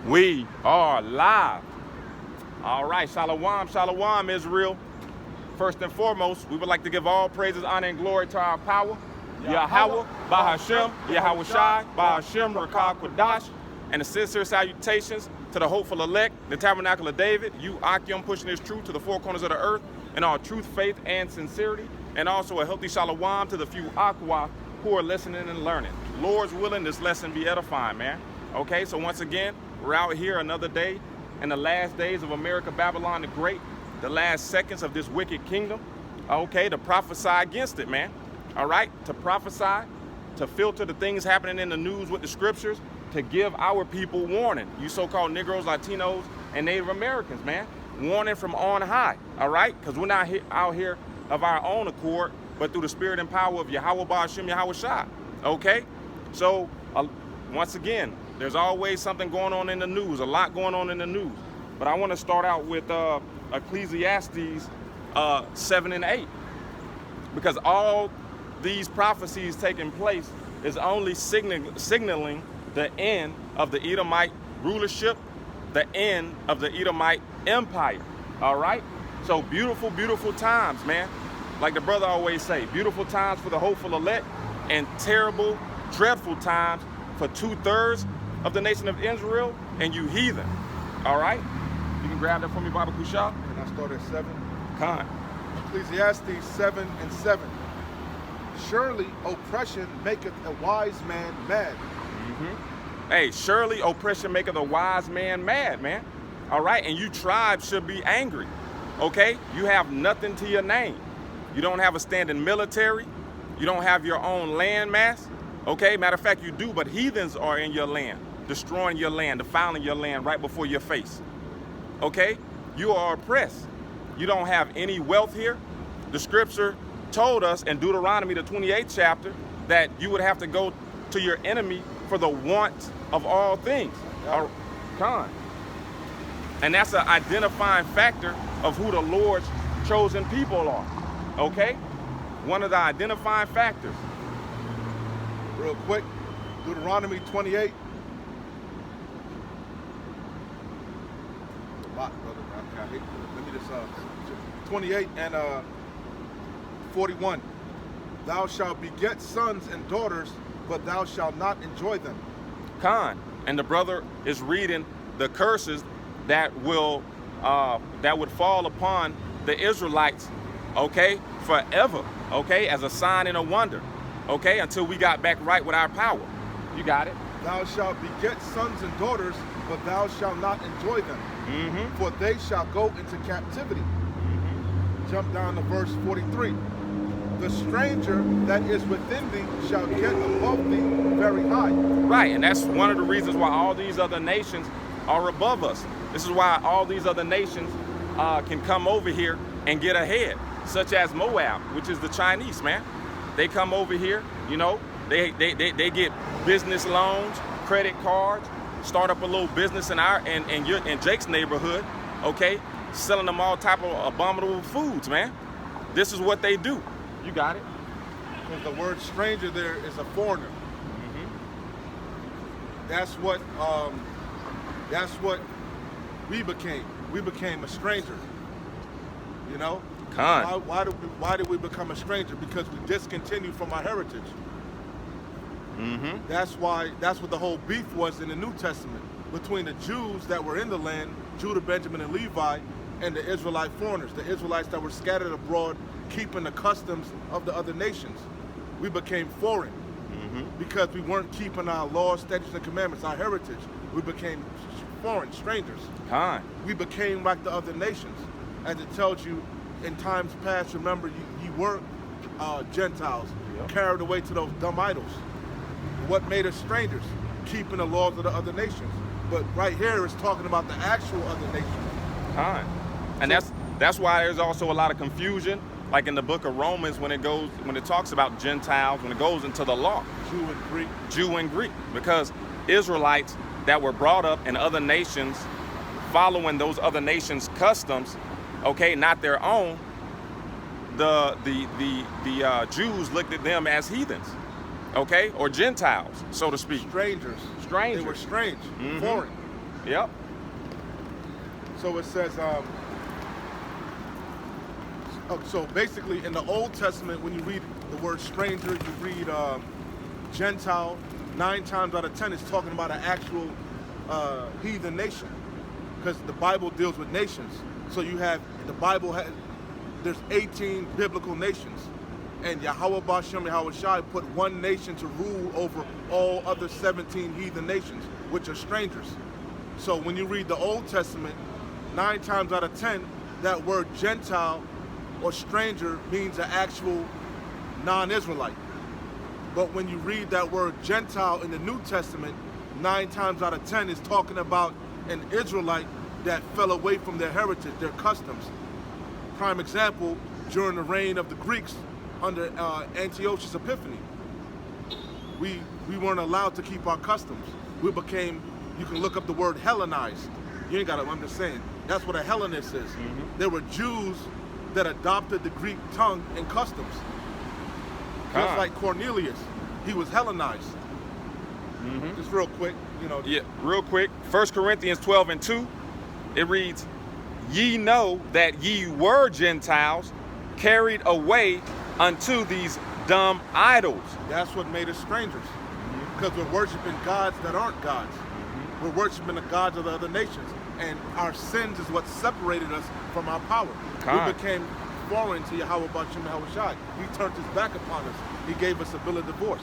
We are live. All right, shalom, shalom, Israel. First and foremost, we would like to give all praises, honor, and glory to our power, Yahweh, Bahashem, Yahweh Shai, Bahashem, Rakah Kodash, and the sincere salutations to the hopeful elect, the tabernacle of David, you Akim, pushing this truth to the four corners of the earth in all truth, faith, and sincerity, and also a healthy shalom to the few Aqua who are listening and learning. Lord's willing, this lesson be edifying, man. Okay, so once again, we're out here another day in the last days of America, Babylon the Great, the last seconds of this wicked kingdom, okay, to prophesy against it, man. All right, to prophesy, to filter the things happening in the news with the scriptures, to give our people warning, you so-called Negroes, Latinos, and Native Americans, man, warning from on high, all right, because we're not out here of our own accord, but through the spirit and power of Yahweh Bahashem, Yahweh Shai, okay? So, once again, there's always something going on in the news, a lot going on in the news. But I want to start out with Ecclesiastes 7 and 8. Because all these prophecies taking place is only signaling the end of the Edomite rulership, the end of the Edomite empire. All right? So beautiful, beautiful times, man. Like the brother always say, beautiful times for the hopeful elect and terrible, dreadful times for 2/3 of the nation of Israel and you heathen. All right? You can grab that for me, Baba Kusha. Can I start at 7? Khan. Ecclesiastes 7 and 7. Surely oppression maketh a wise man mad. Hey, surely oppression maketh a wise man mad, man. All right? And you tribes should be angry. Okay? You have nothing to your name. You don't have a standing military. You don't have your own land mass. Okay? Matter of fact, you do, but heathens are in your land, destroying your land, defiling your land right before your face. Okay? You are oppressed. You don't have any wealth here. The scripture told us in Deuteronomy, the 28th chapter, that you would have to go to your enemy for the want of all things. Con. And that's an identifying factor of who the Lord's chosen people are. Okay? One of the identifying factors. Real quick, Deuteronomy 28. Lot, brother. I hate, let me just 28 and 41. Thou shalt beget sons and daughters, but thou shalt not enjoy them. Khan. And the brother is reading the curses that would fall upon the Israelites, okay, forever, okay, as a sign and a wonder, okay, until we got back right with our power. You got it? Thou shalt beget sons and daughters, but thou shalt not enjoy them. For they shall go into captivity. Jump down to verse 43. The stranger that is within thee shall get above thee very high. Right, and that's one of the reasons why all these other nations are above us. This is why all these other nations can come over here and get ahead, such as Moab, which is the Chinese, man. They come over here, you know, they get business loans, credit cards, start up a little business in Jake's neighborhood, okay, selling them all type of abominable foods, man. This is what they do. You got it? Because the word stranger there is a foreigner. That's what we became. We became a stranger. You know? Con. Why did we become a stranger? Because we discontinued from our heritage. That's what the whole beef was in the New Testament between the Jews that were in the land, Judah, Benjamin, and Levi, and the Israelite foreigners, the Israelites that were scattered abroad, keeping the customs of the other nations. We became foreign because we weren't keeping our laws, statutes, and commandments, our heritage. We became foreign, strangers. Con. We became like the other nations. As it tells you, in times past, remember, you were Gentiles, carried away to those dumb idols. What made us strangers? Keeping the laws of the other nations. But right here it's talking about the actual other nations. Con. And that's why there's also a lot of confusion, like in the book of Romans when it talks about Gentiles, when it goes into the law. Jew and Greek. Because Israelites that were brought up in other nations, following those other nations' customs, okay, not their own, the Jews looked at them as heathens, okay, or Gentiles, so to speak. Strangers. Strangers. They were strange, foreign. Yep. So it says, so basically in the Old Testament, when you read the word stranger, you read Gentile, 9 times out of 10 it's talking about an actual heathen nation, because the Bible deals with nations. So you have, the Bible has, there's 18 biblical nations, and Yahweh Bashem Yahweh Shai put one nation to rule over all other 17 heathen nations, which are strangers. So when you read the Old Testament, 9 times out of 10, that word Gentile or stranger means an actual non-Israelite. But when you read that word Gentile in the New Testament, 9 times out of 10 is talking about an Israelite that fell away from their heritage, their customs. Prime example, during the reign of the Greeks under Antiochus Epiphanes, we weren't allowed to keep our customs. We became, you can look up the word Hellenized. You ain't gotta, I'm just saying, that's what a Hellenist is. There were Jews that adopted the Greek tongue and customs. Just like Cornelius, he was Hellenized. Just real quick, you know. Yeah, real quick. 1 Corinthians 12:2, it reads, ye know that ye were Gentiles, carried away unto these dumb idols. That's what made us strangers. Because we're worshiping gods that aren't gods. We're worshiping the gods of the other nations. And our sins is what separated us from our power. We became foreign to Yahweh Bashem Yahweh Shai. He turned his back upon us. He gave us a bill of divorce.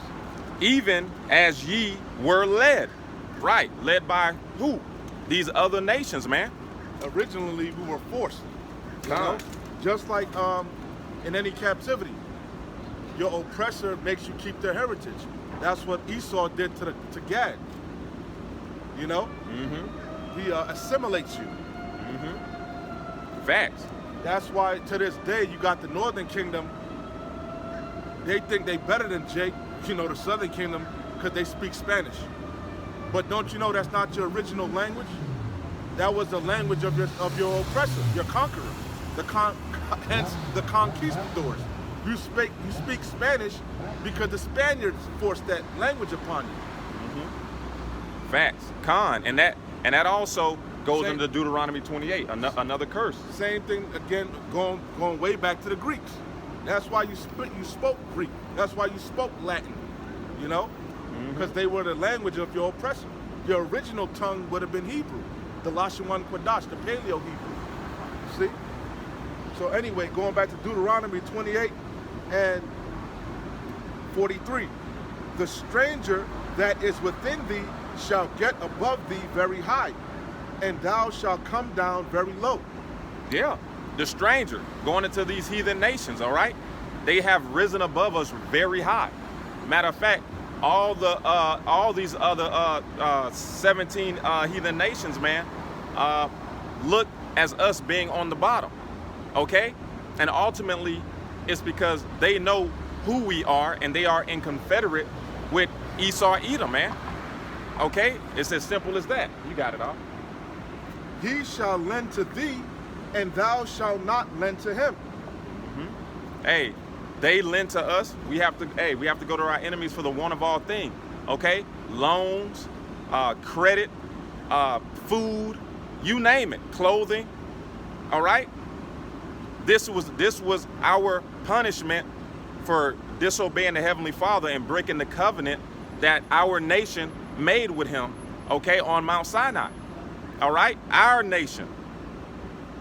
Even as ye were led. Right, led by who? These other nations, man. Originally, we were forced. You know? Just like in any captivity, your oppressor makes you keep their heritage. That's what Esau did to Gad. You know? He assimilates you. Facts. That's why to this day you got the Northern Kingdom. They think they better than Jake, you know, the Southern Kingdom, because they speak Spanish. But don't you know that's not your original language? That was the language of your oppressor, your conqueror. Hence the conquistadors. You speak Spanish because the Spaniards forced that language upon you. Facts. And that also goes into Deuteronomy 28, another curse. Same thing again, going way back to the Greeks. That's why you spoke Greek. That's why you spoke Latin. You know, because they were the language of your oppressor. Your original tongue would have been Hebrew, the Lashawan Kodash, the Paleo Hebrew. See? So anyway, going back to Deuteronomy 28 and 43, the stranger that is within thee shall get above thee very high, and thou shalt come down very low. Yeah, the stranger going into these heathen nations, all right? They have risen above us very high. Matter of fact, all these other 17 heathen nations, man, look as us being on the bottom, okay? And ultimately, it's because they know who we are, and they are in confederate with Esau Edom, man. Okay? It's as simple as that. You got it all. He shall lend to thee, and thou shalt not lend to him. Hey, they lend to us. We have to go to our enemies for the want of all things. Okay? Loans, credit, food, you name it, clothing. All right? This was our punishment for disobeying the Heavenly Father and breaking the covenant that our nation made with him, okay, on Mount Sinai. All right? Our nation.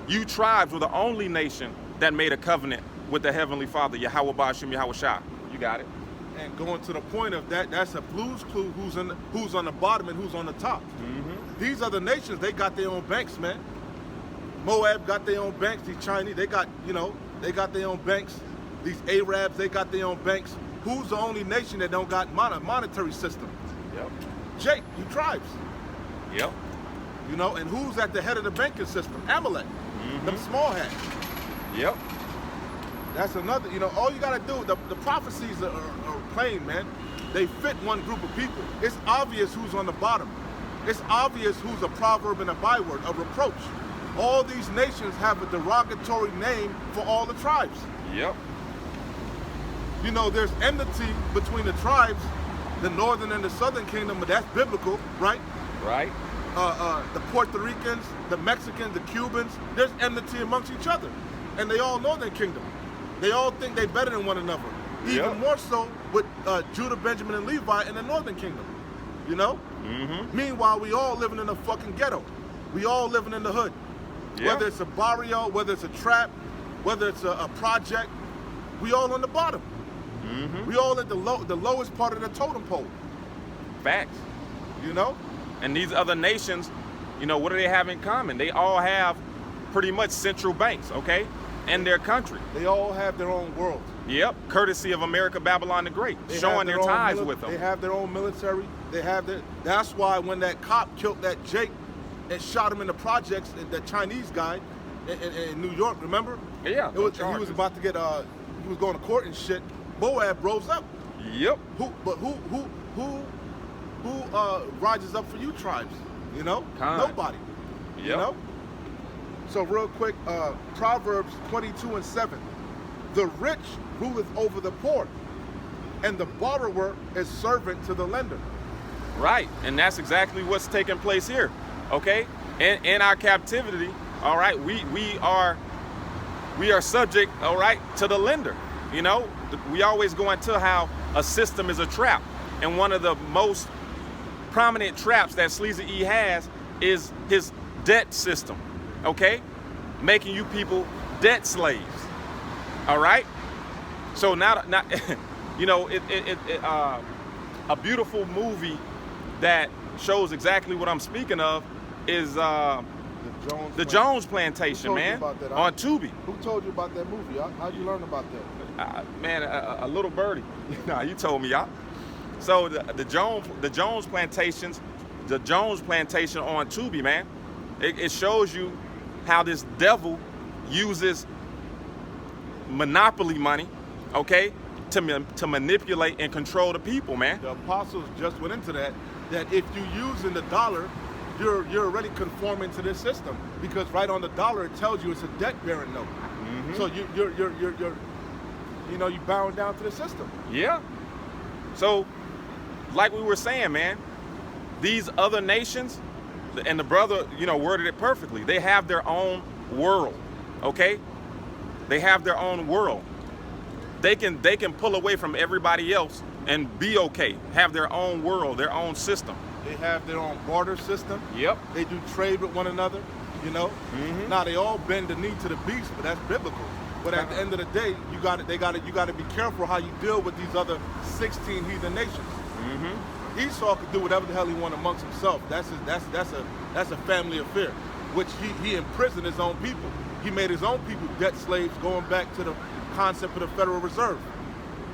You tribes were the only nation that made a covenant with the Heavenly Father, Yahweh Bashem Yahweh Shai. You got it. And going to the point of that, that's a Blue's Clue who's on the bottom and who's on the top. These other nations, they got their own banks, man. Moab got their own banks. These Chinese, they got their own banks. These Arabs, they got their own banks. Who's the only nation that don't got monetary system? Yep. Jake, you tribes. Yep. You know, and who's at the head of the banking system? Amalek. Them small hats. Yep. That's another, you know, all you gotta do, the prophecies are plain, man. They fit one group of people. It's obvious who's on the bottom. It's obvious who's a proverb and a byword, a reproach. All these nations have a derogatory name for all the tribes. Yep. You know, there's enmity between the tribes, the northern and the southern kingdom, but that's biblical, right? Right. the Puerto Ricans, the Mexicans, the Cubans. There's enmity amongst each other, and they all know their kingdom. They all think they're better than one another. Even more so with Judah, Benjamin, and Levi in the northern kingdom. You know? Mm-hmm. Meanwhile, we all living in a fucking ghetto. We all living in the hood. Yeah. Whether it's a barrio, whether it's a trap, whether it's a project, we all on the bottom. Mm-hmm. We all at the lowest part of the totem pole. Facts. You know? And these other nations, you know, what do they have in common? They all have pretty much central banks, okay, in their country. They all have their own world. Yep, courtesy of America, Babylon the Great, They showing have their own ties with them. They have their own military. They have their. That's why when that cop killed that Jake and shot him in the projects, that Chinese guy in New York, remember? Yeah, It was, he charges. was about to get. He was going to court and shit. Moab rose up. Yep. Who rises up for you tribes? You know? Khan. Nobody. Yep. You know? So real quick, Proverbs 22:7. The rich ruleth over the poor, and the borrower is servant to the lender. Right, and that's exactly what's taking place here, okay? In our captivity, all right, we are subject, all right, to the lender. You know, we always go into how a system is a trap, and one of the most prominent traps that Sleazy E has is his debt system, okay? Making you people debt slaves, all right? So now, you know, a beautiful movie that shows exactly what I'm speaking of is the Jones Plantation, man, about that? on Tubi. Who told you about that movie? How'd you learn about that? Man, a little birdie. Nah, you told me, y'all. So the Jones Plantation on Tubi, man, it shows you how this devil uses monopoly money, okay, to manipulate and control the people, man. The apostles just went into that if you using the dollar, you're already conforming to this system, because right on the dollar it tells you it's a debt-bearing note. Mm-hmm. So you're bowing down to the system. Yeah. So, like we were saying, man, these other nations, and the brother, you know, worded it perfectly. They have their own world, okay? They have their own world. They can pull away from everybody else and be okay. Have their own world, their own system. They have their own barter system. Yep. They do trade with one another, you know. Mm-hmm. Now they all bend the knee to the beast, but that's biblical. But at the end of the day, you got to be careful how you deal with these other 16 heathen nations. Mm-hmm. Esau could do whatever the hell he wanted amongst himself. That's a family affair, which he imprisoned his own people. He made his own people debt slaves, going back to the concept of the Federal Reserve.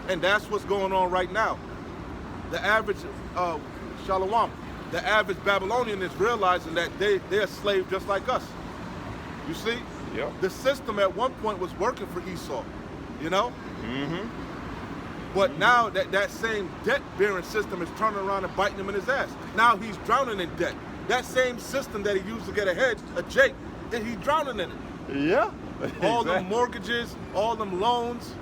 And that's what's going on right now. The average Shalom, the average Babylonian is realizing that they're slaves just like us. You see? Yep. The system at one point was working for Esau, you know? Mm-hmm. But now that same debt-bearing system is turning around and biting him in his ass. Now he's drowning in debt. That same system that he used to get ahead of Jake, and he's drowning in it. Yeah. All them mortgages, all them loans.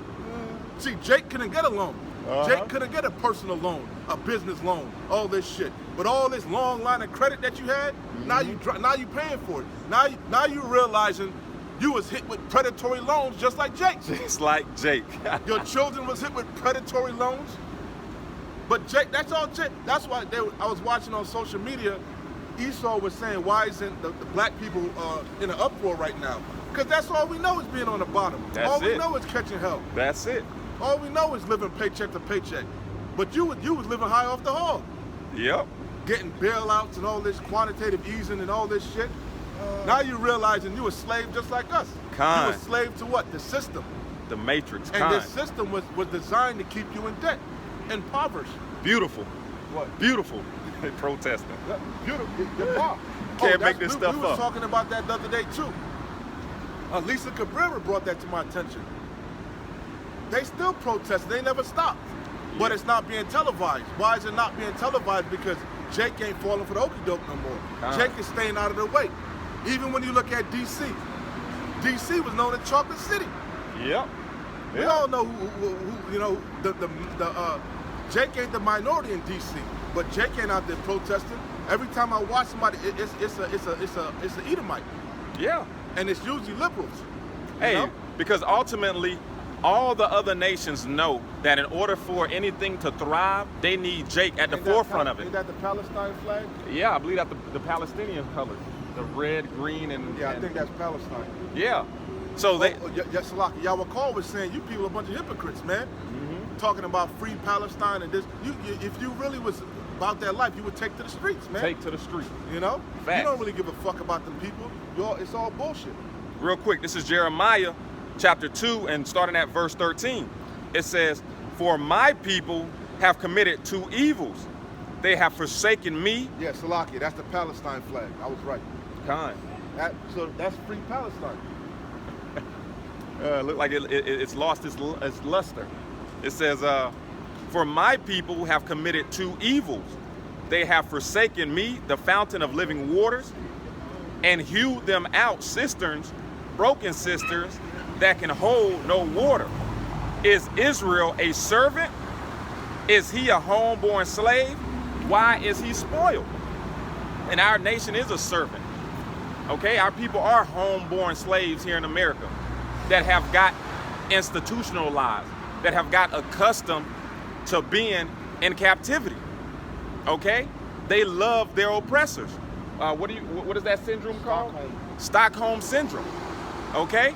See, Jake couldn't get a loan. Jake couldn't get a personal loan, a business loan, all this shit. But all this long line of credit that you had, now you paying for it. Now you realizing you was hit with predatory loans just like Jake. Just like Jake. Your children was hit with predatory loans. But Jake, that's all Jake. That's why I was watching on social media, Esau was saying, why isn't the black people in an uproar right now? Because that's all we know is being on the bottom. All we know is catching hell. That's it. All we know is living paycheck to paycheck. But you was living high off the hog. Yep. Getting bailouts and all this quantitative easing and all this shit. Now you realizing you a slave just like us. Khan. You a slave to what? The system. The Matrix. And this system was designed to keep you in debt, impoverished. Beautiful. What? Beautiful. Protesting. Beautiful. Can't make this stuff We was up. talking about that the other day too. Lisa Cabrera brought that to my attention. They still protest. They never stop. But it's not being televised. Why is it not being televised? Because Jake ain't falling for the okie doke no more. Jake is staying out of the way. Even when you look at D.C., D.C. was known as Chocolate City. Yep. We all know who you know, Jake ain't the minority in D.C., but Jake ain't out there protesting. Every time I watch somebody, it's a Edomite, Yeah. and it's usually liberals. you Hey, know? because ultimately, all the other nations know that in order for anything to thrive, they need Jake at the Ain't that forefront of it. Ain't that the Palestine flag? Yeah, I believe that the Palestinian colors, the red, green, and Yeah, I and- think that's Palestine. yeah. So they, Salaki, Yawakal was saying you people are a bunch of hypocrites, man. Mhm. Talking about free Palestine and this. If you really was about that life, you would take to the streets, man. take to the street. You know? Facts. You don't really give a fuck about them people. It's all bullshit. Real quick, this is Jeremiah chapter 2 and starting at verse 13. It says, "For my people have committed two evils. They have forsaken me." Yeah, Salaki, that's the Palestine flag. I was right. Kind. So that's free Palestine. Look like it's lost its luster. It says, "For my people have committed two evils. They have forsaken me, the fountain of living waters, and hewed them out cisterns, broken cisterns that can hold no water. Is Israel a servant? Is he a homeborn slave? Why is he spoiled?" And our nation is a servant. Okay, our people are homeborn slaves here in America that have got institutionalized, that have got accustomed to being in captivity. Okay, they love their oppressors. What is that syndrome called? Stockholm syndrome. Okay,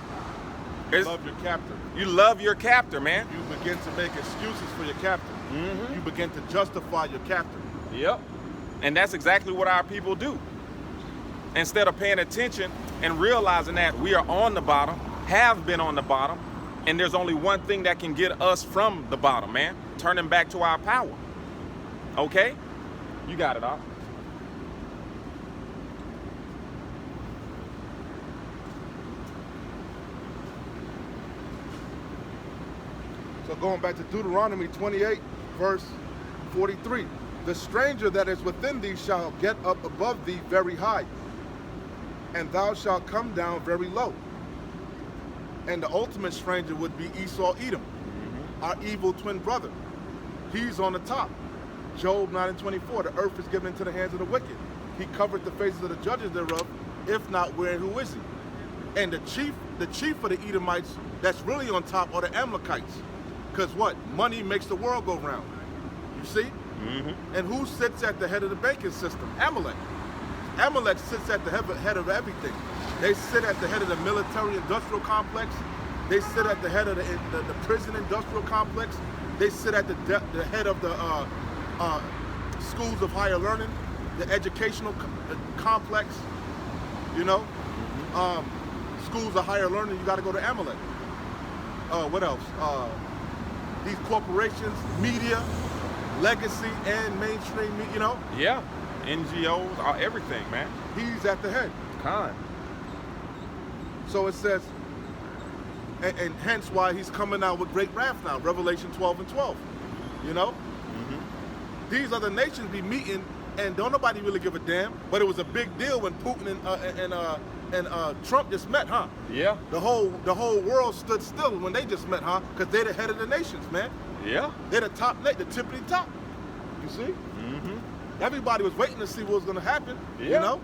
You love your captor. you love your captor, man. You begin to make excuses for your captor. Mhm. You begin to justify your captor. Yep. And that's exactly what our people do. Instead of paying attention and realizing that we are on the bottom, have been on the bottom, and there's only one thing that can get us from the bottom, man. Turning back to our power. Okay? You got it, Op. So going back to Deuteronomy 28, verse 43. The stranger that is within thee shall get up above thee very high, and thou shalt come down very low. And the ultimate stranger would be Esau Edom, our evil twin brother. He's on the top. Job 9:24, the earth is given into the hands of the wicked. He covered the faces of the judges thereof. If not, where who is he? And the chief of the Edomites that's really on top are the Amalekites. Because what? Money makes the world go round. You see? Mm-hmm. And who sits at the head of the banking system? Amalek. Amalek sits at the head of everything. They sit at the head of the military-industrial complex. They sit at the head of the prison-industrial complex. They sit at the head of the schools of higher learning, the educational complex. You know, schools of higher learning. You got to go to Amalek. What else? These corporations, media, legacy, and mainstream. You know, Yeah. NGOs, everything, man. he's at the head. Con. So it says, and hence why he's coming out with great wrath now, Revelation 12:12. You know? These other nations be meeting, and don't nobody really give a damn, but it was a big deal when Putin and Trump just met, huh? Yeah. The whole world stood still when they just met, huh? Because they're the head of the nations, man. Yeah. They're the top, the tippity top. You see? Mm-hmm. Everybody was waiting to see what was going to happen, you Yeah. know?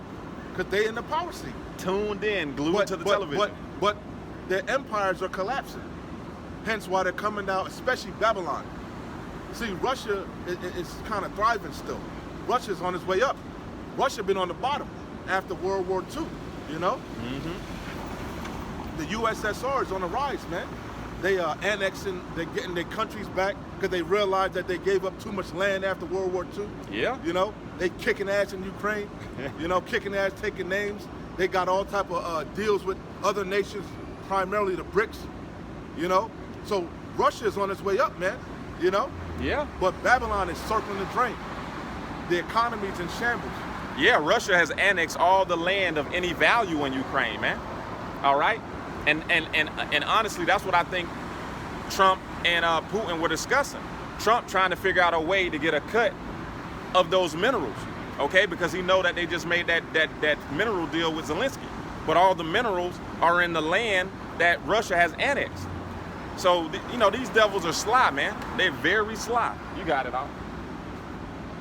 Because they in the power seat. Tuned in, glued to the television. But their empires are collapsing. Hence why they're coming down, especially Babylon. See, Russia is kind of thriving still. Russia's on its way up. Russia been on the bottom after World War II, you know? Mm-hmm. The USSR is on the rise, man. They are annexing, they're getting their countries back because they realized that they gave up too much land after World War II. Yeah. You know, they kicking ass in Ukraine, you know, kicking ass, taking names. They got all type of deals with other nations, primarily the BRICS, you know. So Russia is on its way up, man, you know. Yeah. But Babylon is circling the drain. The economy's in shambles. Yeah, Russia has annexed all the land of any value in Ukraine, man. All right? And honestly, that's what I think Trump and Putin were discussing. Trump trying to figure out a way to get a cut of those minerals, okay? Because he know that they just made that mineral deal with Zelensky. But all the minerals are in the land that Russia has annexed. So, you know, these devils are sly, man. They're very sly. You got it, all.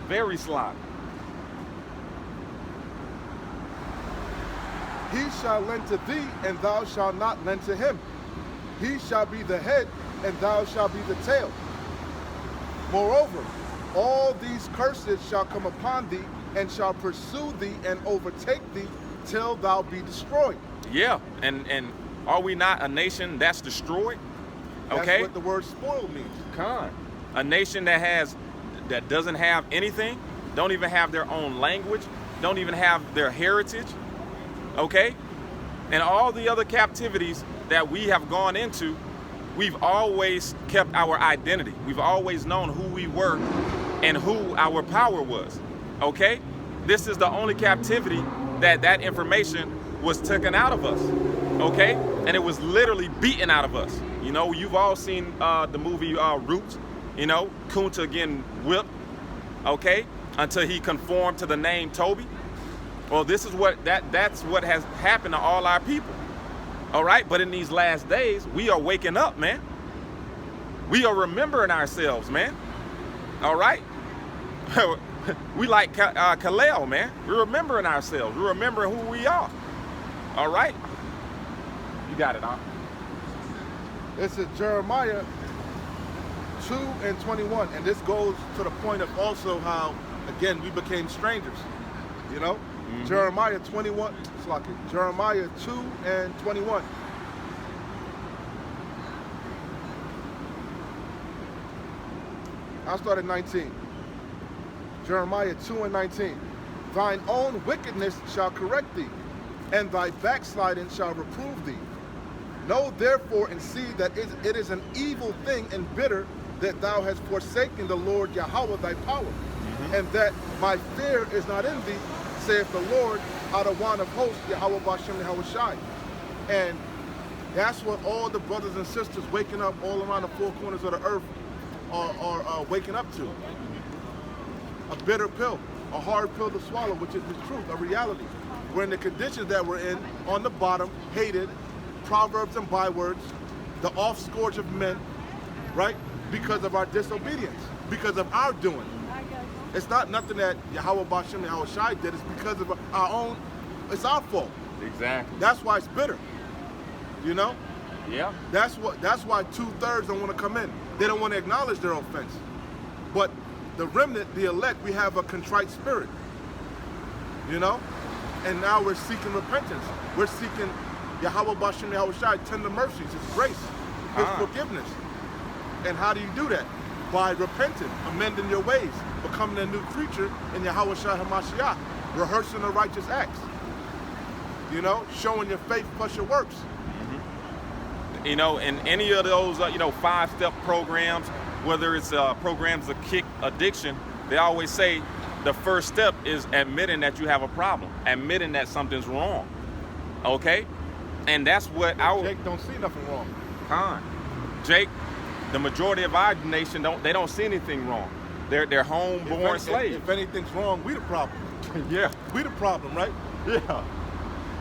Very sly. He shall lend to thee, and thou shalt not lend to him. He shall be the head, and thou shalt be the tail. Moreover, all these curses shall come upon thee, and shall pursue thee and overtake thee till thou be destroyed. Yeah, and are we not a nation that's destroyed? Okay. That's what the word spoil means. Con. A nation that doesn't have anything, don't even have their own language, don't even have their heritage. Okay? And all the other captivities that we have gone into, we've always kept our identity. We've always known who we were and who our power was. Okay? This is the only captivity that information was taken out of us. Okay? And it was literally beaten out of us. You know, you've all seen the movie Roots, you know, Kunta getting whipped, okay, until he conformed to the name Toby. Well, this is that's what has happened to all our people. All right, but in these last days, we are waking up, man. We are remembering ourselves, man. All right? We like Kalel, man. We're remembering ourselves. We're remembering who we are. All right? You got it, huh? This is Jeremiah 2:21, and this goes to the point of also how, again, we became strangers, you know? Mm-hmm. Jeremiah 21, it's like it. Jeremiah 2:21. I'll start at 19. Jeremiah 2:19. Thine own wickedness shall correct thee, and thy backsliding shall reprove thee. Know therefore and see that it is an evil thing and bitter that thou hast forsaken the Lord Yahweh thy power, and that my fear is not in thee, saith the Lord, out of one of hosts, Yahweh Bashem Yahweh Shai. And that's what all the brothers and sisters waking up all around the four corners of the earth are waking up to. A bitter pill, a hard pill to swallow, which is the truth, a reality. We're in the conditions that we're in, on the bottom, hated, proverbs and bywords, the offscourge of men, right? Because of our disobedience, because of our doing. It's not nothing that Yahweh Bashem Yahweh Shai did, it's because of our own, it's our fault. Exactly. That's why it's bitter, you know? Yeah. That's why 2/3 don't want to come in. They don't want to acknowledge their offense. But the remnant, the elect, we have a contrite spirit, you know? And now we're seeking repentance. We're seeking Yahweh Bashem Yahweh Shai, tender mercies, His grace, His forgiveness. And how do you do that? By repenting, amending your ways, becoming a new creature in Yahweh Shai HaMashiach, rehearsing the righteous acts. You know, showing your faith plus your works. Mm-hmm. You know, in any of those, 5-step programs, whether it's programs to kick addiction, they always say the first step is admitting that you have a problem, admitting that something's wrong. Okay? And that's what Jake don't see nothing wrong. Jake, the majority of our nation don't see anything wrong. They're homeborn slaves. If anything's wrong, we the problem. Yeah. We the problem, right? Yeah.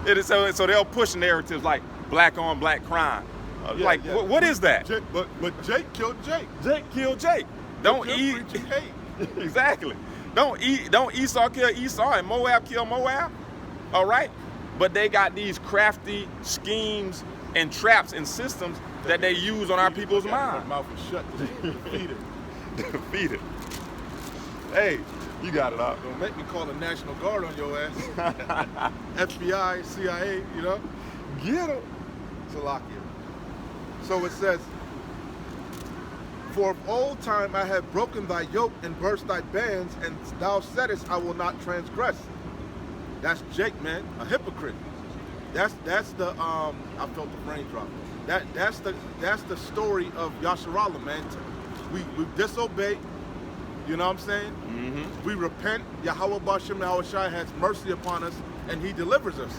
It is so they'll push narratives like black on black crime. What is that? But Jake killed Jake. Jake killed Jake. Don't eat. Hate. Exactly. Don't Esau kill Esau and Moab kill Moab. All right. But they got these crafty schemes and traps and systems that they use on our people's minds. Mouth is shut. Defeat it. Defeat it. Hey, you got it up. Don't make me call the National Guard on your ass. FBI, CIA, you know? Get him. Salakia. So it says, for of old time I have broken thy yoke and burst thy bands, and thou saidest, I will not transgress. That's Jake, man, a hypocrite. That's the I felt the brain drop. That's the story of Yasharallah, man. We disobey, you know what I'm saying? Mm-hmm. We repent. Yahweh Bashem Yahweh Shai has mercy upon us, and He delivers us.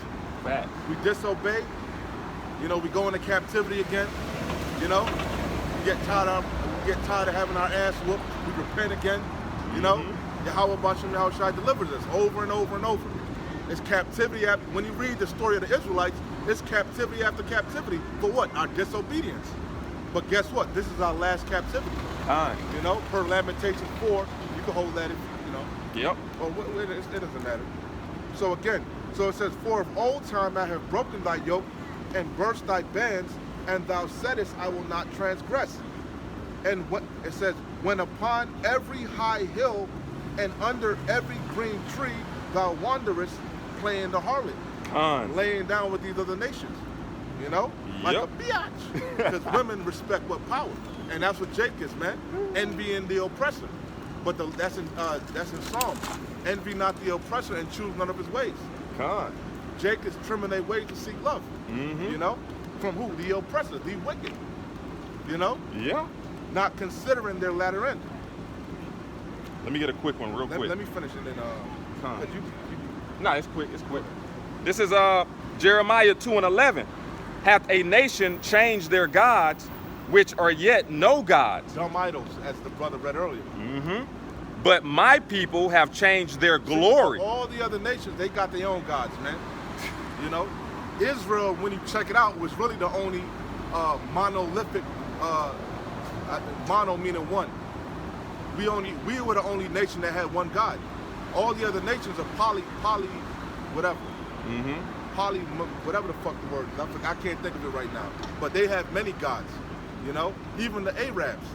Fact. We disobey. You know, we go into captivity again. You know, we get tired of having our ass whooped. We repent again. You know, Yahweh Bashem Yahweh Shai delivers us over and over and over. It's captivity after, when you read the story of the Israelites, it's captivity after captivity for what? Our disobedience. But guess what? This is our last captivity. You know, per Lamentations 4, you can hold that if, you know. Yep. Well, it doesn't matter. So again, so it says, for of old time I have broken thy yoke and burst thy bands, and thou saidest, I will not transgress. And what it says, when upon every high hill and under every green tree thou wanderest, playing the harlot, laying down with these other nations, you know, like a biatch, because women respect what power, and that's what Jake is, man, envying the oppressor. But that's in Psalms. Envy not the oppressor and choose none of his ways. Jake is trimming their ways to seek love. You know, from who? The oppressor, the wicked. You know. Yeah. Not considering their latter end. Let me get a quick one, real quick. Let me finish and then. No, it's quick. It's quick. This is Jeremiah 2:11. Hath a nation changed their gods, which are yet no gods? Dumb idols, as the brother read earlier. But my people have changed their glory. See, all the other nations, they got their own gods, man. You know, Israel, when you check it out, was really the only monolithic. Mono meaning one. We were the only nation that had one God. All the other nations are poly, whatever. Poly, whatever the fuck the word is. I can't think of it right now. But they have many gods. You know, even the Arabs,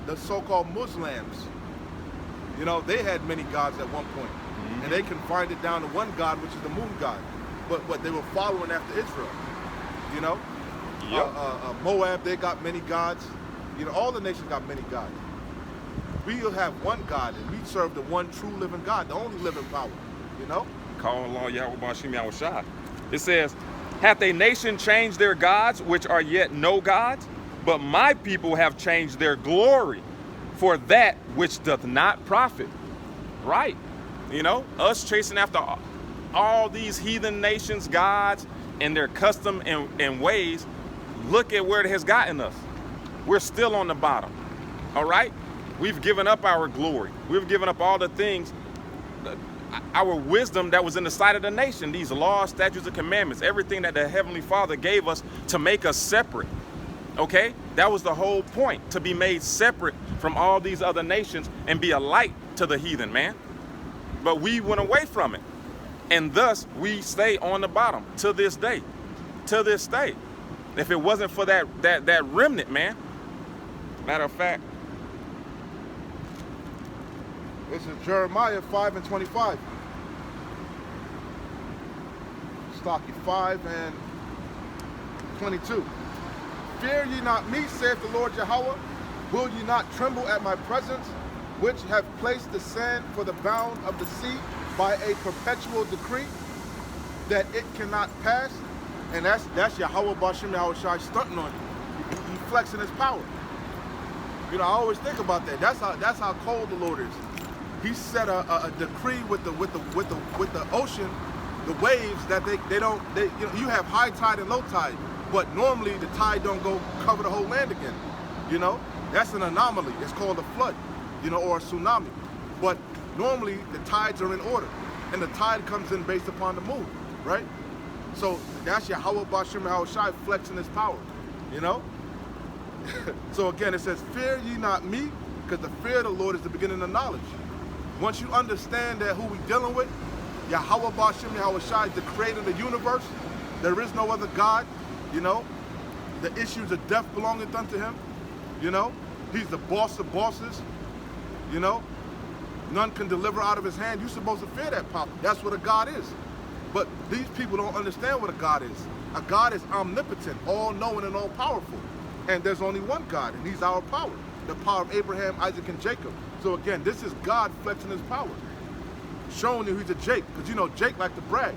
the so-called Muslims. You know, they had many gods at one point, and they confined it down to one God, which is the moon god. But they were following after Israel. You know, Moab, they got many gods. You know, all the nations got many gods. We have one God, and we serve the one true living God, the only living power. You know? Call along Yahweh Bashim Yahushua. It says, hath a nation changed their gods, which are yet no gods? But my people have changed their glory for that which doth not profit. Right. You know, us chasing after all these heathen nations, gods, and their custom and ways, look at where it has gotten us. We're still on the bottom, all right? We've given up our glory. We've given up all the things, our wisdom that was in the sight of the nation, these laws, statutes, and commandments, everything that the Heavenly Father gave us to make us separate, okay? That was the whole point, to be made separate from all these other nations and be a light to the heathen, man. But we went away from it, and thus we stay on the bottom to this day, to this day. If it wasn't for that remnant, man. Matter of fact, this is Jeremiah 5:25. Stocky 5:22. Fear ye not me, saith the Lord Yahweh. Will ye not tremble at my presence, which have placed the sand for the bound of the sea by a perpetual decree, that it cannot pass? And that's Yahweh Bashim Yahushua stunting on you. He flexing his power. You know, I always think about that. That's how cold the Lord is. He set a decree with the ocean, the waves, that they don't you know, you have high tide and low tide, but normally the tide don't go cover the whole land again. You know, that's an anomaly. It's called a flood, you know, or a tsunami. But normally the tides are in order, and the tide comes in based upon the moon, right? So that's Yahweh Bashim Yahushua flexing his power, you know? So again, it says, fear ye not me, because the fear of the Lord is the beginning of knowledge. Once you understand that who we dealing with, Yahweh Bashim Yahushua is the creator of the universe. There is no other God, you know? The issues of death belongeth unto him, you know? He's the boss of bosses, you know? None can deliver out of his hand. You're supposed to fear that power. That's what a God is. But these people don't understand what a God is. A God is omnipotent, all-knowing and all-powerful. And there's only one God, and he's our power. The power of Abraham, Isaac, and Jacob. So again, this is God flexing his power. Showing you he's a Jake, because you know Jake like to brag.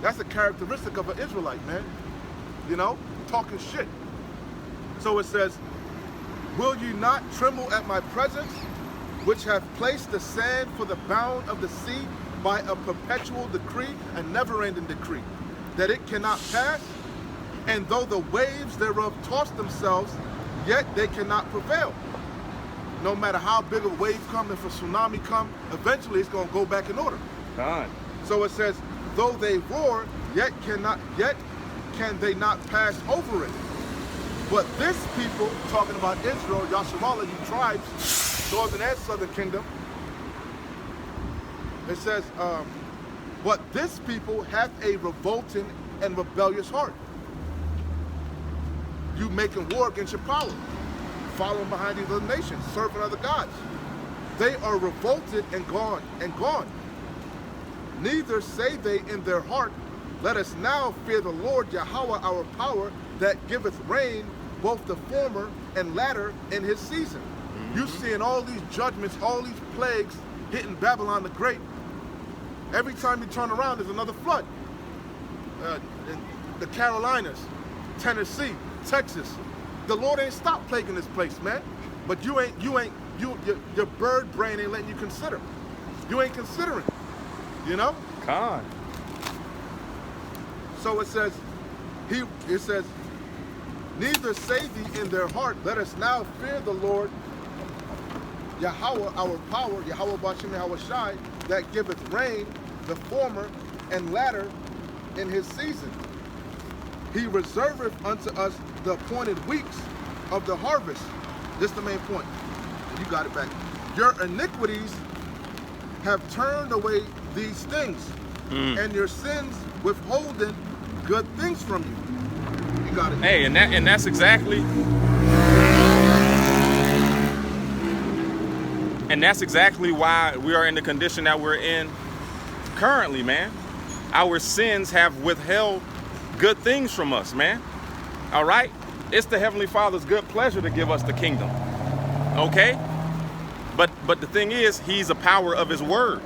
That's a characteristic of an Israelite, man. You know, talking shit. So it says, will you not tremble at my presence, which have placed the sand for the bound of the sea by a perpetual decree, a never-ending decree, that it cannot pass? And though the waves thereof toss themselves, yet they cannot prevail. No matter how big a wave comes, if a tsunami comes, eventually it's going to go back in order. God. So it says, though they roar, yet can they not pass over it. But this people, talking about Israel, Yasharallah, you tribes, northern and southern kingdom, it says, But this people hath a revolting and rebellious heart. You making war against your power, following behind these other nations, serving other gods. They are revolted and gone, Neither say they in their heart, let us now fear the Lord Yahweh our power, that giveth rain, both the former and latter in his season. You seeing all these judgments, all these plagues hitting Babylon the Great. Every time you turn around, there's another flood. In the Carolinas, Tennessee, Texas. The Lord ain't stopped plaguing this place, man. But your bird brain ain't letting you consider. You ain't considering, you know? Con. So it says, neither say thee in their heart, let us now fear the Lord Yahweh our power, Yahweh Bashem Yahweh Shai, that giveth rain, the former and latter in his season. He reserveth unto us the appointed weeks of the harvest. This is the main point. You got it back. Your iniquities have turned away these things, and your sins withholding good things from you. You got it. Hey, and that's exactly. And that's exactly why we are in the condition that we're in currently, man. Our sins have withheld good things from us, man. All right? It's the Heavenly Father's good pleasure to give us the kingdom. Okay? But the thing is, he's a power of his word.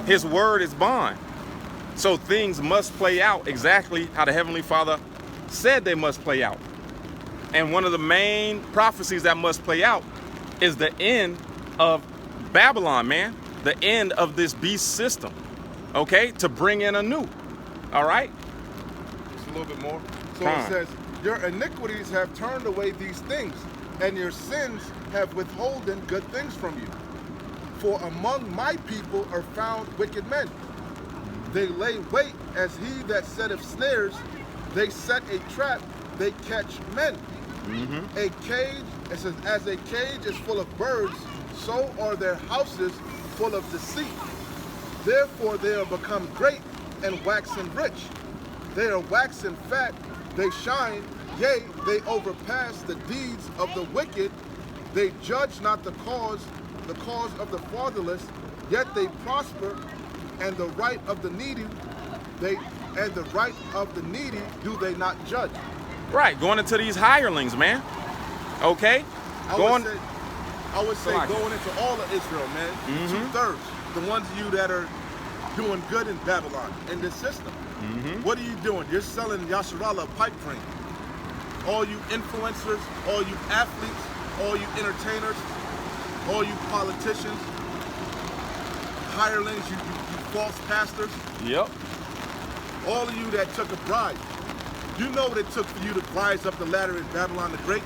His word is bond. So things must play out exactly how the Heavenly Father said they must play out. And one of the main prophecies that must play out is the end of Babylon, man. The end of this beast system. Okay? To bring in a new. All right? Just a little bit more. So it says, your iniquities have turned away these things, and your sins have withholden good things from you. For among my people are found wicked men. They lay wait as he that setteth snares. They set a trap, they catch men. A cage, it says, as a cage is full of birds, so are their houses full of deceit. Therefore they are become great and waxen rich. They are waxen fat, they shine, yea, they overpass the deeds of the wicked. They judge not the cause of the fatherless, yet they prosper, and the right of the needy, do they not judge. Right, going into these hirelings, man. Okay? I would say going into all of Israel, man. 2/3. The ones of you that are doing good in Babylon, in this system. What are you doing? You're selling Yasharallah a pipe dream. All you influencers, all you athletes, all you entertainers, all you politicians, hirelings, you false pastors. Yep. All of you that took a bribe. You know what it took for you to rise up the ladder in Babylon the Great?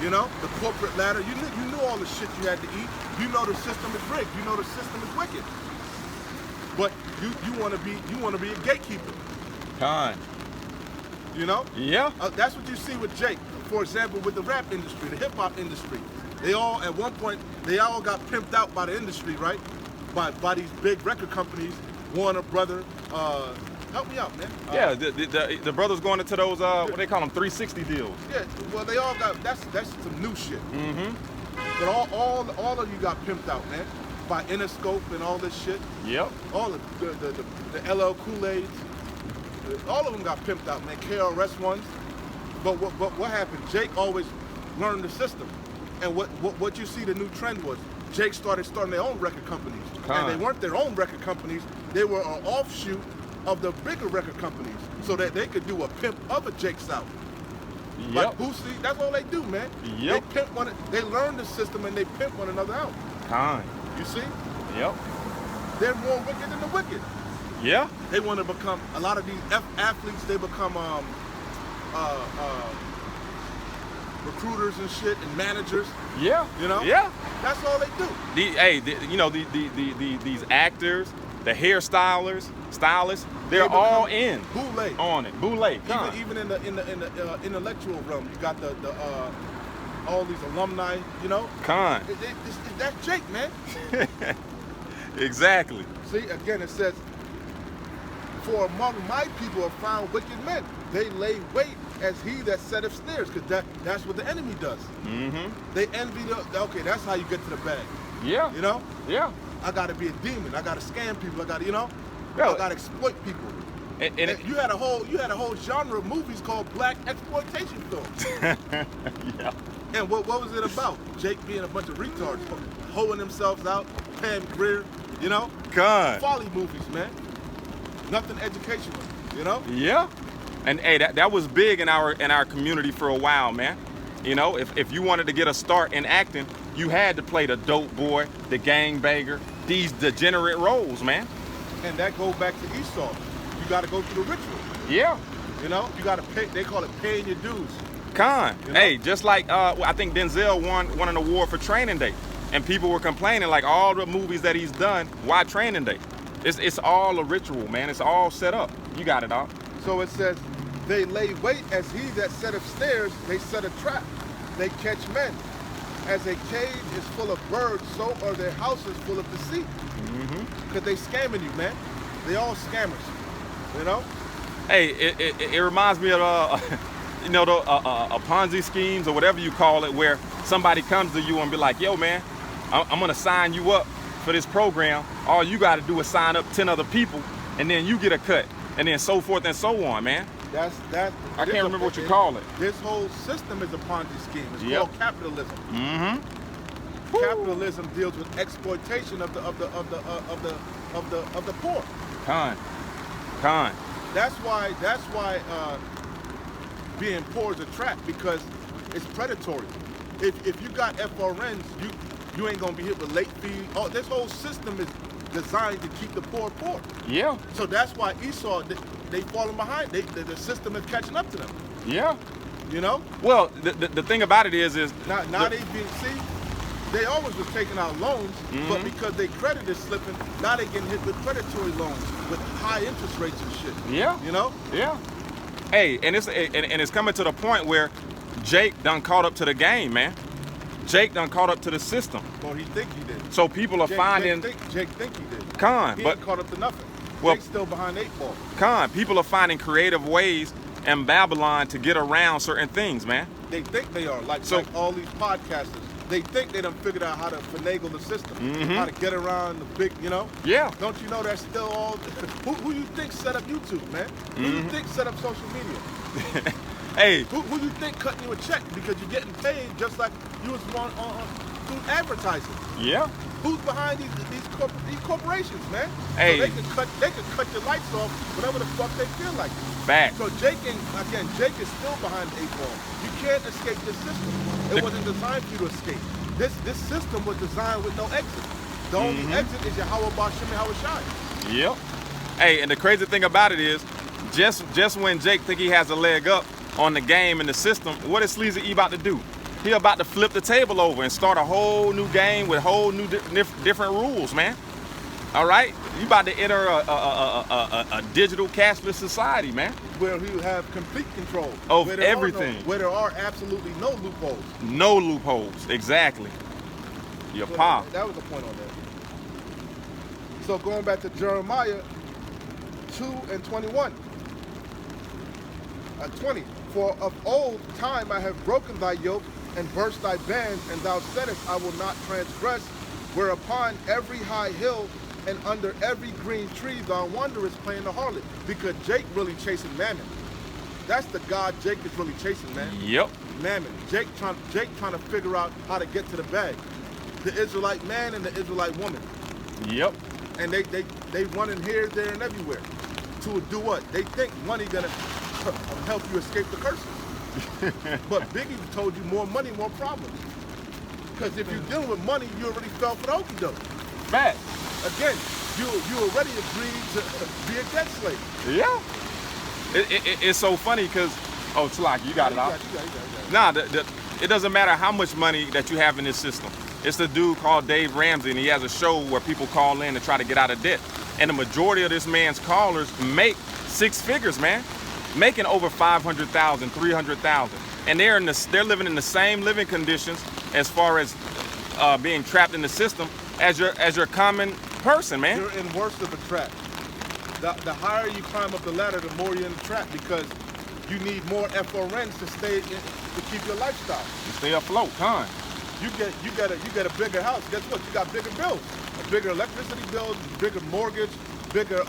You know, the corporate ladder. You knew all the shit you had to eat. You know the system is rigged. You know the system is wicked. But you want to be a gatekeeper. Con. You know? Yeah. That's what you see with Jake. For example, with the rap industry, the hip hop industry. They all, at one point, they all got pimped out by the industry, right? By these big record companies, Warner Brother. Help me out, man. Yeah, the brothers going into those what they call them 360 deals. Yeah, well they all got that's some new shit. But all of you got pimped out, man, by Interscope and all this shit. Yep. All of the LL Kool-Aids, all of them got pimped out, man. KRS ones. But what happened? Jake always learned the system, and what you see the new trend was Jake starting their own record companies, and they weren't their own record companies. They were an offshoot of the bigger record companies, so that they could do a pimp of a Jake South. Yep. Like Boosie, that's all they do, man. Yep. They pimp they learn the system and they pimp one another out. Con. You see? Yep. They're more wicked than the wicked. Yeah. They want to become, a lot of these athletes, they become recruiters and shit and managers. Yeah. You know? Yeah. That's all they do. These actors, the hairstylers, stylists, they're all in Boule. on it. Boule. Even in the intellectual realm, you got the all these alumni, you know? Con. That's Jake, man. Exactly. See, again, it says, For among my people are found wicked men. They lay wait as he that setteth snares, because that's what the enemy does. They envy okay, that's how you get to the bag. Yeah. You know? Yeah. I gotta be a demon. I gotta scam people. I gotta, Yo, I gotta exploit people. And You had a whole genre of movies called black exploitation films. yeah. And what was it about? Jake being a bunch of retards, hoeing themselves out, Pam Grier, God. Folly movies, man. Nothing educational, Yeah. And hey, that was big in our community for a while, man. If you wanted to get a start in acting, you had to play the dope boy, the gangbanger, these degenerate roles, man. And that goes back to Esau. You got to go through the ritual. Yeah. You got to pay. They call it paying your dues. Con. Hey, just like I think Denzel won an award for Training Day, and people were complaining like all the movies that he's done. Why Training Day? It's all a ritual, man. It's all set up. You got it all. So it says, they lay wait as he that setteth snares. They set a trap. They catch men. As a cage is full of birds, so are their houses full of deceit. Because they scamming you, man. They all scammers. Hey, it reminds me of a Ponzi schemes or whatever you call it, where somebody comes to you and be like, yo, man, I'm gonna sign you up for this program. All you gotta do is sign up 10 other people, and then you get a cut, and then so forth and so on, man. I can't remember what you call it. This whole system is a Ponzi scheme. It's Yep. called capitalism. Capitalism deals with exploitation of the poor. Con. That's why being poor is a trap, because it's predatory. If you got FRNs, you ain't gonna be hit with late fees. Oh, this whole system is designed to keep the poor poor. Yeah. So that's why Esau, they falling behind. The system is catching up to them. Yeah. Well, the thing about it is now they being they always was taking out loans, but because their credit is slipping, now they getting hit with predatory loans with high interest rates and shit. Yeah. Yeah. Hey, and it's coming to the point where Jake done caught up to the game, man. Jake done caught up to the system. Well, he think he did. So people are finding Jake think he did. Con, He ain't caught up to nothing. Well, Jake's still behind 8 ball. Con, people are finding creative ways in Babylon to get around certain things, man. They think they are, like all these podcasters. They think they done figured out how to finagle the system, how to get around the big, Yeah. Don't you know that's still all? Who you think set up YouTube, man? Who you think set up social media? Hey. Who you think cutting you a check because you're getting paid just like you was on through advertising? Yeah. Who's behind these corporations, man? Hey. So they can cut your lights off whenever the fuck they feel like. Back. So Jake is still behind the 8 ball. You can't escape this system. It wasn't designed for you to escape. This system was designed with no exit. The only exit is Yahweh Bashim and Yahweh Shai. Yep. Hey, and the crazy thing about it is, just when Jake think he has a leg up on the game and the system, what is Sleazy E about to do? He about to flip the table over and start a whole new game with whole new different rules, man. All right? You about to enter a digital cashless society, man. Where he will have complete control of everything. Where there are absolutely no loopholes. No loopholes, exactly. Your So pa. that was the point on that. So going back to Jeremiah 2:21. 20. For of old time I have broken thy yoke and burst thy bands, and thou saidest, I will not transgress. Whereupon every high hill and under every green tree thou wanderest playing the harlot. Because Jake really chasing Mammon. That's the God Jake is really chasing, man. Yep. Mammon. Jake trying to figure out how to get to the bag. The Israelite man and the Israelite woman. Yep. And they running here, there, and everywhere. To do what? They think money gonna help you escape the curses. But Biggie told you more money, more problems. Because if you're dealing with money, you already fell for the okie doke. Fact. Again, you already agreed to be a debt slave. Yeah. It's so funny because, Tlak, you got it out. Nah, it doesn't matter how much money that you have in this system. It's a dude called Dave Ramsey, and he has a show where people call in to try to get out of debt. And the majority of this man's callers make 6 figures, man. Making over 500,000, 300,000. And they're living in the same living conditions as far as being trapped in the system as your common person, man. You're in worse of a trap. the higher you climb up the ladder, the more you're in the trap, because you need more FRNs to to keep your lifestyle. You stay afloat, huh? You get a bigger house. Guess what? You got bigger bills, a bigger electricity bill, bigger mortgage, bigger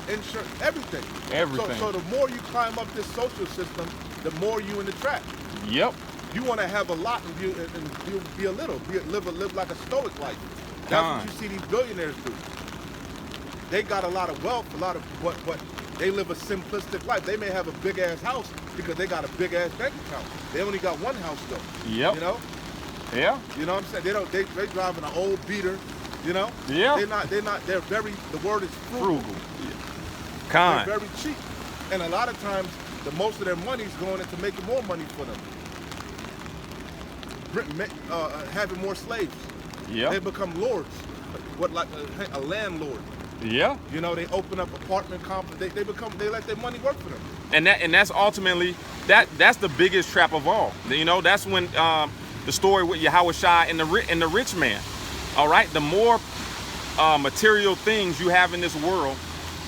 insurance, everything. Everything. So the more you climb up this social system, the more you in the trap. Yep. You want to have a lot and be a little, live like a stoic life. That's what you see these billionaires do. They got a lot of wealth, a lot of what they live a simplistic life. They may have a big ass house because they got a big ass bank account. They only got one house though. Yep. You know? Yeah. You know what I'm saying? They driving an old beater, you know? Yeah. They're very, the word is frugal. Con. They're very cheap. And a lot of times the most of their money is going into making more money for them. Having more slaves. Yeah. They become lords. Like a landlord. Yeah. You know, they open up apartment complexes. They let their money work for them. And that's ultimately that's the biggest trap of all. You know, that's when the story with Yahushua and the rich man. All right, the more material things you have in this world,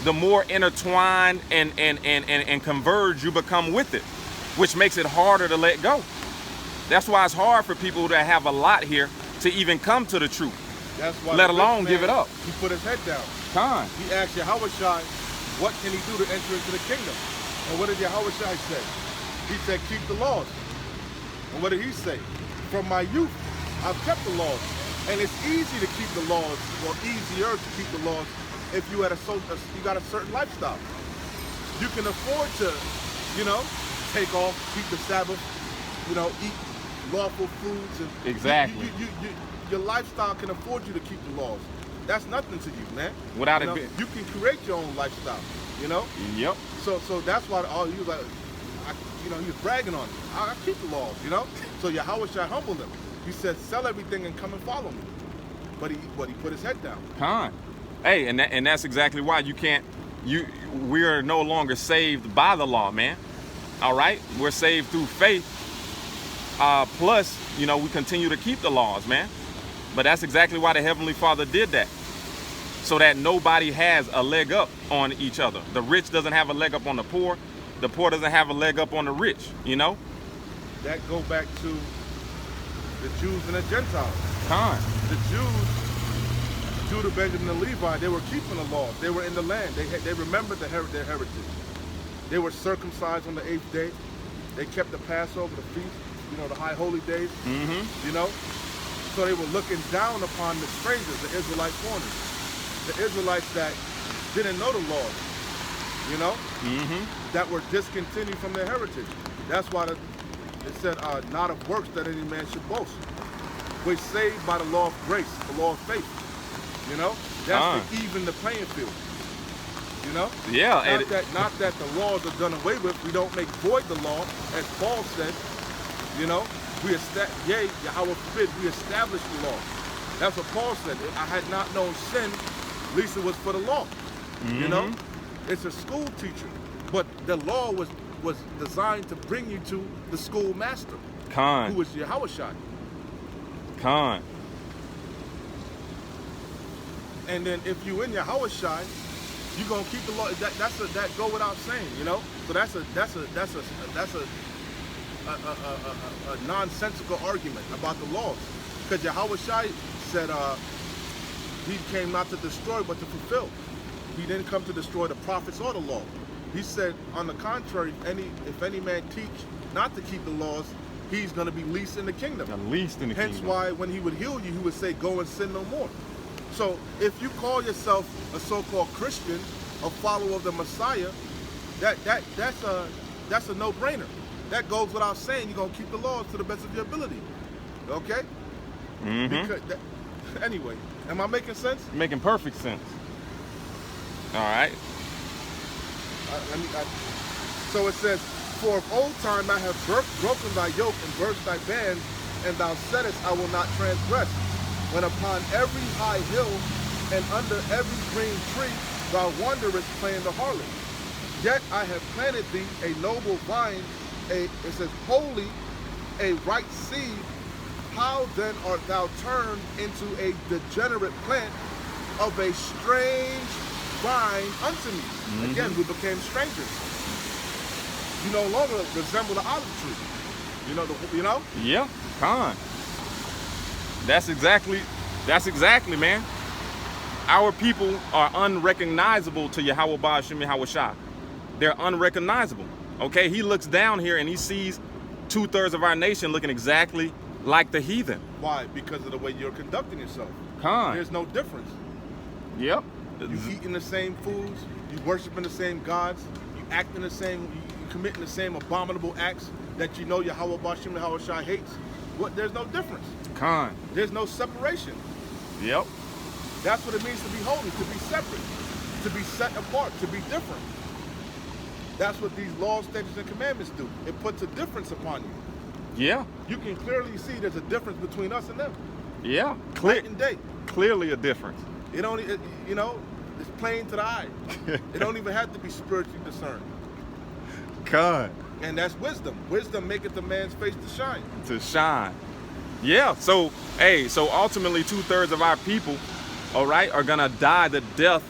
the more intertwined and converged you become with it, which makes it harder to let go. That's why it's hard for people that have a lot here to even come to the truth. That's why let alone give it up. He put his head down. Time. He asked Yahushua, what can he do to enter into the kingdom? And what did Yahushua say? He said, keep the laws. And what did he say? From my youth, I've kept the laws. And it's easy to keep the laws, or easier to keep the laws, if you got a certain lifestyle. You can afford to, you know, take off, keep the Sabbath, you know, eat lawful foods. And exactly. Your lifestyle can afford you to keep the laws. That's nothing to you, man. Without you it, you can create your own lifestyle. You know. Yep. So that's why he was like, he was bragging on it. I keep the laws, you know. So Yahushua humbled him. He said, sell everything and come and follow me. But he put his head down. Con. Hey, and that's exactly why we are no longer saved by the law, man. All right, we're saved through faith. Plus, you know, we continue to keep the laws, man. But that's exactly why the Heavenly Father did that. So that nobody has a leg up on each other. The rich doesn't have a leg up on the poor. The poor doesn't have a leg up on the rich, you know? That go back to the Jews and the Gentiles. Con. The Jews, Judah, Benjamin, and Levi, they were keeping the laws. They were in the land. They remembered their heritage. They were circumcised on the 8th day. They kept the Passover, the feast, you know, the high holy days, you know? So they were looking down upon the strangers, the Israelite foreigners, the Israelites that didn't know the laws, you know, that were discontinued from their heritage. That's why it said, not of works that any man should boast. We're saved by the law of grace, the law of faith, you know? That's to even the playing field, you know? Yeah. Not that the laws are done away with. We don't make void the law, as Paul said, you know? Yahweh forbid, we established the law. That's what Paul said. I had not known sin, at least it was for the law. You know? It's a school teacher. But the law was designed to bring you to the school master. Con. Who was Yahushua. Con. And then if you in Yahushua, you're gonna keep the law. That go without saying, you know? So that's a nonsensical argument about the laws. Because Yahushua said he came not to destroy but to fulfill. He didn't come to destroy the prophets or the law. He said, on the contrary, if any man teach not to keep the laws, he's going to be least in the kingdom. Kingdom. Hence why when he would heal you, he would say, go and sin no more. So if you call yourself a so-called Christian, a follower of the Messiah, that's a no-brainer. That goes without saying. You're going to keep the laws to the best of your ability. Okay? Because anyway, am I making sense? Making perfect sense. All right. So it says, for of old time I have broken thy yoke and burst thy bands, and thou saidest, I will not transgress. When upon every high hill and under every green tree thou wanderest playing the harlot. Yet I have planted thee a noble vine, it says, holy, a right seed. How then art thou turned into a degenerate plant of a strange bind unto me. Again, we became strangers. You no longer resemble the olive tree. You know? Yeah, Khan. That's exactly, man. Our people are unrecognizable to Yahweh Ba'ashem Yahweh Shah. They're unrecognizable. Okay, he looks down here and he sees 2/3 of our nation looking exactly like the heathen. Why? Because of the way you're conducting yourself. Khan. There's no difference. Yep. You eating the same foods, you worshiping the same gods, you acting the same, you committing the same abominable acts that you know Yahweh Ba'ashem Yahweh Shah hates. There's no difference. Khan. There's no separation. Yep. That's what it means to be holy, to be separate, to be set apart, to be different. That's what these laws, statutes, and commandments do. It puts a difference upon you. Yeah. You can clearly see there's a difference between us and them. Yeah. Night and day. Clearly a difference. It's plain to the eye. It don't even have to be spiritually discerned. God. And that's wisdom. Wisdom maketh the man's face to shine. To shine. Yeah. So ultimately 2/3 of our people, all right, are gonna die the death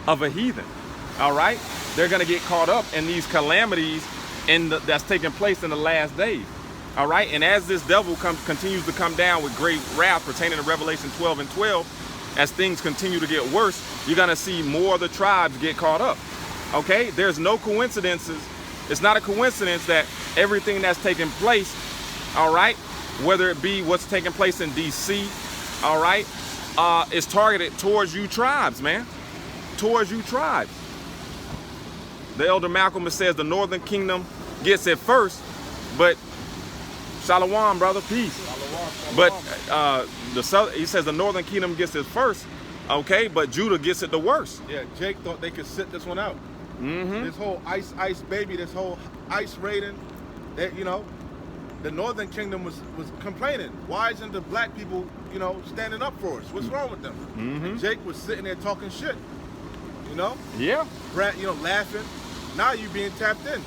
of a heathen. All right? They're gonna get caught up in these calamities that's taking place in the last days. All right, and as this devil continues to come down with great wrath pertaining to Revelation 12 and 12, as things continue to get worse, you're gonna see more of the tribes get caught up. Okay, there's no coincidences. It's not a coincidence that everything that's taking place, all right, whether it be what's taking place in DC, all right, is targeted towards you tribes, man, towards you tribes. The Elder Malcolm says the Northern Kingdom gets it first, but Shalom, brother, peace. Shalom. But he says the Northern Kingdom gets it first, okay, but Judah gets it the worst. Yeah, Jake thought they could sit this one out. This whole ice baby, this whole ice raiding, the Northern Kingdom was complaining. Why isn't the black people, standing up for us? What's wrong with them? And Jake was sitting there talking shit, Yeah. laughing. Now you being tapped in.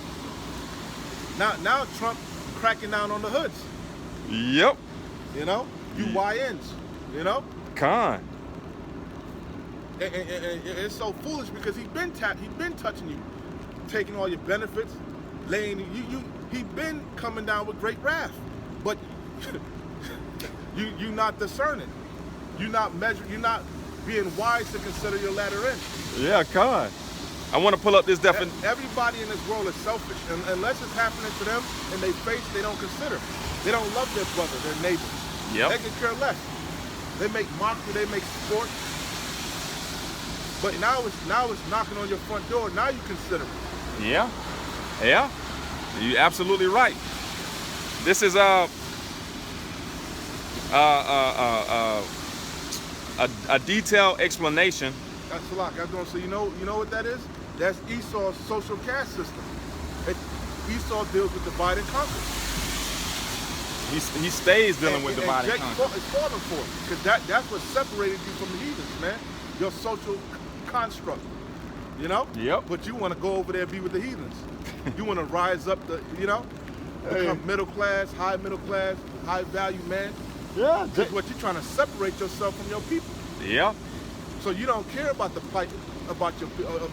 Now Trump cracking down on the hoods. Yep. You YNs, Khan. And it's so foolish because he's been touching you, taking all your benefits, he been coming down with great wrath, but you not discerning, you not measuring, you're not being wise to consider your latter end. Yeah, Khan. I want to pull up this definition. Everybody in this world is selfish, and unless it's happening to them in their face, they don't consider. They don't love their brother, their neighbor. Yep. They could care less. They make mockery, they make sport. But now it's knocking on your front door. Now you consider it. Yeah. Yeah. You're absolutely right. This is a detailed explanation. That's a lot. I was gonna say, you know what that is? That's Esau's social caste system. Esau deals with divide and conquer. He stays dealing with divide and Jake conquer. is falling for it because that's what separated you from the heathens, man. Your social construct, Yep. But you want to go over there and be with the heathens. You want to rise up become middle class, high value man. Yeah. That's what you're trying to separate yourself from your people. Yeah. So you don't care about the plight of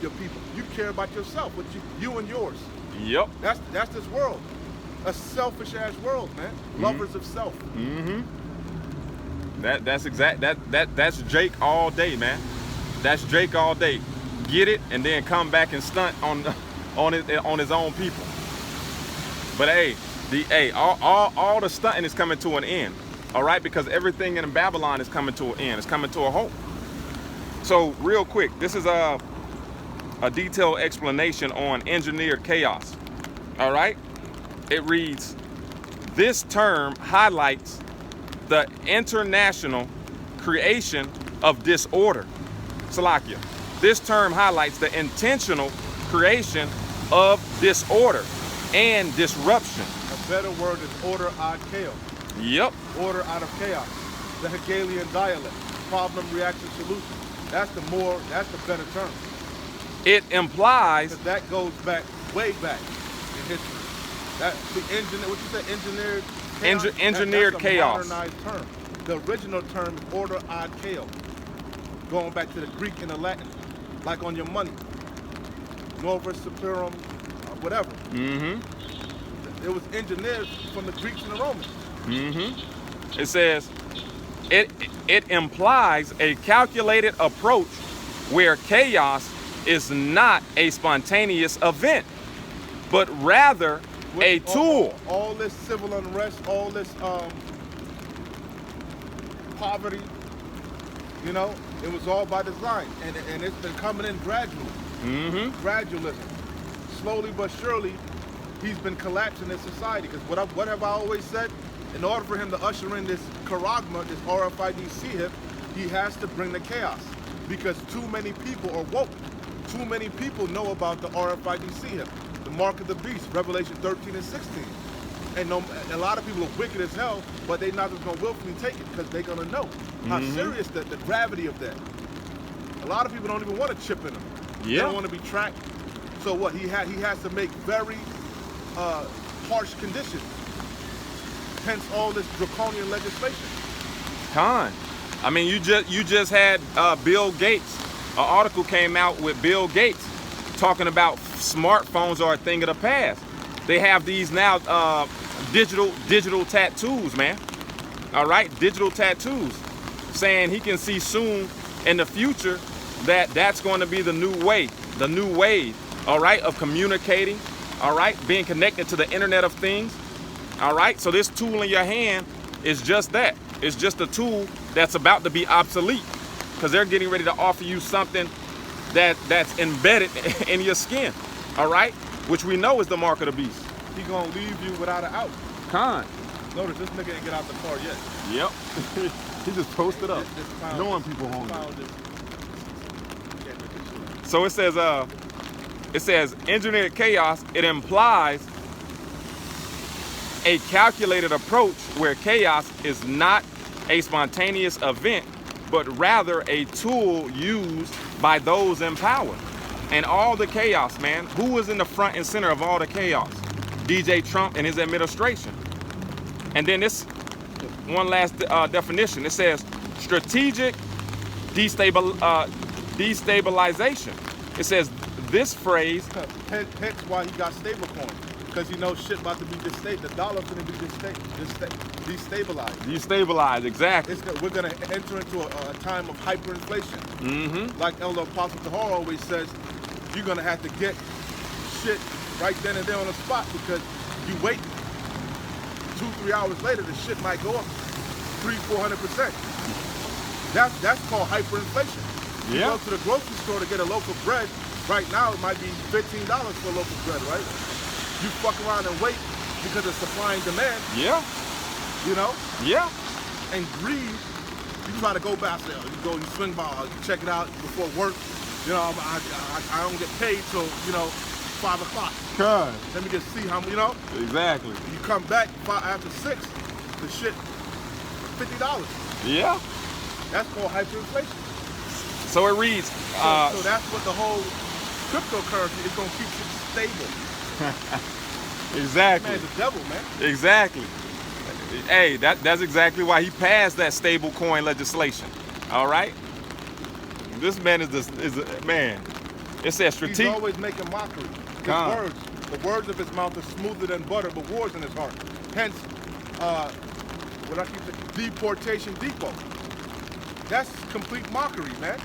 your people. You care about yourself, what you and yours. Yep. That's this world, a selfish ass world, man. Lovers of self. That's Jake all day, man. That's Jake all day. Get it and then come back and stunt on his own people. But all the stunting is coming to an end. All right, because everything in Babylon is coming to an end. It's coming to a halt. So real quick, this is a detailed explanation on engineered chaos. All right, it reads, this term highlights the international creation of disorder. Salakia. This term highlights the intentional creation of disorder and disruption. A better word is order ad chaos. Yep. Order out of chaos. The Hegelian dialect. Problem, reaction, solution. That's the better term. It implies Because that goes back, way back in history. That's what you said, engineered chaos? Engineered that's chaos. A modernized term. The original term is order ad chaos. Going back to the Greek and the Latin. like on your money. Novus Superum, whatever. It was engineered from the Greeks and the Romans. It says, it implies a calculated approach where chaos is not a spontaneous event, but rather a tool. All this civil unrest, all this poverty, you know, it was all by design, and it's been coming in gradually. Gradualism, slowly but surely, he's been collapsing in society. Because what have I always said? In order for him to usher in this charagma, this RFID CHIP, he has to bring the chaos. Because too many people are woke. Too many people know about the RFID CHIP, the mark of the beast, Revelation 13 and 16. And a lot of people are wicked as hell, but they're not just going to willfully take it because they're going to know how serious the gravity of that. A lot of people don't even want a chip in them. They don't want to be tracked. So what? He has to make very harsh conditions. Hence all this draconian legislation. Con. I mean, you just had Bill Gates. An article came out with Bill Gates talking about smartphones are a thing of the past. They have these now digital tattoos, man. All right, digital tattoos, saying he can see soon in the future that's going to be the new wave, all right, of communicating, all right, being connected to the Internet of Things, all right. So this tool in your hand is just that. It's just a tool that's about to be obsolete because they're getting ready to offer you something that's embedded in your skin, all right, which we know is the mark of the beast. He gonna leave you without an out. Con. Notice this nigga ain't get out the car yet. Yep. He just posted up, This pound- knowing people this hungry. pound is- So it says engineered chaos. It implies a calculated approach where chaos is not a spontaneous event, but rather a tool used by those in power. And all the chaos, man, who was in the front and center of all the chaos? DJ Trump and his administration. And then this one last definition. It says strategic destabilization. It says this phrase. Hence why he got stablecoin. Because he knows shit about to be destabilized. The dollar's going to be destabilized. Destabilize, exactly. We're going to enter into a time of hyperinflation. Like Elder Apostle Tahar always says, you're going to have to get shit right then and there on the spot because you wait 2-3 hours later, the shit might go up 300-400%. That's called hyperinflation. You go to the grocery store to get a loaf of bread. Right now, it might be $15 for a loaf of bread, right? You fuck around and wait because of supply and demand. Yeah. You know? Yeah. And greed, you try to go back there. You go, you swing by, you check it out before work. You know, I don't get paid till, 5 o'clock. God. Let me just see how, Exactly. You come back after 6, the shit, $50. Yeah. That's called hyperinflation. So it reads. So that's what the whole cryptocurrency is going to keep it stable. Exactly. Man's a devil, man. Exactly. Hey, that's exactly why he passed that stable coin legislation. All right. This man is a man. It says strategic. He's always making mockery. The words of his mouth are smoother than butter, but wars in his heart. Hence, what I keep saying, deportation depot. That's complete mockery, man.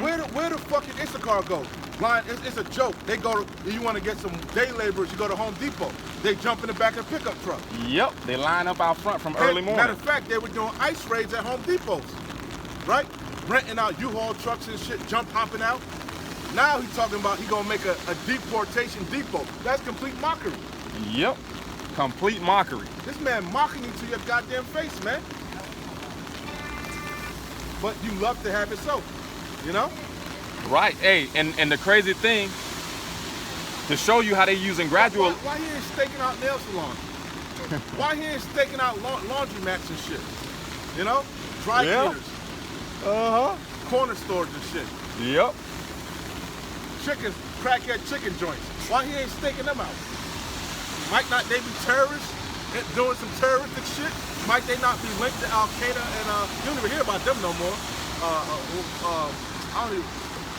Where the fucking Issachar go? Line, it's a joke. They go to, you want to get some day laborers, you go to Home Depot. They jump in the back of a pickup truck. Yep, they line up out front from early morning. Matter of fact, they were doing ice raids at Home Depots, right? Renting out U-Haul trucks and shit, hopping out. Now he's talking about he gonna make a deportation depot. That's complete mockery. Yep, complete mockery. This man mocking you to your goddamn face, man. But you love to have it so, Right. Hey, and the crazy thing, to show you how they using gradual. Why he ain't staking out nail salons? Why he ain't staking out laundromats and shit? Dry cleaners. Corner stores and shit. Yep. Crackhead chicken joints. Why he ain't staking them out? Might not they be terrorists doing some terroristic shit? Might they not be linked to Al Qaeda and you don't even hear about them no more? I don't even,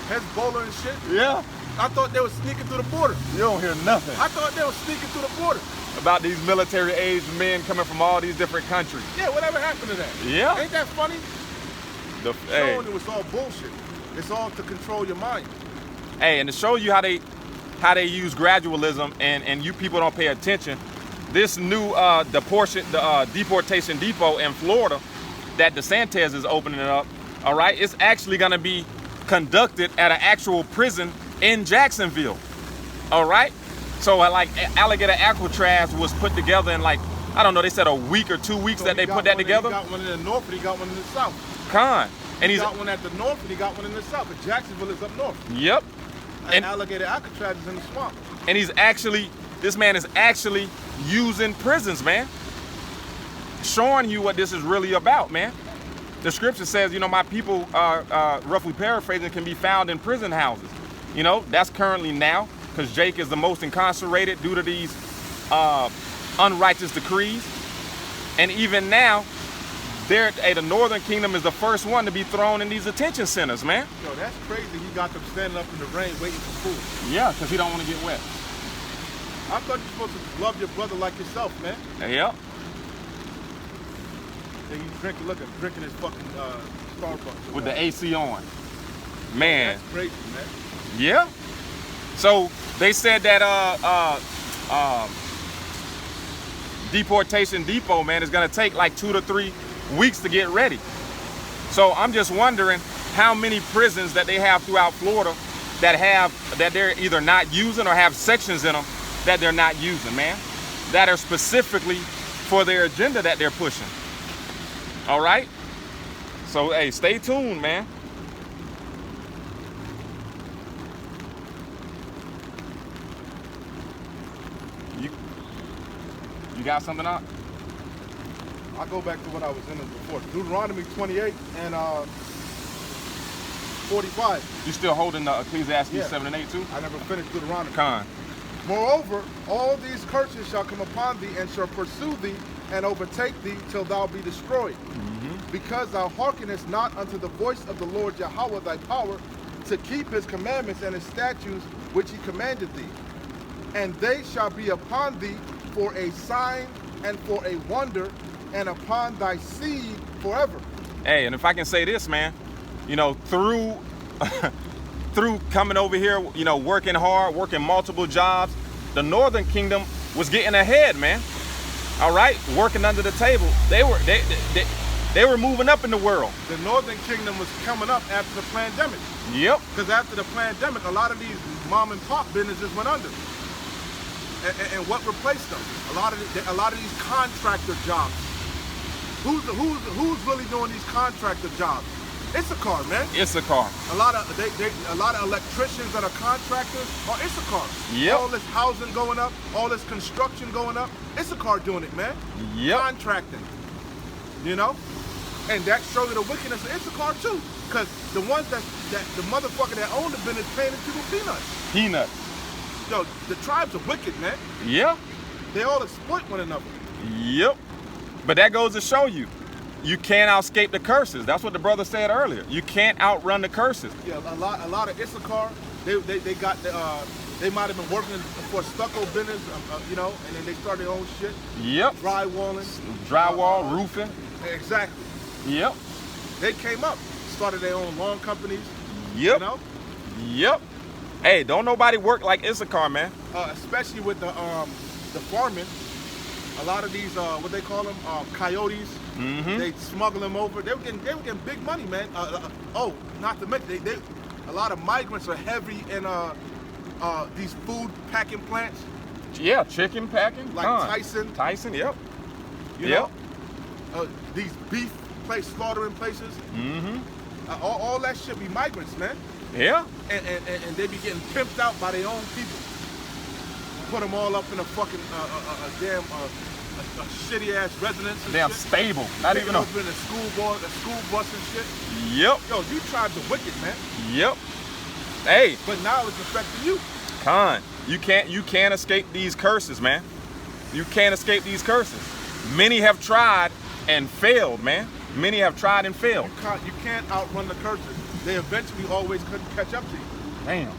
Hezbollah and shit. Yeah. I thought they were sneaking through the border. You don't hear nothing. I thought they were sneaking through the border. About these military-aged men coming from all these different countries. Yeah, whatever happened to that? Yeah. Ain't that funny? Hey, Showing it was all bullshit. It's all to control your mind. hey, and to show you how they use gradualism, and you people don't pay attention, this new deportation depot in Florida that DeSantis is opening up, all right, it's actually going to be conducted at an actual prison in Jacksonville, all right? So like Alligator Alcatraz was put together in like, I don't know, they said a week or 2 weeks that they put that together. He got one in the north and he got one in the south. Con. And He he's, got one at the north and he got one in the south. But Jacksonville is up north. yep. And Alligator Alcatraz is in the swamp. And this man is actually using prisons, man. Showing you what this is really about, man. The scripture says, you know, my people, roughly paraphrasing, can be found in prison houses. You know, that's currently now, because Jake is the most incarcerated due to these unrighteous decrees. And even now, the Northern Kingdom is the first one to be thrown in these detention centers, man. Yo, that's crazy. He got them standing up in the rain waiting for food. Yeah, because he don't want to get wet. I thought you're supposed to love your brother like yourself, man. Yep. And he's drinking, look at drinking his fucking Starbucks. With the AC on. Man. That's crazy, man. Yeah. So they said that deportation depot, man, is gonna take like 2 to 3 weeks to get ready. So I'm just wondering how many prisons that they have throughout Florida that they're either not using or have sections in them that they're not using, man, that are specifically for their agenda that they're pushing. All right. So hey, stay tuned, man. You got something up? I'll go back to what I was in before. Deuteronomy 28 and 45. You still holding the Ecclesiastes Yeah. 7 and 8 too? I never finished Deuteronomy. Con. Moreover, all these curses shall come upon thee and shall pursue thee and overtake thee till thou be destroyed. Because thou hearkenest not unto the voice of the Lord Yahweh thy power to keep his commandments and his statutes which he commanded thee. And they shall be upon thee for a sign and for a wonder, and upon thy seed forever. Hey, and if I can say this, man, you know, through coming over here, you know, working hard, working multiple jobs, the Northern Kingdom was getting ahead, man. All right, working under the table. They were moving up in the world. The Northern Kingdom was coming up after the pandemic. Yep. Because after the pandemic, a lot of these mom and pop businesses went under. And what replaced them? A lot of these contractor jobs. Who's really doing these contractor jobs? Issachar, man. Issachar. A lot of electricians that are contractors are Issachar. Yep. All this housing going up, all this construction going up. Issachar doing it, man. Yep. Contracting. You know? And that shows you the wickedness of Issachar too. Because the ones that the motherfucker that owned the business paying the people peanuts. Peanuts. Yo, the tribes are wicked, man. Yeah. They all exploit one another. Yep. But that goes to show you, you can't escape the curses. That's what the brother said earlier. You can't outrun the curses. Yeah, a lot of Issachar, they got they might have been working for stucco business, you know, and then they started their own shit. Yep. Drywall, roofing. Exactly. Yep. They came up, started their own lawn companies. Yep. You know? Yep. Hey, don't nobody work like Issachar, man. Especially with the farming. A lot of these, what they call them, coyotes. Mm-hmm. They smuggle them over. They were getting big money, man. Not to mention, a lot of migrants are heavy in these food packing plants. Yeah, chicken packing. Like Tyson. Tyson, yep. You know? These beef slaughtering places. Mm-hmm. All that shit be migrants, man. Yeah. And they be getting pimped out by their own people. Put them all up in a fucking damn shitty ass residence. And damn shit. stable. Not even a in a school bus and shit. Yep. Yo, you tribes are wicked, man. Yep. Hey. But now it's affecting you. Con, you can't escape these curses, man. You can't escape these curses. Many have tried and failed, man. Many have tried and failed. You can't outrun the curses. they eventually always catch up to you. Damn.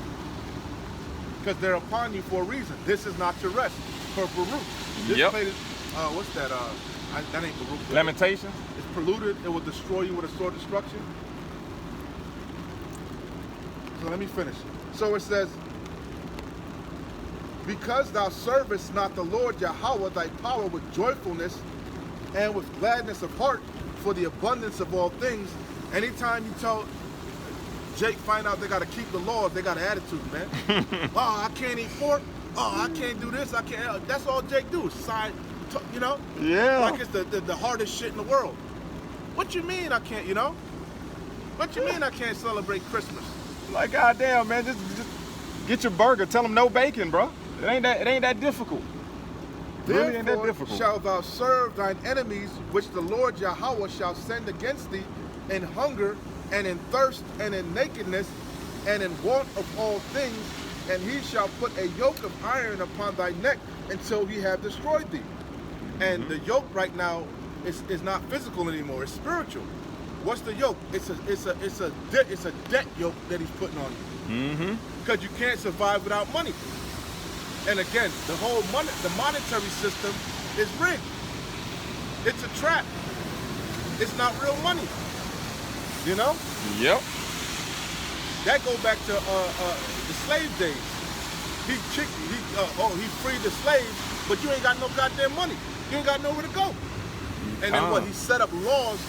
Because they're upon you for a reason. This is not your rest. For Baruch. This Yep. place is, what's that? That ain't Baruch. Lamentations. It's polluted. It will destroy you with a sword of destruction. So let me finish. So it says, because thou servest not the Lord Yahweh thy power with joyfulness and with gladness of heart for the abundance of all things. Anytime you tell Jake find out they got to keep the laws, they got an attitude, man. Oh, I can't eat pork. Oh, I can't do this. I can't. That's all Jake do. Side, you know? Yeah. Like it's the hardest shit in the world. What you mean I can't, you know? What you mean I can't celebrate Christmas? Like, goddamn, man, just get your burger. Tell them no bacon, bro. It ain't that difficult. Really ain't that Therefore difficult. shalt thou serve thine enemies, which the Lord Yahweh shall send against thee in hunger and in thirst and in nakedness and in want of all things, and he shall put a yoke of iron upon thy neck until he have destroyed thee. And the yoke right now is not physical anymore; it's spiritual. What's the yoke? It's a debt yoke that he's putting on you. Because you can't survive without money. And again, the monetary system is rigged. It's a trap. It's not real money. You know? Yep. That goes back to the slave days. He freed the slaves, but you ain't got no goddamn money. You ain't got nowhere to go. And then what? He set up laws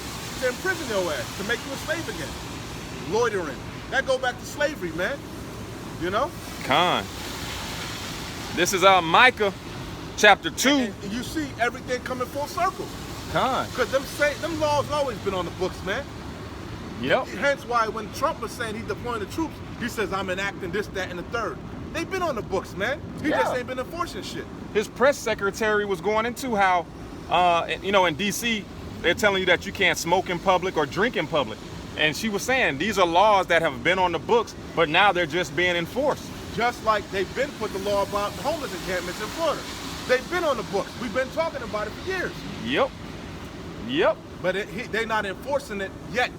to imprison your ass, to make you a slave again. Loitering. That go back to slavery, man. You know? Con. This is Micah chapter 2. And you see everything coming full circle. Con. Because them laws always been on the books, man. Yep. Hence why when Trump was saying he's deploying the troops, he says, I'm enacting this, that, and the third. They've been on the books, man. He just ain't been enforcing shit. His press secretary was going into how, in D.C., they're telling you that you can't smoke in public or drink in public. And she was saying these are laws that have been on the books, but now they're just being enforced. Just like they've been put the law about homeless encampments in Florida. They've been on the books. We've been talking about it for years. Yep. Yep. But they're not enforcing it yet.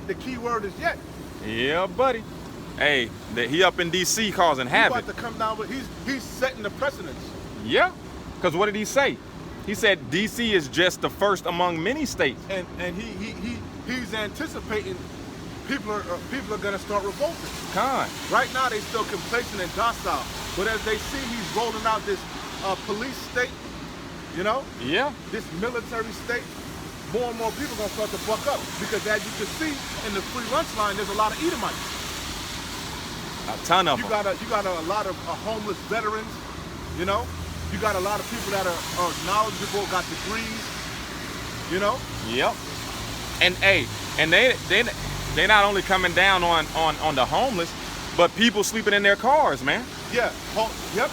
The key word is yet. Yeah, buddy. Hey, he up in D.C. causing havoc. He's about to come down, but he's setting the precedence. Yeah, because what did he say? He said D.C. is just the first among many states. And he's anticipating people are gonna start revolting. Con. Right now they still complacent and docile, but as they see he's rolling out this police state, you know, this military state, more and more people gonna start to buck up, because as you can see in the free lunch line, there's a lot of Edomites. A ton of them. You got a lot of homeless veterans, you know. You got a lot of people that are knowledgeable, got degrees, you know. Yep. And they not only coming down on the homeless, but people sleeping in their cars, man. Yeah. Yep.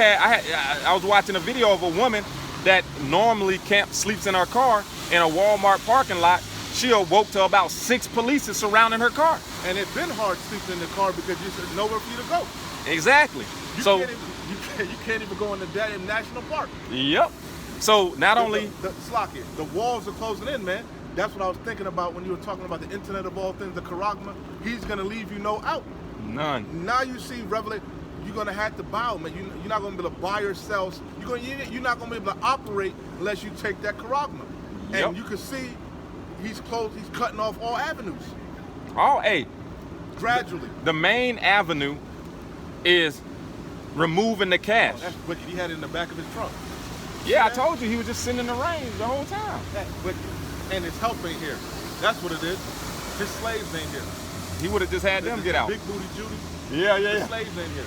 I was watching a video of a woman that normally sleeps in her car in a Walmart parking lot. She awoke to about 6 police surrounding her car. And it's been hard sleeping in the car because there's nowhere for you to go. Exactly. You can't even go in the damn national park. Yep. So not only the walls are closing in, man. That's what I was thinking about when you were talking about the internet of all things, the charagma. He's gonna leave you no out. None. Now you see Revelation. You're gonna have to bow, man. You're not gonna be able to buy or sell. You're not gonna be able to operate unless you take that charagma. Yep. And you can see he's cutting off all avenues. Oh, hey. Gradually. The main avenue is removing the cash. Oh, that's wicked. He had it in the back of his trunk. Yeah, I told you he was just sitting in the range the whole time. That's wicked. And his help ain't here. That's what it is. His slaves ain't here. He would have just had them get out. Big booty Judy. Yeah. His slaves ain't here.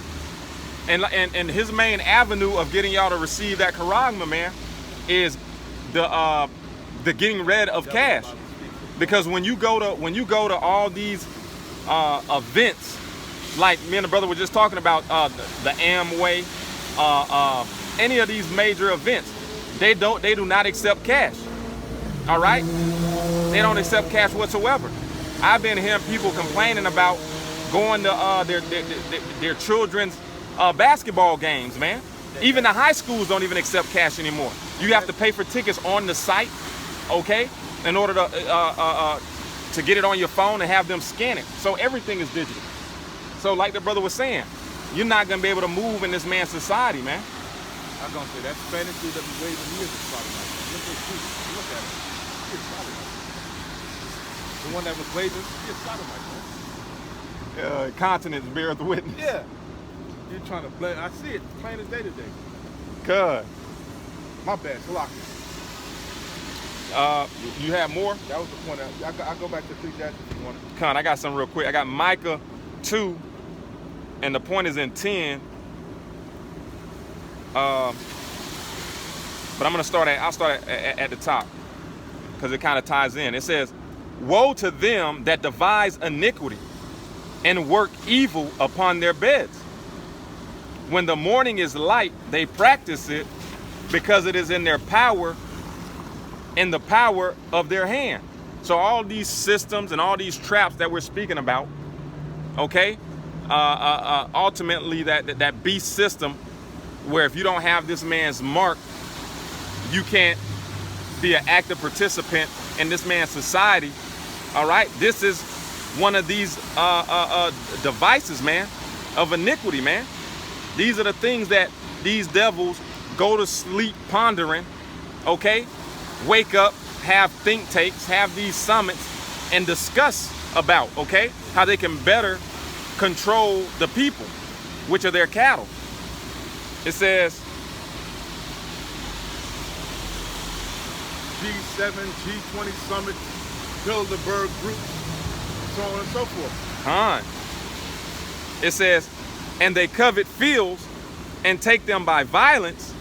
And his main avenue of getting y'all to receive that charagma, man, is the getting rid of cash. Because when you go to all these events, like me and the brother were just talking about, the Amway, any of these major events, they do not accept cash. All right, they don't accept cash whatsoever. I've been hearing people complaining about going to their children's basketball games, man. Even the high schools don't even accept cash anymore. You have to pay for tickets on the site, okay, in order to to get it on your phone and have them scan it. So everything is digital. So like the brother was saying, you're not gonna be able to move in this man's society, man. I'm gonna say that Spanish dude that be waving, he is a sodomite. Look at Jesus. Look at him. He is sodomite. The one that was waving, he is sodomite, man. Continents beareth witness. Yeah. You're trying to blend. I see it plain as day today. Cuz. My bad, Salaki. You have more? That was the point. I go back to Ecclesiastes if you want it. Con, I got something real quick. I got Micah 2, and the point is in 10. But I'll start at the top because it kind of ties in. It says, woe to them that devise iniquity and work evil upon their beds. When the morning is light, they practice it because it is in their power, in the power of their hand. So all these systems and all these traps that we're speaking about, okay, ultimately that beast system, where if you don't have this man's mark, you can't be an active participant in this man's society. All right, this is one of these devices, man, of iniquity, man. These are the things that these devils go to sleep pondering, okay, wake up, have think tanks, have these summits, and discuss about, okay, how they can better control the people, which are their cattle. It says G7, G20 summits, Bilderberg groups, so on and so forth. It says, and they covet fields and take them by violence,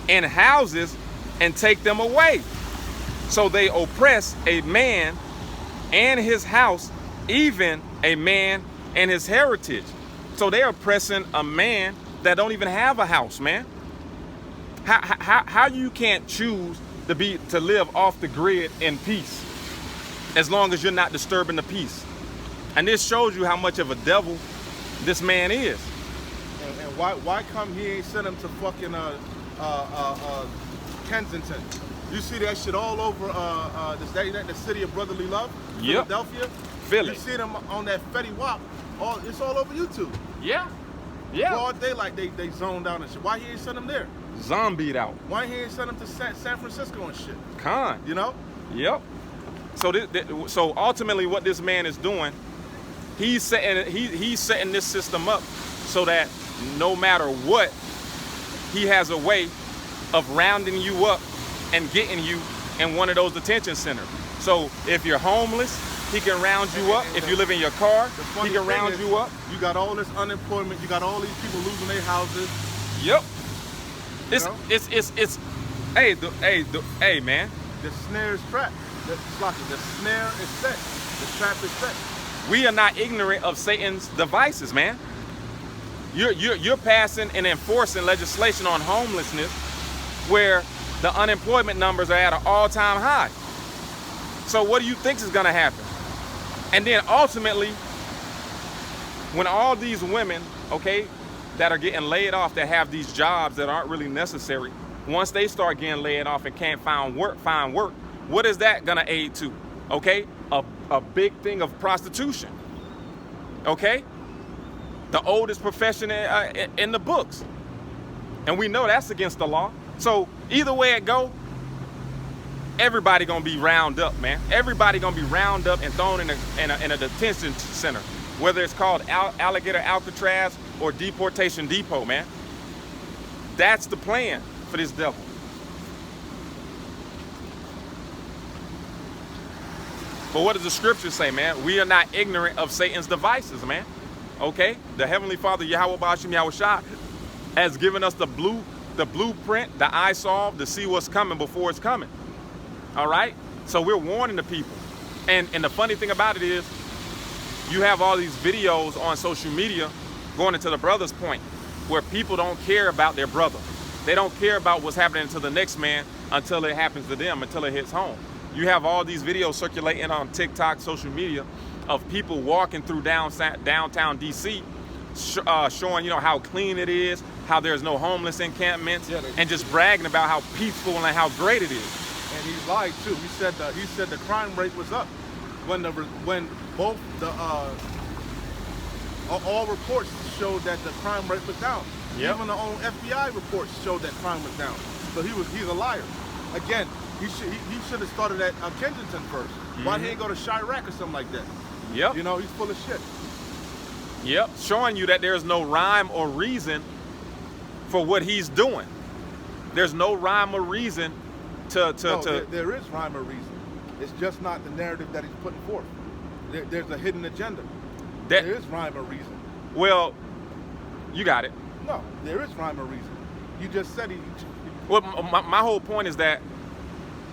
and houses and take them away. So they oppress a man and his house, even a man and his heritage. So they're oppressing a man that don't even have a house, man. How you can't choose to live off the grid in peace as long as you're not disturbing the peace? And this shows you how much of a devil this man is. And why come he ain't sent him to fucking Kensington? You see that shit all over the city of brotherly love, Yep. Philadelphia. Philly. You see them on that Fetty Wap. It's all over YouTube. Yeah. Yeah. Broad daylight, they zoned out and shit. Why he ain't sent him there? Zombied out. Why he ain't sent him to San Francisco and shit? Con. You know? Yep. So ultimately, what this man is doing, he's setting this system up so that no matter what, he has a way of rounding you up and getting you in one of those detention centers. So if you're homeless, he can round you up. If you live in your car, he can round you up. You got all this unemployment. You got all these people losing their houses. Yep. It's know? hey man. The snare is trapped. The snare is set. The trap is set. We are not ignorant of Satan's devices, man. You're passing and enforcing legislation on homelessness where the unemployment numbers are at an all-time high. So what do you think is gonna happen? And then ultimately, when all these women, okay, that are getting laid off, that have these jobs that aren't really necessary, once they start getting laid off and can't find work, what is that gonna aid to? Okay, a big thing of prostitution. Okay, the oldest profession in the books, and we know that's against the law. So either way it go, everybody gonna be round up, man. Everybody gonna be round up and thrown in a detention center, whether it's called Alligator Alcatraz or Deportation Depot, man. That's the plan for this devil. But what does the scripture say, man? We are not ignorant of Satan's devices, man. Okay? The Heavenly Father, Yahweh Ba'ashim Yahushua, has given us the blueprint, the eye solve to see what's coming before it's coming. All right? So we're warning the people. And the funny thing about it is, you have all these videos on social media going into the brother's point, where people don't care about their brother. They don't care about what's happening to the next man until it happens to them, until it hits home. You have all these videos circulating on TikTok, social media, of people walking through downtown DC, showing, how clean it is, how there's no homeless encampments, and just bragging about how peaceful and how great it is. And he lied too. He said the crime rate was up. when both the all reports showed that the crime rate was down. Yep. Even the own FBI reports showed that crime was down. So he's a liar. Again, he should have started at Kensington first. Why he ain't go to Chirac or something like that? Yep. You know, he's full of shit. Yep. Showing you that there's no rhyme or reason for what he's doing. There's no rhyme or reason to. There is rhyme or reason. It's just not the narrative that he's putting forth. There's a hidden agenda. There is rhyme or reason. Well, you got it. No, there is rhyme or reason. You just said he. Well, my whole point is that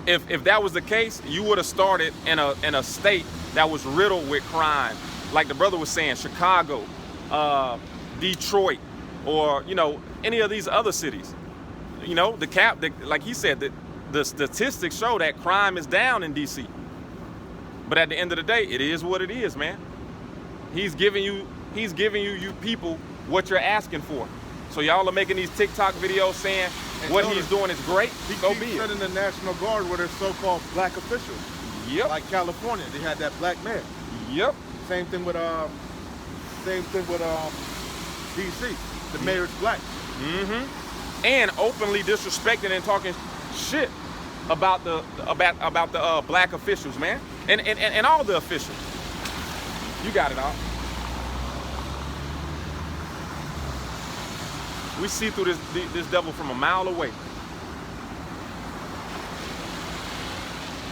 if that was the case, you would have started in a state that was riddled with crime, like the brother was saying, Chicago, Detroit, or any of these other cities. Like he said, the statistics show that crime is down in DC. But at the end of the day, it is what it is, man. He's giving you people what you're asking for. So y'all are making these TikTok videos saying what he's doing is great. So be it. He sending the National Guard with their so-called black officials. Yep. Like California, they had that black man. Yep. Same thing with DC. The mayor's black. Mm-hmm. And openly disrespecting and talking shit about the black officials, man, and all the officials. You got it all. We see through this devil from a mile away.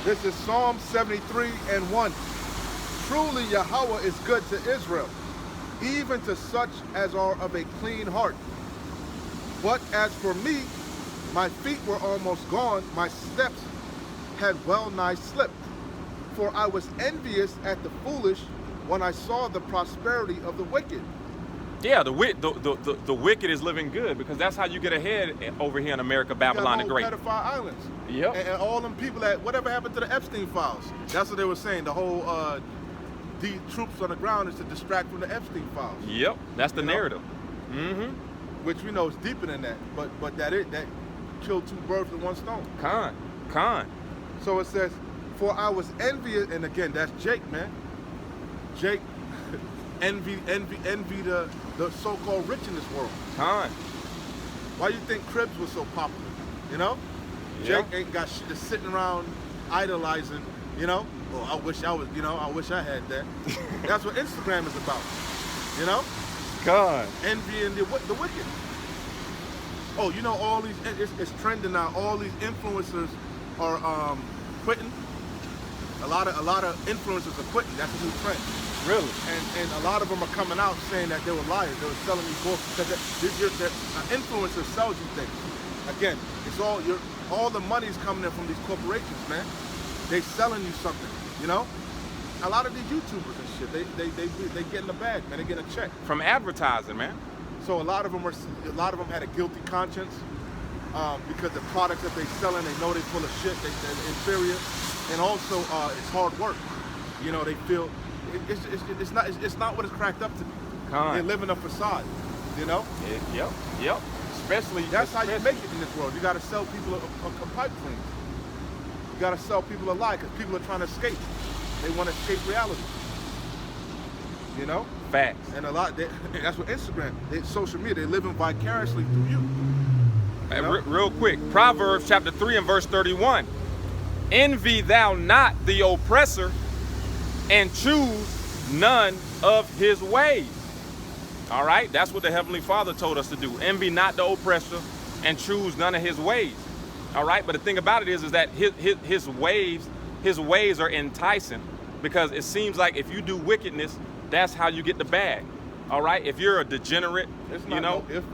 This is Psalm 73:1. Truly Yahweh is good to Israel, even to such as are of a clean heart. But as for me, my feet were almost gone, my steps had well nigh slipped. For I was envious at the foolish when I saw the prosperity of the wicked. Yeah, the wicked is living good, because that's how you get ahead over here in America, Babylon the Great. Pedophile islands. Yep. And all them people that, whatever happened to the Epstein files? That's what they were saying. The whole the troops on the ground is to distract from the Epstein files. Yep, that's the narrative. Mm-hmm. Which we know is deeper than that, but that killed two birds with one stone. Con. So it says, for I was envious, and again, that's Jake, man. Jake envy the so-called rich in this world. Con. Why you think Cribs was so popular? Yeah. Jake ain't got shit, just sitting around idolizing, Oh, I wish I was, I wish I had that. That's what Instagram is about, Con. Envying the wicked. Oh, all these, it's trending now. All these influencers are quitting. A lot of influencers are quitting. That's a new trend. Really? And a lot of them are coming out saying that they were liars. They were selling these books because influencers sells you things. Again, it's all the money's coming in from these corporations, man. They selling you something, A lot of these YouTubers and shit, they get in the bag, man. They get a check From advertising, man. So a lot of them had a guilty conscience because the products that they selling, they know they're full of shit, they're inferior, and also it's hard work. They feel it's not what it's cracked up to be. They live in a facade, Yep. Especially that's how you make it in this world. You got to sell people a pipe clean. You got to sell people a lie because people are trying to escape. They want to escape reality. Facts. And that's what Instagram, social media, they're living vicariously through you. Real quick, Proverbs chapter 3 and verse 31. Envy thou not the oppressor, and choose none of his ways. All right, that's what the Heavenly Father told us to do. Envy not the oppressor, and choose none of his ways. All right, but the thing about it is that his ways are enticing, because it seems like if you do wickedness, that's how you get the bag. All right, if you're a degenerate, if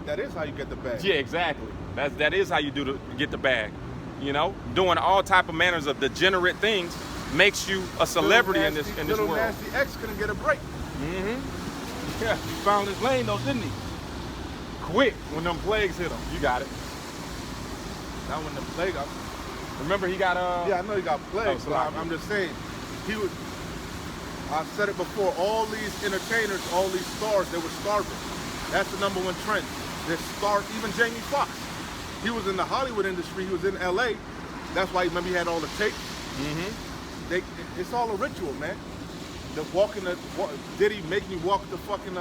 that is how you get the bag. Yeah, exactly. That is how you get the bag. Doing all type of manners of degenerate things makes you a celebrity in this world. Little Nasty X couldn't get a break. Mm-hmm. Yeah. He found his lane though, didn't he? Quick when them plagues hit him. You got it. Not when the plague. Remember he got Yeah, I know he got plagues, so but I'm just saying, I've said it before, all these entertainers, all these stars, they were starving. That's the #1 trend. They're starved. Even Jamie Foxx, he was in the Hollywood industry, he was in LA. That's why, remember, he had all the tapes. Mm-hmm. It's all a ritual, man. Diddy making you walk to fucking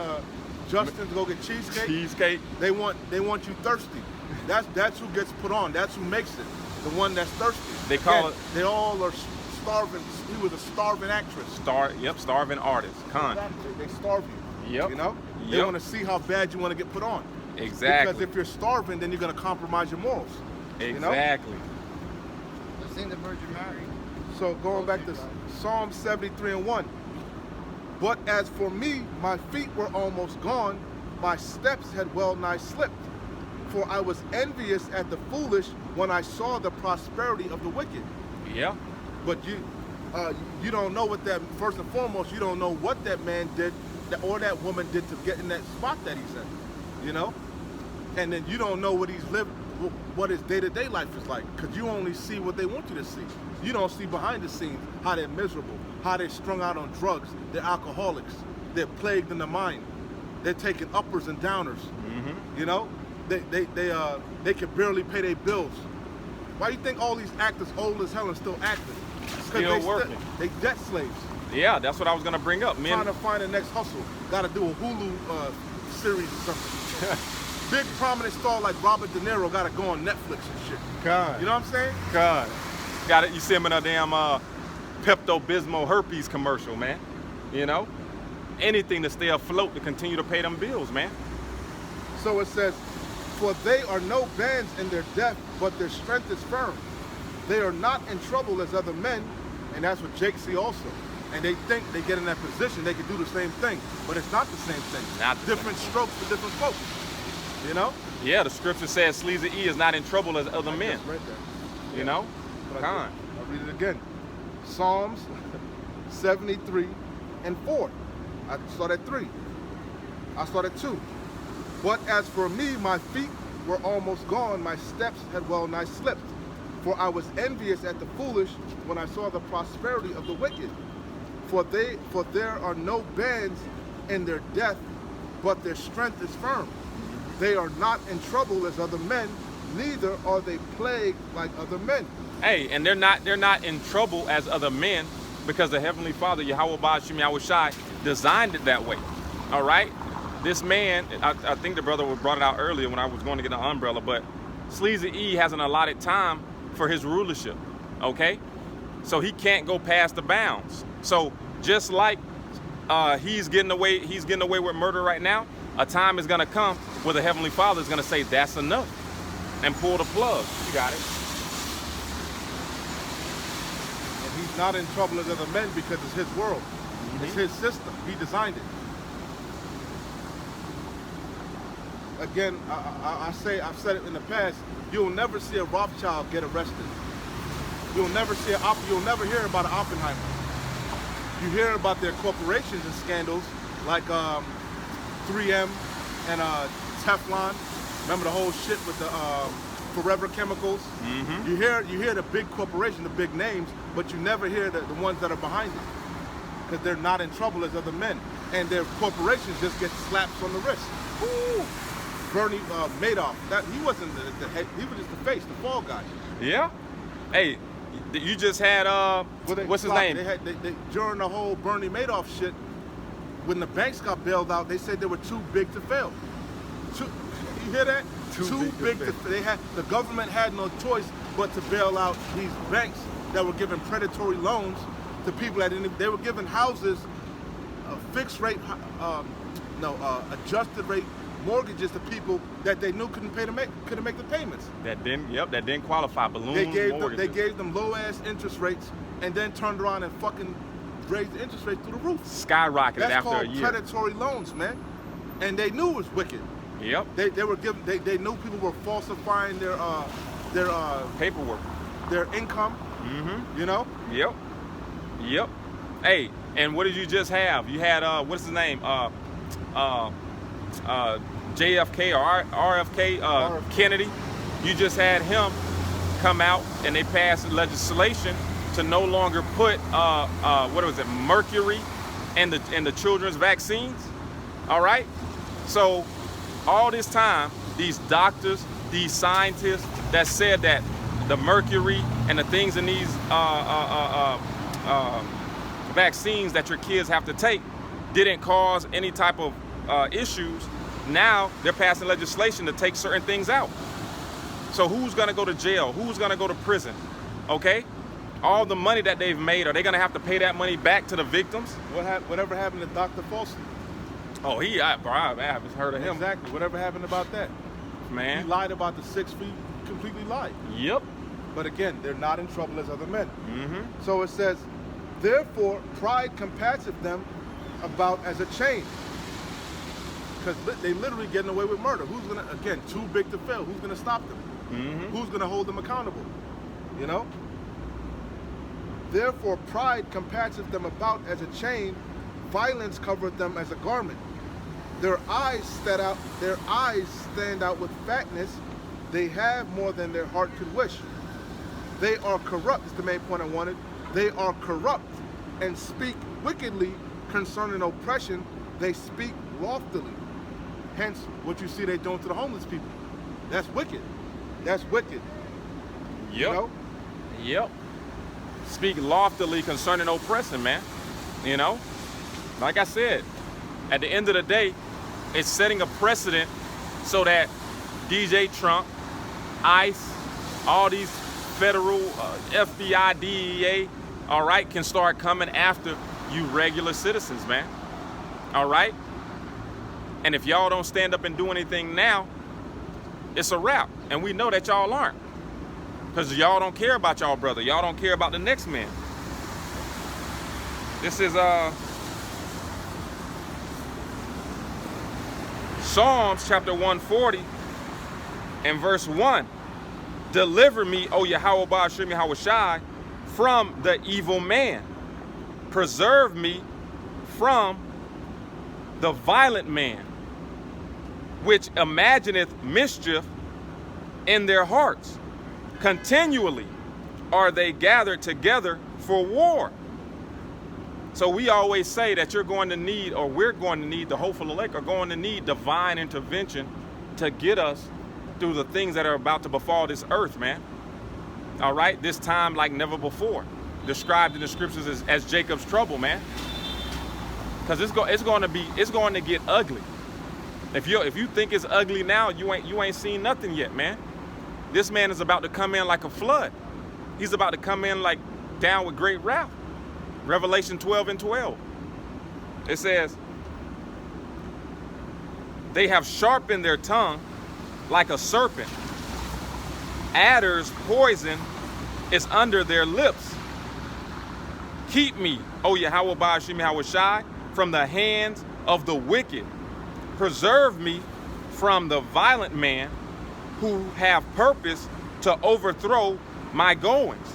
Justin's to go get cheesecake. Cheesecake. They want you thirsty. That's who gets put on. That's who makes it. The one that's thirsty. They call it. They all are starving. He was a starving actress. Starving artist. Con. They starve you. Yep. You know. They Yep. want to see how bad you want to get put on. Exactly. Because if you're starving, then you're gonna compromise your morals. Exactly. You know? Let's sing the Virgin Mary. So going back to Psalm 73:1. But as for me, my feet were almost gone, my steps had well nigh slipped. For I was envious at the foolish when I saw the prosperity of the wicked. Yeah. But you don't know what that, first and foremost, you don't know what that man did or that woman did to get in that spot that he's in, you know? And then you don't know what he's living, what his day-to-day life is like, because you only see what they want you to see. You don't see behind the scenes how they're miserable, how they're strung out on drugs, they're alcoholics, they're plagued in the mind, they're taking uppers and downers, you know? They can barely pay their bills. Why do you think all these actors old as hell and still acting? Still working. They debt slaves. Yeah, that's what I was gonna bring up. Men. Trying to find the next hustle. Got to do a Hulu series or something. Big prominent star like Robert De Niro got to go on Netflix and shit. God. You know what I'm saying? God. Got it. You see him in a damn Pepto-Bismol herpes commercial, man. You know, anything to stay afloat to continue to pay them bills, man. So it says, for they are no bands in their death, but their strength is firm. They are not in trouble as other men, and that's what Jake see also. And they think they get in that position, they can do the same thing, but it's not the same thing. Not the different same. strokes for different folks. You know? Yeah, the scripture says Sleazy E is not in trouble as other men. Just read that. You know? But Con. I'll read it again. Psalms 73:4. I start at 3. I start at 2. But as for me, my feet were almost gone, my steps had well nigh slipped. For I was envious at the foolish when I saw the prosperity of the wicked. For there are no bands in their death, but their strength is firm. They are not in trouble as other men, neither are they plagued like other men. Hey, and they're not in trouble as other men because the Heavenly Father, Yahweh Ba'ashim Yahushai, designed it that way. All right? This man, I think the brother brought it out earlier when I was going to get an umbrella, but Sleazy E has an allotted time for his rulership, okay? So he can't go past the bounds. So just like he's getting away with murder right now, a time is gonna come where the Heavenly Father is gonna say, that's enough, and pull the plug. You got it. And he's not in trouble as other men because it's his world. It's his system. He designed it. Again, I've said it in the past, you'll never see a Rothschild get arrested. You'll never hear about an Oppenheimer. You hear about their corporations and scandals like 3M and Teflon. Remember the whole shit with the Forever Chemicals? You hear the big corporations, the big names, but you never hear the ones that are behind it. Because they're not in trouble as other men. And their corporations just get slaps on the wrist. Woo! Bernie Madoff, he wasn't the head, he was just the face, the fall guy. Yeah. Hey, you just had what's his name? They during the whole Bernie Madoff shit, when the banks got bailed out, they said they were too big to fail. You hear that? Too big to fail. The government had no choice but to bail out these banks that were giving predatory loans to people that didn't. They were giving houses, fixed rate, adjusted rate mortgages to people that they knew couldn't make the payments. That didn't qualify. Balloon mortgages. They gave them low ass interest rates and then turned around and fucking raised the interest rate through the roof. Skyrocketed after a year. That's called predatory loans, man. And they knew it was wicked. Yep. They knew people were falsifying their paperwork, their income. You know. Yep. Hey, and what did you just have? You had what's his name? JFK or RFK, Kennedy. You just had him come out and they passed legislation to no longer put mercury in the children's vaccines. All right. So all this time, these doctors, these scientists that said that the mercury and the things in these vaccines that your kids have to take didn't cause any type of issues. Now they're passing legislation to take certain things out. So who's gonna go to jail? Who's gonna go to prison? Okay? All the money that they've made, are they gonna have to pay that money back to the victims? Whatever happened to Dr. Fauci? Oh, I haven't heard of him. Exactly. Whatever happened about that? Man. He lied about the 6 feet, completely lied. Yep. But again, they're not in trouble as other men. Mm-hmm. So it says, therefore, pride compasseth them about as a chain. Because they literally getting away with murder. Who's gonna, again, too big to fail. Who's gonna stop them? Mm-hmm. Who's gonna hold them accountable? You know? Therefore, pride compasseth them about as a chain. Violence covereth them as a garment. Their eyes stand out with fatness. They have more than their heart could wish. They are corrupt, is the main point I wanted. They are corrupt and speak wickedly concerning oppression. They speak loftily. Hence, what you see they doing to the homeless people. That's wicked. That's wicked. Yep. You know? Yep. Speak loftily concerning oppression, man. You know? Like I said, at the end of the day, it's setting a precedent so that DJ Trump, ICE, all these federal, FBI, DEA, all right, can start coming after you regular citizens, man. All right? And if y'all don't stand up and do anything now, it's a wrap. And we know that y'all aren't. Because y'all don't care about y'all brother. Y'all don't care about the next man. This is Psalms chapter 140 and verse 1. Deliver me, O Yahweh Ba'ashem Yahushai, from the evil man. Preserve me from the violent man, which imagineth mischief in their hearts. Continually are they gathered together for war. So we always say that you're going to need, or we're going to need, the hopeful elect are going to need divine intervention to get us through the things that are about to befall this earth, man. All right, this time like never before, described in the scriptures as Jacob's trouble, man. Because it's going to get ugly. If you think it's ugly now, you ain't seen nothing yet, man. This man is about to come in like a flood. He's about to come in like down with great wrath. Revelation 12 and 12. It says, they have sharpened their tongue like a serpent. Adder's poison is under their lips. Keep me, O Yahweh Ba'ashem Yahushai, from the hands of the wicked. Preserve me from the violent man who have purpose to overthrow my goings.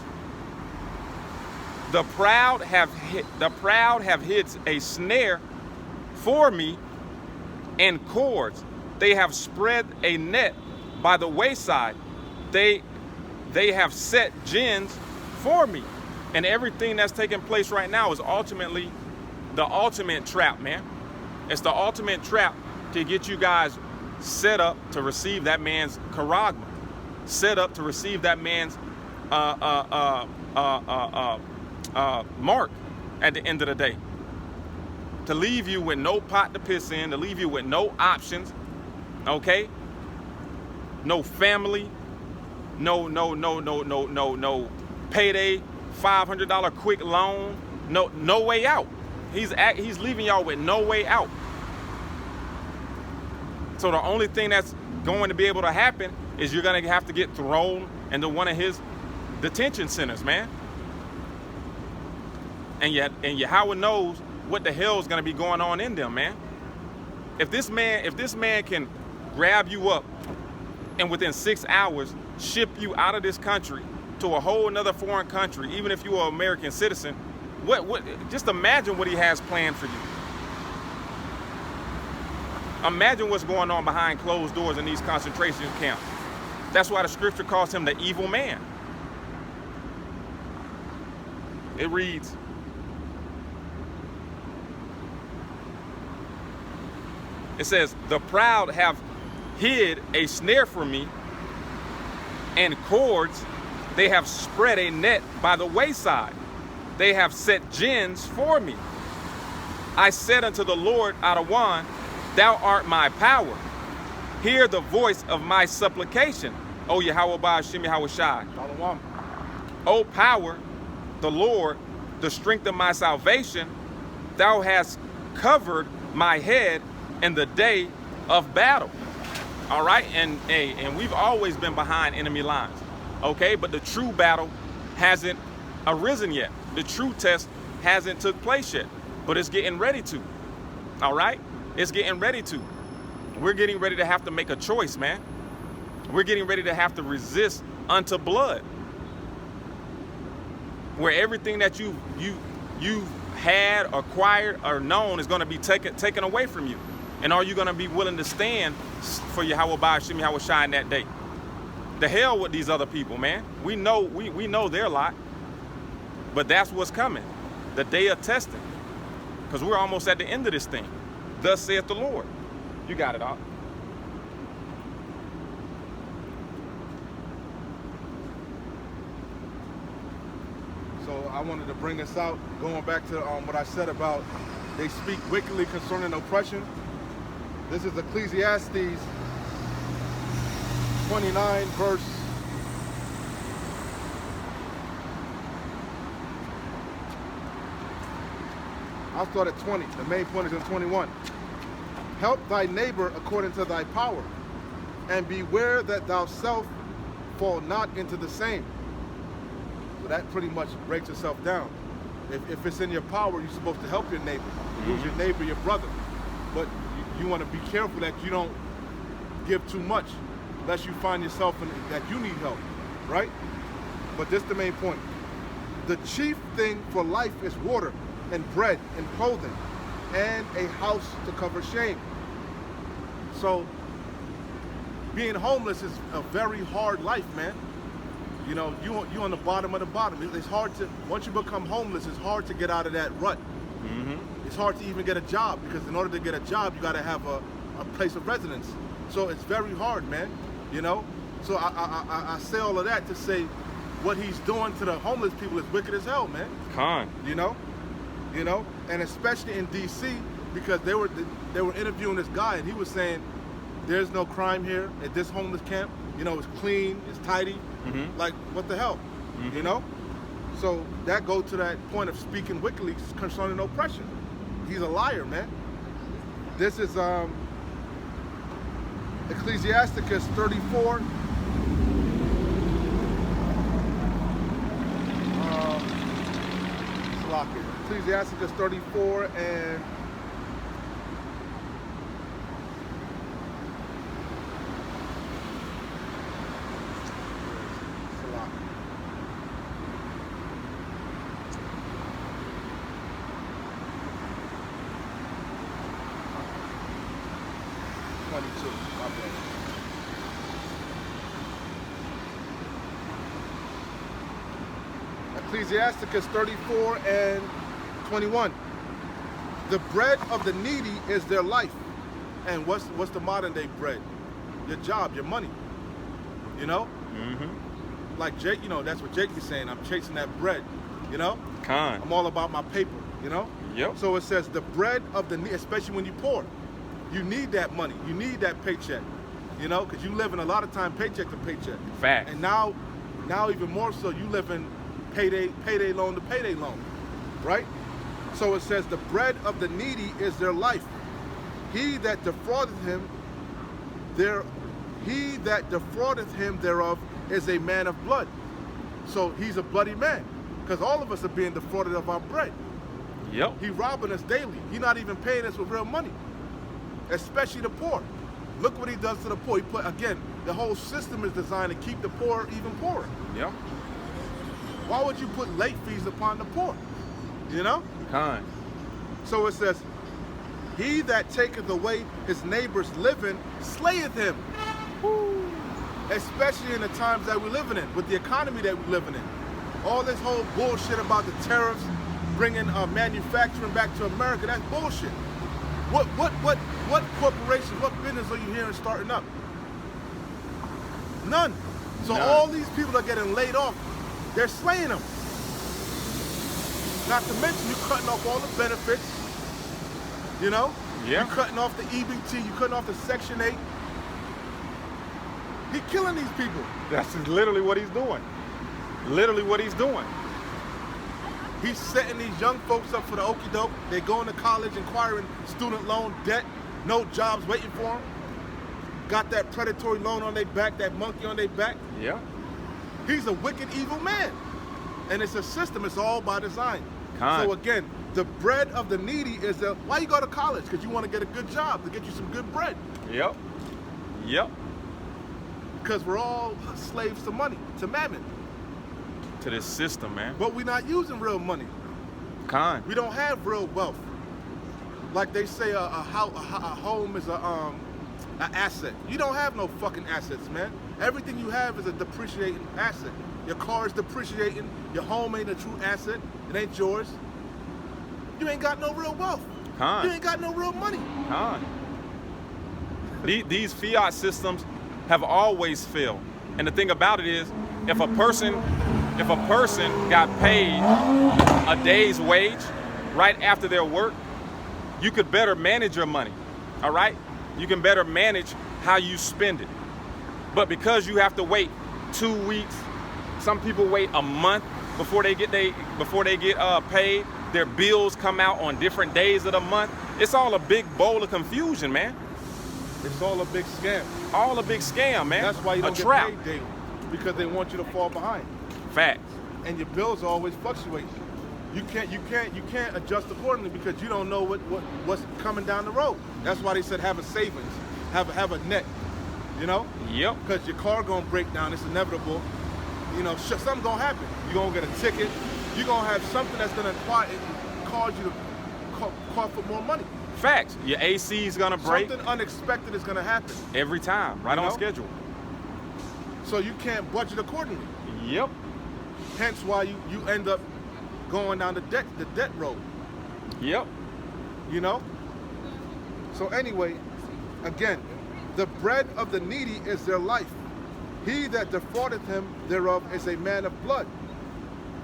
The proud have hid a snare for me and cords. They have spread a net by the wayside. They have set gins for me. And everything that's taking place right now is ultimately the ultimate trap, man. It's the ultimate trap to get you guys set up to receive that man's charagma, set up to receive that man's mark at the end of the day, to leave you with no pot to piss in, to leave you with no options, okay? No family, no payday, $500 quick loan, no way out. He's leaving y'all with no way out. So the only thing that's going to be able to happen is you're going to have to get thrown into one of his detention centers, man. And Yahweh knows what the hell is going to be going on in them, man. If this man can grab you up and within 6 hours ship you out of this country to a whole another foreign country, even if you are an American citizen, what just imagine what he has planned for you. Imagine what's going on behind closed doors in these concentration camps. That's why the scripture calls him the evil man. It reads, it says, the proud have hid a snare for me, and cords, they have spread a net by the wayside. they have set gins for me. I said unto the Lord Adawan, thou art my power. Hear the voice of my supplication, O Yahweh Ba'ashim Yahweh Shai. Shalom. O power, the Lord, the strength of my salvation, thou hast covered my head in the day of battle. All right, and we've always been behind enemy lines, okay? But the true battle hasn't arisen yet. The true test hasn't took place yet, but it's getting ready to. All right, it's getting ready to. We're getting ready to have to make a choice, man. We're getting ready to have to resist unto blood, where everything that you've had, acquired, or known is going to be taken away from you. And are you going to be willing to stand for Yahweh Ba'ashim Yahweh Shai in that day? The hell with these other people, man. We know their lot, but that's what's coming, the day of testing, because we're almost at the end of this thing. Thus saith the Lord. You got it, all. So I wanted to bring this out, going back to what I said about they speak wickedly concerning oppression. This is Ecclesiastes 29, verse 20. The main point is in 21. Help thy neighbor according to thy power, and beware that thou self fall not into the same. So that pretty much breaks itself down. If it's in your power, you're supposed to help your neighbor. Use your neighbor, your brother. But you want to be careful that you don't give too much, unless you find yourself that you need help, right? But this is the main point. The chief thing for life is water and bread and clothing and a house to cover shame. So being homeless is a very hard life, man. You know, you on the bottom of the bottom. It's hard to, once you become homeless, it's hard to get out of that rut. It's hard to even get a job, because in order to get a job, you got to have a place of residence. So it's very hard, man, you know? So I say all of that to say what he's doing to the homeless people is wicked as hell, man. You know? And especially in DC, because they were interviewing this guy, and he was saying there's no crime here at this homeless camp. You know, it's clean, it's tidy. Like, what the hell? You know? So that goes to that point of speaking wickedly concerning oppression. He's a liar, man. This is Ecclesiasticus 34. Ecclesiasticus 34 and Ecclesiasticus 34 and 21. The bread of the needy is their life. And what's the modern day bread? Your job, your money. You know? Like Jake, you know, that's what Jake is saying. I'm chasing that bread, you know? I'm all about my paper, you know? So it says the bread of the needy, especially when you're poor. You need that money. You need that paycheck, you know? Because you live in a lot of time paycheck to paycheck. Fact. And now even more so, you live in payday loan to payday loan, right? So it says the bread of the needy is their life. He that defraudeth him thereof is a man of blood. So he's a bloody man, because all of us are being defrauded of our bread. He robbing us daily. He's not even paying us with real money, especially the poor. Look what he does to the poor. He put, again, the whole system is designed to keep the poor even poorer. Why would you put late fees upon the poor? You know? So it says, he that taketh away his neighbor's living slayeth him. Especially in the times that we're living in, with the economy that we're living in. All this whole bullshit about the tariffs, bringing manufacturing back to America, that's bullshit. What corporations, what business are you hearing starting up? None. So all these people are getting laid off. They're slaying them. Not to mention you cutting off all the benefits. You know? Yeah. You cutting off the EBT, you cutting off the Section 8. He killing these people. That's literally what he's doing. Literally what he's doing. He's setting these young folks up for the okie doke. They going to college, acquiring student loan debt, no jobs waiting for them. Got that predatory loan on their back, that monkey on their back. Yeah. He's a wicked, evil man. And it's a system, it's all by design. Con. So again, the bread of the needy is why you go to college? Because you want to get a good job, to get you some good bread. Yep. Yep. Because we're all slaves to money, to mammon. To this system, man. But we're not using real money. Con. We don't have real wealth. Like they say, a home is an asset. You don't have no fucking assets, man. Everything you have is a depreciating asset. Your car is depreciating. Your home ain't a true asset. It ain't yours. You ain't got no real wealth. Con. You ain't got no real money. Con. These fiat systems have always failed. And the thing about it is, if a person got paid a day's wage right after their work, you could better manage your money, all right? You can better manage how you spend it. But because you have to wait 2 weeks, some people wait a month before they get paid. Their bills come out on different days of the month. It's all a big bowl of confusion, man. It's all a big scam. All a big scam, man. That's why you don't a get trap. paid daily, because they want you to fall behind. Facts. And your bills always fluctuate. You can't adjust accordingly because you don't know what's coming down the road. That's why they said have a savings, have a net. You know? Yep. Because your car gonna break down. It's inevitable. You know, something gonna happen. You're gonna get a ticket. You're gonna have something that's gonna cause you to call for more money. Facts. Your AC is gonna break. Something unexpected is gonna happen. Every time, right You on know? schedule. So you can't budget accordingly. Yep. Hence why you end up going down the debt road. Yep. You know? So anyway, again, the bread of the needy is their life. He that defraudeth him thereof is a man of blood.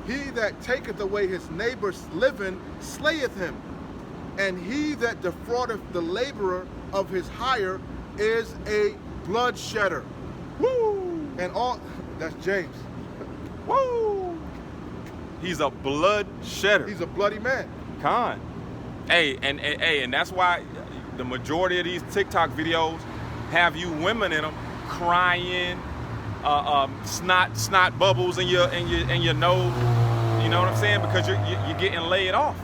He that taketh away his neighbor's living slayeth him. And he that defraudeth the laborer of his hire is a bloodshedder. Woo! And all, that's James. Woo! He's a blood shedder. He's a bloody man. Con. And that's why the majority of these TikTok videos have you women in them crying, snot bubbles in your nose. You know what I'm saying? Because you're getting laid off.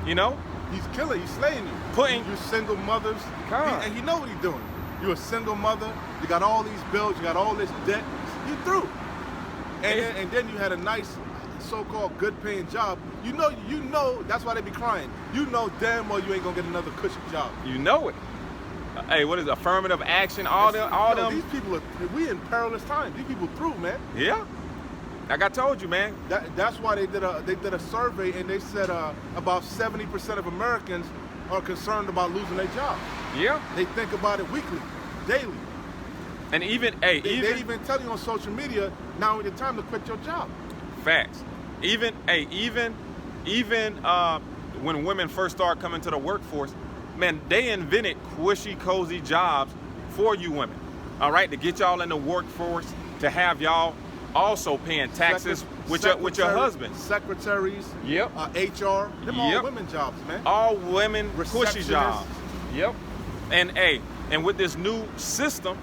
You know? He's killing, he's slaying you. Putting you single mothers. God. And you know what he's doing. You're a single mother, you got all these bills, you got all this debt, you through. And then you had a nice so-called good paying job. You know that's why they be crying. You know damn well you ain't gonna get another cushy job. You know it. Hey, what is it? Affirmative action? All them. These people we in perilous times. These people through, man. Yeah. Like I told you, man. That's why they did a survey and they said about 70% of Americans are concerned about losing their job. Yeah. They think about it weekly, daily. And they even tell you on social media, now is the time to quit your job. Facts. Even when women first started coming to the workforce, man, they invented cushy, cozy jobs for you women. All right, to get y'all in the workforce, to have y'all also paying taxes with your husband. Secretaries. Yep. HR. Them all Yep. women jobs, man. All women cushy Receptionists. jobs. Yep. And with this new system,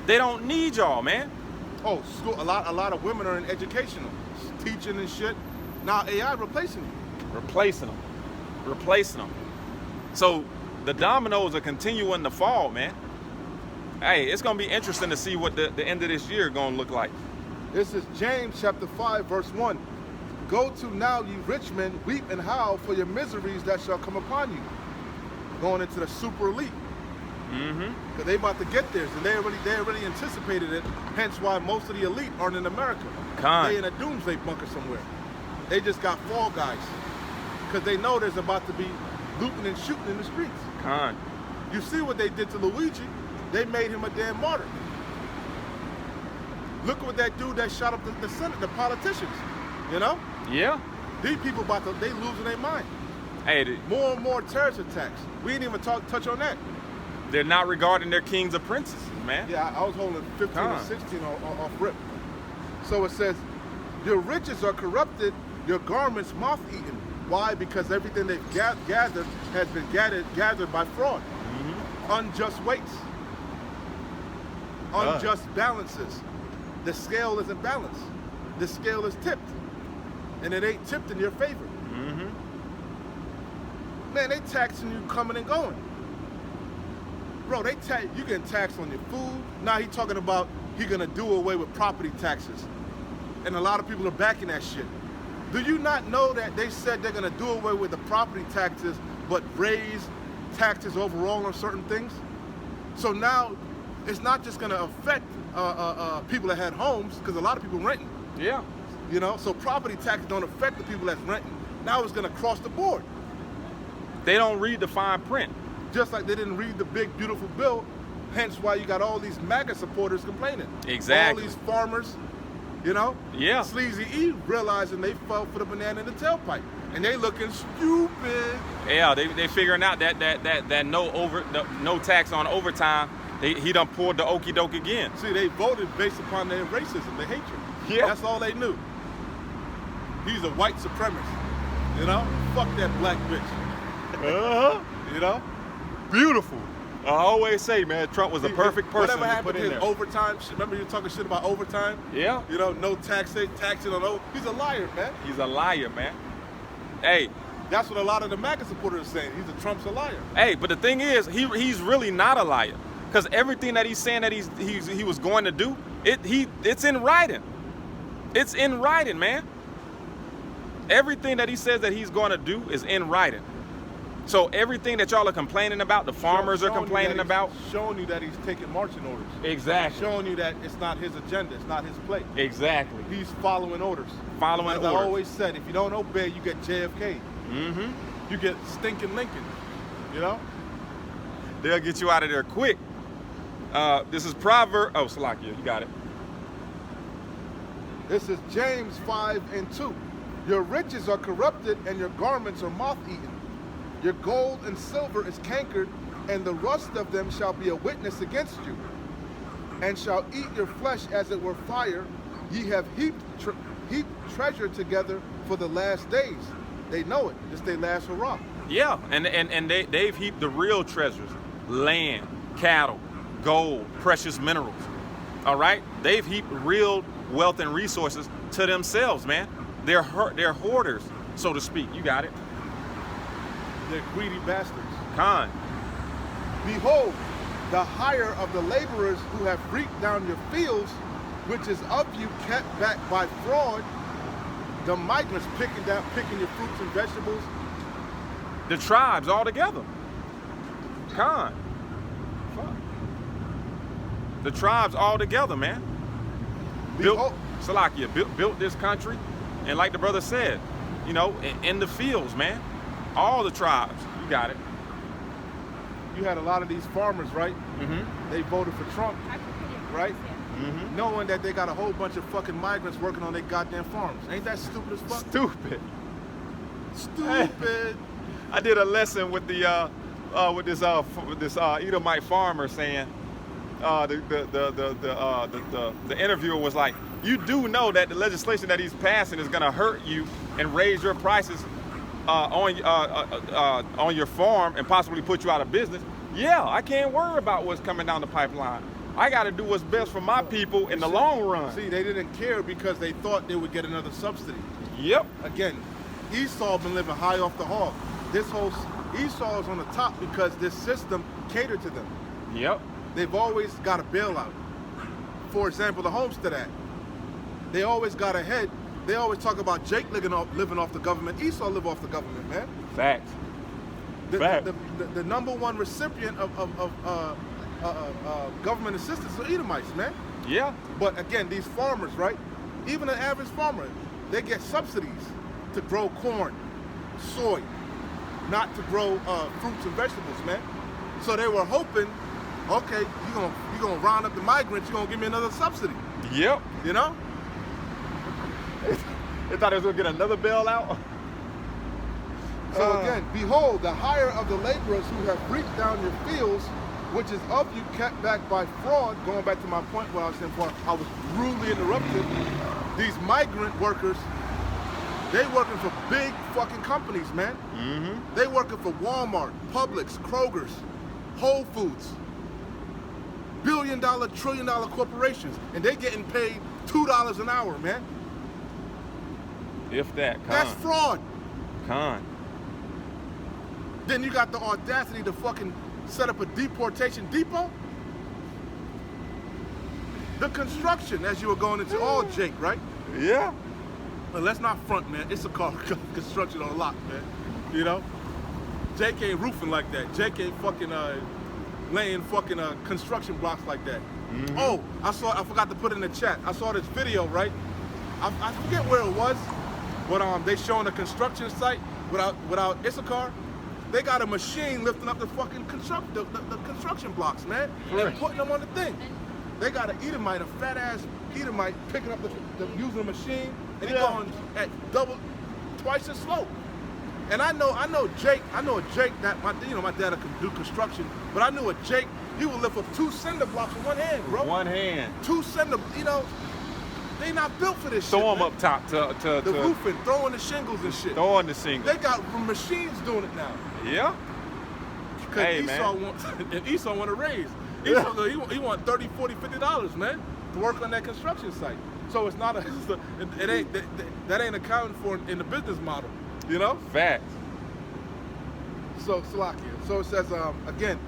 they don't need y'all, man. Oh, school. A lot of women are in educational, teaching and shit. Now AI replacing you. Replacing them. So the dominoes are continuing to fall, man. Hey, it's gonna be interesting to see what the end of this year gonna look like. This is James chapter 5, verse 1. Go to now, ye rich men, weep and howl for your miseries that shall come upon you. Going into the super elite. Mm-hmm. Because they about to get theirs, and they already anticipated it. Hence why most of the elite aren't in America. Con. They in a doomsday bunker somewhere. They just got fall guys. Because they know there's about to be looting and shooting in the streets. Con. You see what they did to Luigi? They made him a damn martyr. Look at what that dude that shot up the Senate, the politicians. You know? Yeah. These people they losing their mind. Hey, More and more terrorist attacks. We didn't even touch on that. they're not regarding their kings or princesses, man. Yeah, I was holding 15 Huh. and 16 off rip. So it says, your riches are corrupted, your garments moth-eaten. Why? Because everything they've gathered has been gathered by fraud. Unjust weights. Unjust balances. The scale isn't balanced. The scale is tipped. And it ain't tipped in your favor. Man, they taxing you coming and going. Bro, you getting taxed on your food. Now he talking about he gonna do away with property taxes. And a lot of people are backing that shit. Do you not know that they said they're gonna do away with the property taxes, but raise taxes overall on certain things? So now it's not just gonna affect people that had homes, because a lot of people renting. Yeah. You know, so property taxes don't affect the people that's renting. Now it's gonna cross the board. They don't read the fine print. Just like they didn't read the big, beautiful bill, hence why you got all these MAGA supporters complaining. Exactly. All these farmers, you know? Yeah. Sleazy E realizing they fell for the banana in the tailpipe. And they looking stupid. Yeah, they figuring out that no tax on overtime. He done pulled the okie doke again. See, they voted based upon their racism, their hatred. Yeah. That's all they knew. He's a white supremacist, you know? Fuck that black bitch, you know? Beautiful. I always say, man, Trump was a perfect person Whatever to happened put to in his there. overtime shit? Remember you were talking shit about overtime? Yeah. You know, no taxing on over. He's a liar, man. He's a liar, man. Hey, That's what a lot of the MAGA supporters are saying. Trump's a liar. hey, but the thing is, he's really not a liar, because everything that he's saying that he was going to do, it's in writing. It's in writing, man. Everything that he says that he's going to do is in writing. So everything that y'all are complaining about, the farmers are complaining about. Showing you that he's taking marching orders. Exactly. Showing you that it's not his agenda. It's not his play. Exactly. He's following orders. Following As orders. I always said, if you don't obey, you get JFK. Mm-hmm. You get stinking Lincoln. You know? They'll get you out of there quick. This is Proverb. Oh, Salakia, you got it. This is James 5:2. Your riches are corrupted and your garments are moth-eaten. Your gold and silver is cankered, and the rust of them shall be a witness against you, and shall eat your flesh as it were fire. Ye have heaped treasure together for the last days. They know it. This their last hurrah. Yeah, and they've heaped the real treasures: land, cattle, gold, precious minerals. All right, they've heaped real wealth and resources to themselves, man. They're hoarders, so to speak. You got it. They're greedy bastards. Khan. Behold, the hire of the laborers who have reaped down your fields, which is of you kept back by fraud. The migrants picking your fruits and vegetables. The tribes all together. Khan. Fuck. The tribes all together, man. Behold, Salakia built this country, and like the brother said, you know, in the fields, man. All the tribes. You got it. you had a lot of these farmers, right? Mm-hmm. They voted for Trump, right? Mm-hmm. Knowing that they got a whole bunch of fucking migrants working on their goddamn farms. Ain't that stupid as fuck? Stupid. Stupid. I did a lesson with this Edomite farmer saying, the interviewer was like, you do know that the legislation that he's passing is going to hurt you and raise your prices on your farm and possibly put you out of business. Yeah, I can't worry about what's coming down the pipeline. I got to do what's best for my people in the long run. See, they didn't care because they thought they would get another subsidy. Yep. Again, Esau been living high off the hog. This whole Esau is on the top because this system catered to them. Yep. They've always got a bailout. For example, the Homestead Act. They always got ahead. They always talk about Jake living off the government. Esau live off the government, man. Facts. The number one recipient of government assistance are Edomites, man. Yeah. But again, these farmers, right? Even an average farmer, they get subsidies to grow corn, soy, not to grow fruits and vegetables, man. So they were hoping, okay, you're gonna round up the migrants, you're gonna give me another subsidy. Yep. You know? They thought they was gonna get another bailout. So again, behold, the hire of the laborers who have reaped down your fields, which is of you kept back by fraud. Going back to my point where I was saying before, I was rudely interrupted. These migrant workers, they working for big fucking companies, man. Mm-hmm. They working for Walmart, Publix, Kroger's, Whole Foods. Billion-dollar, trillion-dollar corporations, and they getting paid $2 an hour, man. If that, That's fraud. con. Then you got the audacity to fucking set up a deportation depot. The construction, as you were going into all Jake, right? Yeah. But let's not front, man. It's a car construction on lock, man. You know? Jake ain't roofing like that. Jake ain't fucking laying fucking construction blocks like that. Mm-hmm. Oh, I forgot to put it in the chat. I saw this video, right? I forget where it was, but they showing a construction site without Issachar. They got a machine lifting up the fucking the construction blocks, man, and putting them on the thing. They got an Edomite, a fat ass Edomite, picking up using the machine, and he going at twice as slow. And I know a Jake that my dad can do construction, but I knew a Jake, he would lift up 2 cinder blocks with one hand, bro. One hand. 2 cinder, they not built for this Throw shit. them up top the roofing, throwing the shingles and shit. Throwing the single. They got machines doing it now. Yeah. Because Hey, Esau man. Esau want to raise. Esau, he want $30, $40, $50, man, to work on that construction site. So it's not that ain't accounted for in the business model, you know? Facts. So Salakia. So it says again,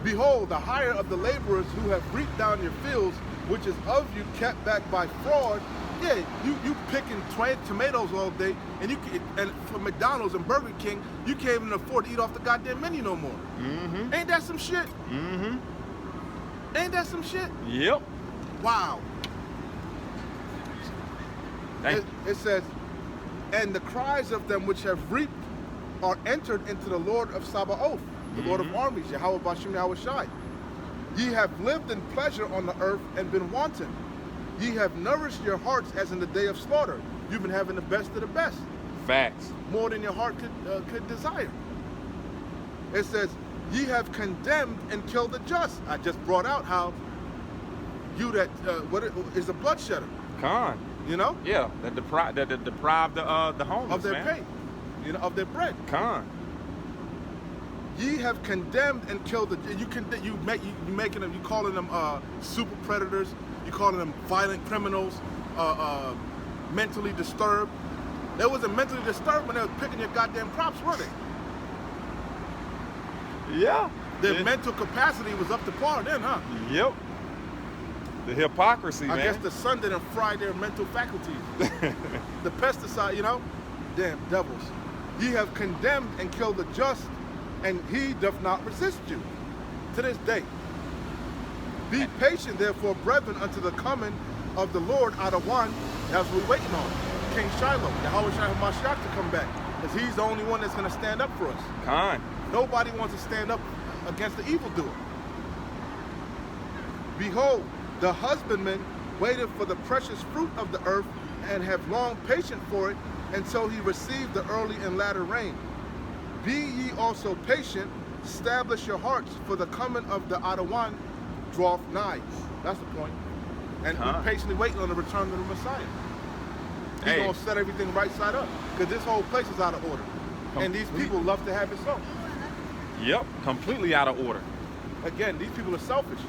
behold, the hire of the laborers who have reaped down your fields, which is of you kept back by fraud. Yeah, you picking tomatoes all day, and for McDonald's and Burger King, you can't even afford to eat off the goddamn menu no more. Mm-hmm. Ain't that some shit? Mm-hmm. Ain't that some shit? Yep. Wow. Thank It says, and the cries of them which have reaped are entered into the Lord of Sabaoth, the Lord of armies, Yahweh Bashim Yahweh Shai. Ye have lived in pleasure on the earth and been wanton. Ye have nourished your hearts as in the day of slaughter. You've been having the best of the best, Facts. more than your heart could desire. It says, ye have condemned and killed the just. I just brought out how you that is a bloodshedder, Con. you know, Yeah. That deprived the homeless, of their man. pay, of their bread. Con. Ye have condemned and killed you making them, you calling them super predators, you calling them violent criminals, mentally disturbed. They wasn't mentally disturbed when they was picking your goddamn crops, were they? Yeah. Their mental capacity was up to par then, huh? Yep. The hypocrisy, I man. guess the sun didn't fry their mental faculties. The pesticide, damn devils. Ye have condemned and killed the just, and he doth not resist you to this day. Be patient, therefore, brethren, unto the coming of the Lord Adawan. That's what we're waiting on. King Shiloh, Yahweh Shai HaMashiach to come back. Because he's the only one that's going to stand up for us. Con. Nobody wants to stand up against the evildoer. Behold, the husbandman waited for the precious fruit of the earth and have long patient for it until he received the early and latter rain. Be ye also patient, establish your hearts, for the coming of the Adawan draweth nigh. That's the point. And we're patiently waiting on the return of the Messiah. He's going to set everything right side up. Because this whole place is out of order. And these people love to have it so. Yep. Completely out of order. Again, these people are selfish.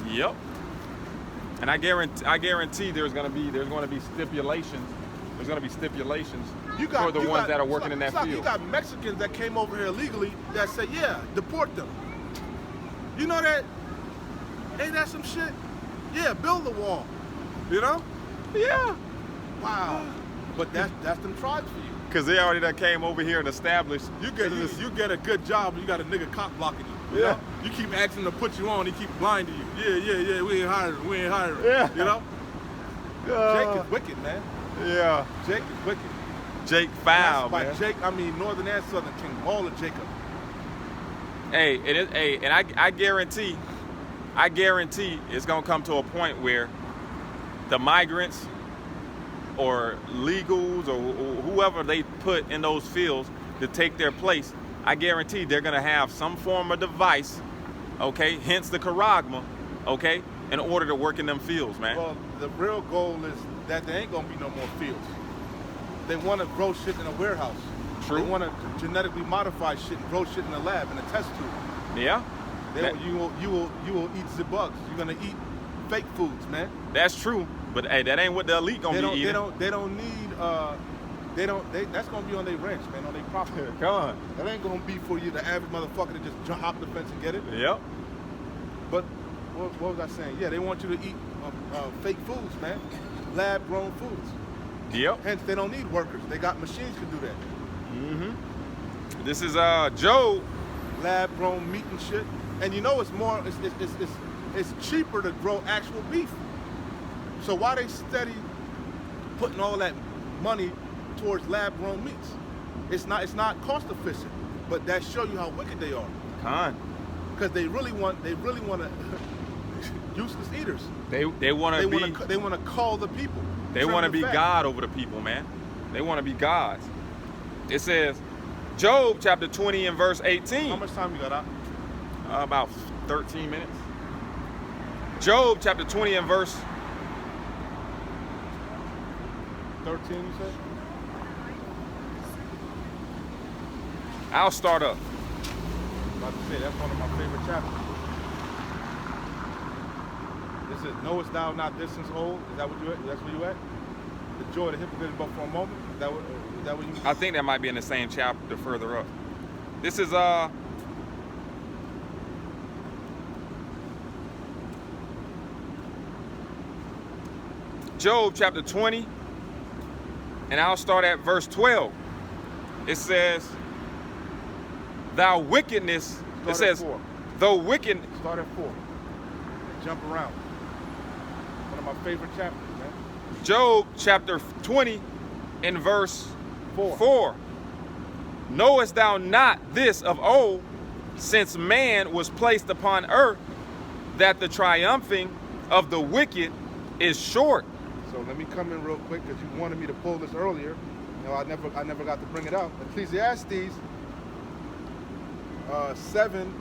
Yep. And I guarantee there's going to be stipulations. There's going to be stipulations for the ones that are working in that field. You got Mexicans that came over here illegally that say, yeah, deport them. You know that? Ain't that some shit? Yeah, build the wall. You know? Yeah. Wow. But that's them tribes for you. Because they already done came over here and established. You get a good job, you got a nigga cop blocking you. You know? You keep asking to put you on, he keep lying to you. Yeah, we ain't hiring. Yeah. You know? Jake is wicked, man. Yeah. Jake is wicked. Jake foul, By man. Jake, I mean Northern and Southern Kingdom, all of Jacob. Hey, and I guarantee it's gonna come to a point where the migrants or legals or whoever they put in those fields to take their place, I guarantee they're gonna have some form of device, okay, hence the charagma, okay, in order to work in them fields, man. Well, the real goal is that there ain't gonna be no more fields. They want to grow shit in a warehouse. True. They want to genetically modify shit and grow shit in a lab in a test tube. Yeah, You will eat the bugs. You're gonna eat fake foods, man. that's true. But hey, that ain't what the elite gonna be eating. They don't need. That's gonna be on their ranch, man, on their property. Come on. That ain't gonna be for you, the average motherfucker, to just hop the fence and get it. Yep. But what was I saying? Yeah, they want you to eat fake foods, man. Lab-grown foods. Yep. Hence, they don't need workers. They got machines to do that. Mm-hmm. This is Job. Lab-grown meat and shit. And you know it's cheaper to grow actual beef. So why they steady putting all that money towards lab-grown meats? It's not cost efficient, but that show you how wicked they are. Con. Because they really want to useless eaters. They want to be. They want to call the people. They want to be God over the people, man. They want to be gods. It says, Job chapter 20 and verse 18. How much time you got out? About 13 minutes. Job chapter 20 and verse 13, you said? I'll start up. About to say, that's one of my favorite chapters. This is, knowest thou not this since old? Is that what you at? That's where you at? The joy of the hypocrite but for a moment? Is that what you... I think that might be in the same chapter further up. This is Job chapter 20, and I'll start at verse 12. It says, thou wickedness, it says, though wicked. Start at 4. Jump around. One of my favorite chapters, man. Job chapter 20 and verse 4. 4. Knowest thou not this of old, since man was placed upon earth, that the triumphing of the wicked is short? So let me come in real quick because you wanted me to pull this earlier. You know, I never got to bring it out. Ecclesiastes 7.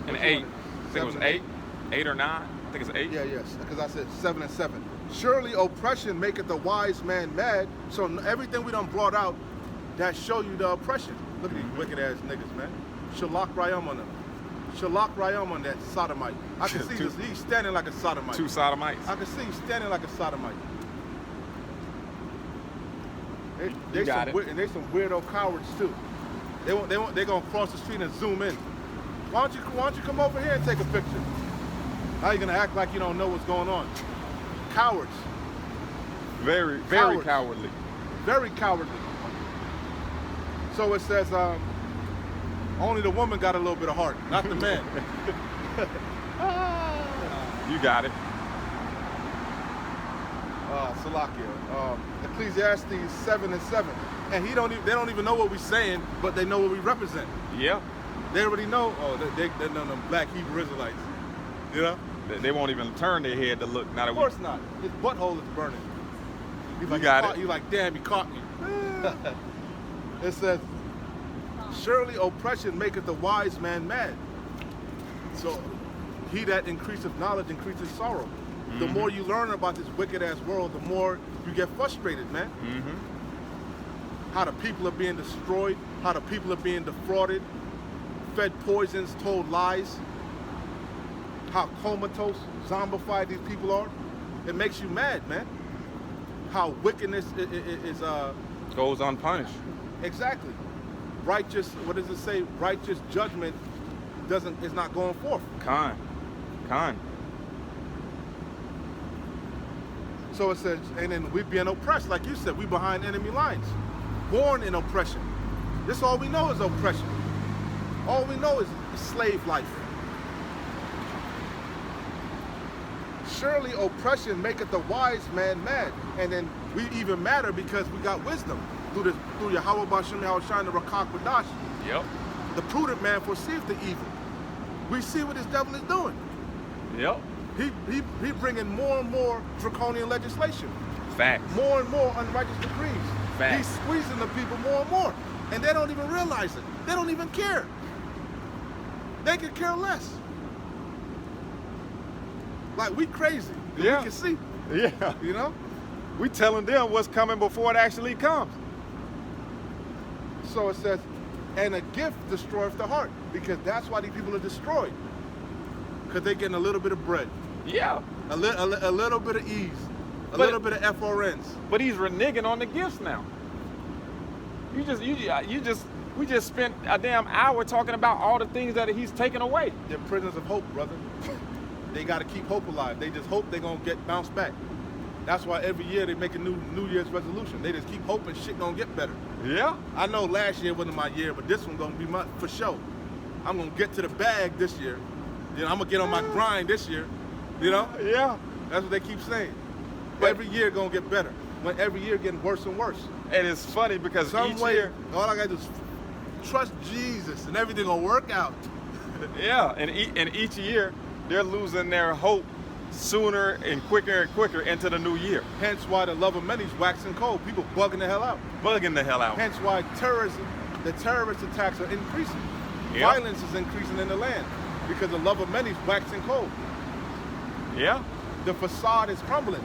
And 8. I think it was 8. 8 or 9. I think it's 8. Yeah, yes. Because I said 7 and 7. Surely oppression maketh the wise man mad. So everything we done brought out, that show you the oppression. Look at these wicked ass niggas, man. Shalak Rayam on them. Shalak Rayam on that sodomite. I can see this. He's standing like a sodomite. 2 sodomites. I can see he's standing like a sodomite. They got it. And they some weirdo cowards too. They gonna cross the street and zoom in. Why don't you come over here and take a picture? Now you're gonna act like you don't know what's going on. Cowards. Very Cowards. cowardly. Very cowardly. So it says, only the woman got a little bit of heart, not the man. You got it. Salakia. Ecclesiastes 7 and 7. And they don't even know what we're saying, but they know what we represent. Yeah. They already know, they're them black Hebrew Israelites. You know? They won't even turn their head to look. Now that Of course not. His butthole is burning. He's like, got it. He's like, damn, he caught me. It says, surely oppression maketh the wise man mad. So he that increaseth knowledge increases sorrow. Mm-hmm. The more you learn about this wicked ass world, the more you get frustrated, man. Mm-hmm. How the people are being destroyed, how the people are being defrauded, fed poisons, told lies, how comatose, zombified these people are. It makes you mad, man. How wickedness is Goes unpunished. exactly. Righteous, what does it say? Righteous judgment is not going forth. Con. So it says, and then we being oppressed, like you said, we behind enemy lines. Born in oppression. This all we know is oppression. All we know is slave life. Surely oppression maketh the wise man mad. And then we even matter because we got wisdom through Yahweh Bashem Yahushua the Rakak Wadash. Yep. The prudent man foreseeth the evil. We see what this devil is doing. Yep. He bringing more and more draconian legislation. Facts. More and more unrighteous decrees. Facts. He's squeezing the people more and more. And they don't even realize it. They don't even care. They could care less. Like, we crazy. Yeah. We can see, Yeah. you know? We telling them what's coming before it actually comes. So it says, and a gift destroyeth the heart. Because that's why these people are destroyed. Because they're getting a little bit of bread. Yeah. A little bit of ease. A But- little bit of FRNs. But he's reneging on the gifts now. We just spent a damn hour talking about all the things that he's taken away. They're prisoners of hope, brother. They got to keep hope alive. They just hope they're going to get bounced back. That's why every year they make a New Year's resolution. They just keep hoping shit going to get better. Yeah. I know last year wasn't my year, but this one's going to be my, for sure. I'm going to get to the bag this year. You know, I'm going to get on my grind this year. You know? Yeah. That's what they keep saying. But- Every year going to get better. When every year getting worse and worse. And it's funny because Some each way, year, all I got to do is trust Jesus and everything going to work out. yeah, and each year they're losing their hope sooner and quicker into the new year, Hence why the love of many is waxing cold. People bugging the hell out. bugging the hell out. Hence why the terrorist attacks are increasing. Yeah. Violence is increasing in the land because the love of many is waxing cold. Yeah. The facade is crumbling.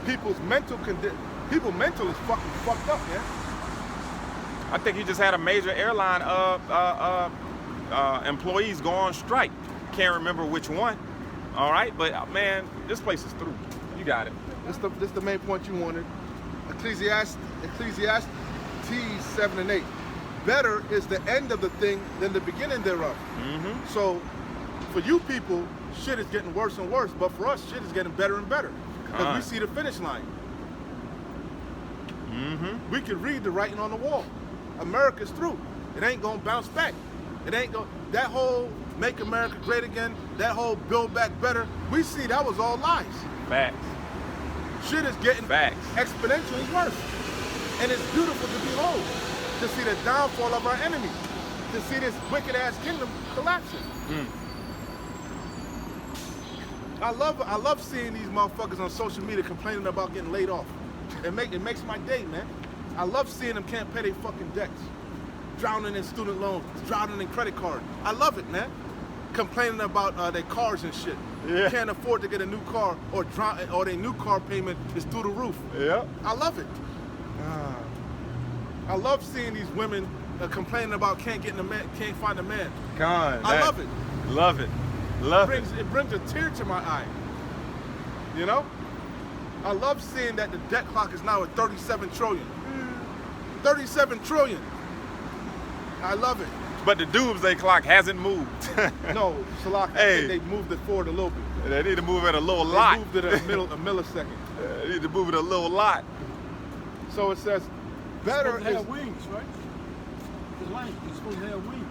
People's mental is fucking fucked up, man. I think he just had a major airline employees go on strike. Can't remember which one. All right, but man, this place is through. You got it. This the main point you wanted. Ecclesiastes 7 and 8. Better is the end of the thing than the beginning thereof. Mm-hmm. So for you people, shit is getting worse and worse, but for us, shit is getting better and better. Because we see the finish line. Mm-hmm. We can read the writing on the wall. America's through. It ain't gonna bounce back. It ain't gonna, that whole make America great again, that whole build back better, we see that was all lies. Facts. Shit is getting Facts. exponentially worse. And it's beautiful to behold, to see the downfall of our enemy, to see this wicked ass kingdom collapsing. I love seeing these motherfuckers on social media complaining about getting laid off. It makes my day, man. I love seeing them can't pay their fucking debts. Drowning in student loans, drowning in credit cards. I love it, man. Complaining about their cars and shit. Yeah. Can't afford to get a new car or their new car payment is through the roof. Yeah. I love it. I love seeing these women complaining about can't find a man. I love it. Love it. Love it. It brings a tear to my eye. You know? I love seeing that the debt clock is now at 37 trillion. 37 trillion. I love it. But the doomsday clock hasn't moved. No, Salak, Hey. they moved it forward a little bit. They need to move it a little They lot. moved it a millisecond. They need to move it a little lot. So it says, better Supposed to is... have wings, right? The light is supposed to have wings.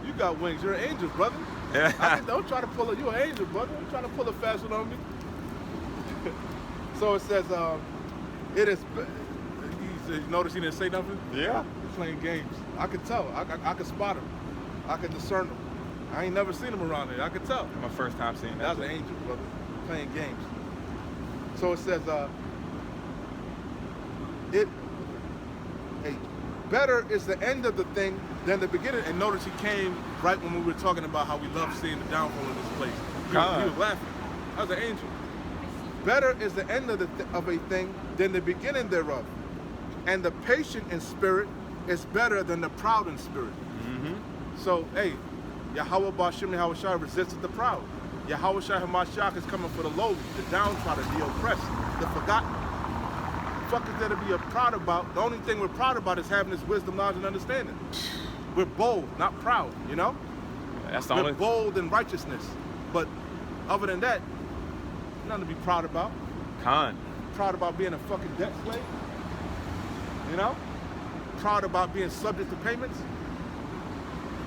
You got wings. You're an angel, brother. Don't try to pull it. You're an angel, brother. Don't try to pull a fast one on me. So it says, it is... You notice he didn't say nothing? Yeah. He's playing games. I could tell. I could spot him. I could discern him. I ain't never seen him around here. I could tell. My first time seeing that. That's an angel, brother. Playing games. So it says, better is the end of the thing than the beginning. And notice he came right when we were talking about how we love seeing the downfall of this place. He was laughing. That was an angel. Better is the end of a thing than the beginning thereof. And the patient in spirit is better than the proud in spirit. So, hey, Yahweh Bashim Yahushua resisted the proud. Yahweh Shai Hamashiach is coming for the lowly, the downtrodden, the oppressed, the forgotten. Fuck is there to be proud about? The only thing we're proud about is having this wisdom, knowledge, and understanding. We're bold, not proud, you know? That's the We're only. bold in righteousness. But other than that, nothing to be proud about. Con. Proud about being a fucking debt slave. You know? Proud about being subject to payments.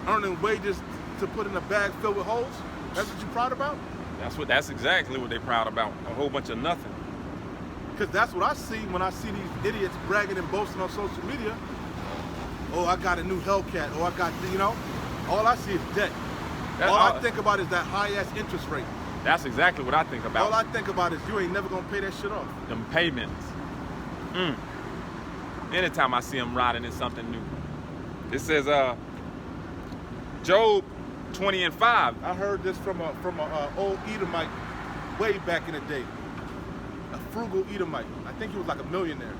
Earning wages to put in a bag filled with holes. That's what you're proud about? That's exactly what they're proud about. A whole bunch of nothing. Because that's what I see when I see these idiots bragging and boasting on social media. Oh, I got a new Hellcat. Oh, I got, you know? All I see is debt. All I think about is that high-ass interest rate. That's exactly what I think about. All I think about is you ain't never gonna pay that shit off. Them payments. Anytime I see them riding in something new. It says, Job 20:5. I heard this from a old Edomite way back in the day. A frugal Edomite. I think he was like a millionaire.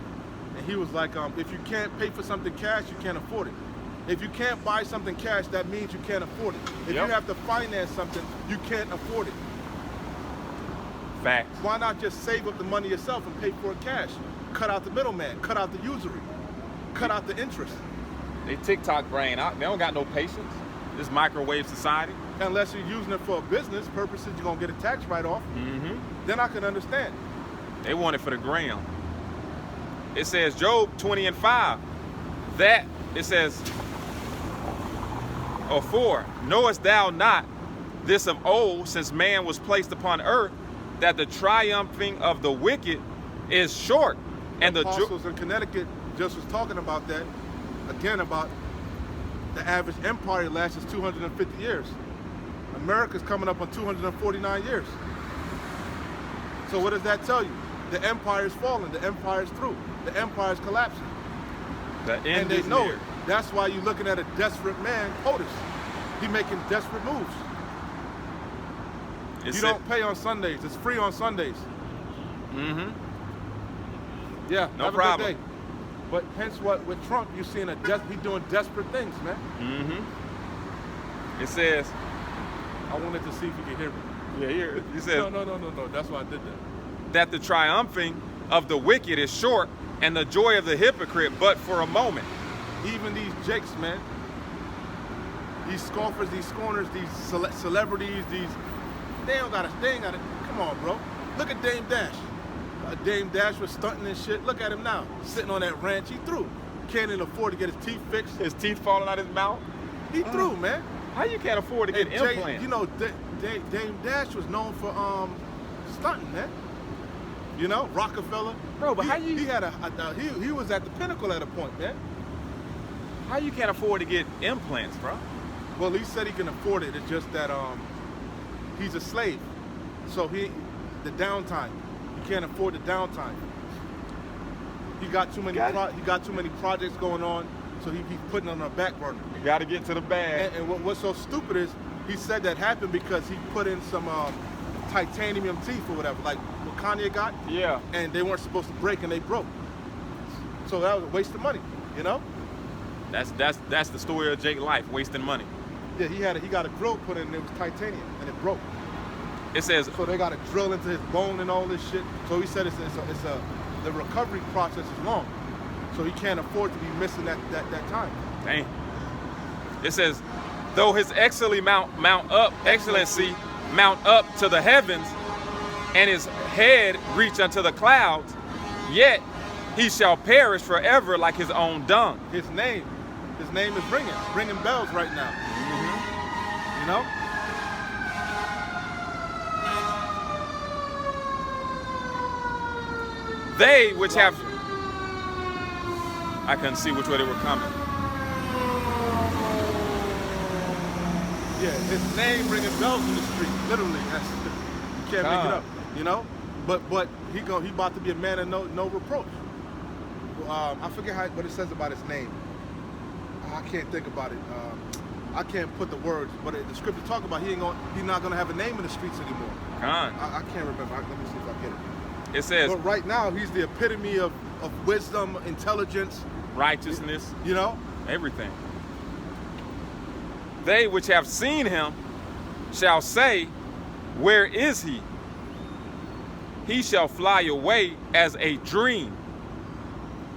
And he was like, if you can't pay for something cash, you can't afford it. If you can't buy something cash, that means you can't afford it. If Yep. you have to finance something, you can't afford it. Facts. Why not just save up the money yourself and pay for it cash? Cut out the middleman, cut out the usury, cut out the interest. They TikTok brain out. They don't got no patience. This microwave society. Unless you're using it for a business purposes, you're gonna get a tax write-off. Then I can understand. They want it for the gram. It says Job 20:5. That it says, or 4. Knowest thou not this of old, since man was placed upon earth, that the triumphing of the wicked is short, and the apostles in Connecticut just was talking about that again, about the average empire lasts 250 years. America's coming up on 249 years. So what does that tell you? The empire's falling, the empire's through, the empire's collapsing. the end And they is know near. it. That's why you're looking at a desperate man, POTUS. He making desperate moves. It's You don't pay on Sundays. It's free on Sundays. Yeah, No have problem. a good day. But hence what with Trump, you're seeing he doing desperate things, man. It says, I wanted to see if you could hear me. yeah, here it says No. That's why I did that. that the triumphing of the wicked is short, and the joy of the hypocrite but for a moment. Even these jakes, man. These scoffers, these scorners, these celebrities, they ain't gotta, come on, bro. Look at Dame Dash. Dame Dash was stunting and shit. Look at him now, sitting on that ranch. He threw. Can't even afford to get his teeth fixed. His teeth falling out his mouth. He threw, man. How you can't afford to get And Jay, implants? you know, Dame Dash was known for stunting, man. You know, Rockefeller. Bro, but he, how you- He had he was at the pinnacle at a point, man. How you can't afford to get implants, bro? Well, he said he can afford it. It's just that he's a slave, so the downtime. He can't afford the downtime. He got too many. He got too many projects going on, so he's putting it on a back burner. You got to get to the bag. And what's so stupid is he said that happened because he put in some titanium teeth or whatever, like what Kanye got. Yeah. And they weren't supposed to break, and they broke. So that was a waste of money, you know? That's the story of Jake life, wasting money. Yeah, he got a drill put in, and it was titanium, and it broke. It says, So they got to drill into his bone and all this shit. So he said the recovery process is long, so he can't afford to be missing that time. dang. It says, though his excellency mount up to the heavens, and his head reach unto the clouds, yet he shall perish forever like his own dung. His name is ringing bells right now. You know? They which have, I couldn't see which way they were coming. Yeah, his name ringing bells in the street. Literally, you can't make it up. You know? But he about to be a man of no reproach. I forget what it says about his name. I can't think about it. I can't put the words, but the scripture talk about he's not gonna have a name in the streets anymore. I can't remember. Let me see if I get it. It says, But right now, he's the epitome of wisdom, intelligence, righteousness, you know? everything. They which have seen him shall say, where is he? He shall fly away as a dream,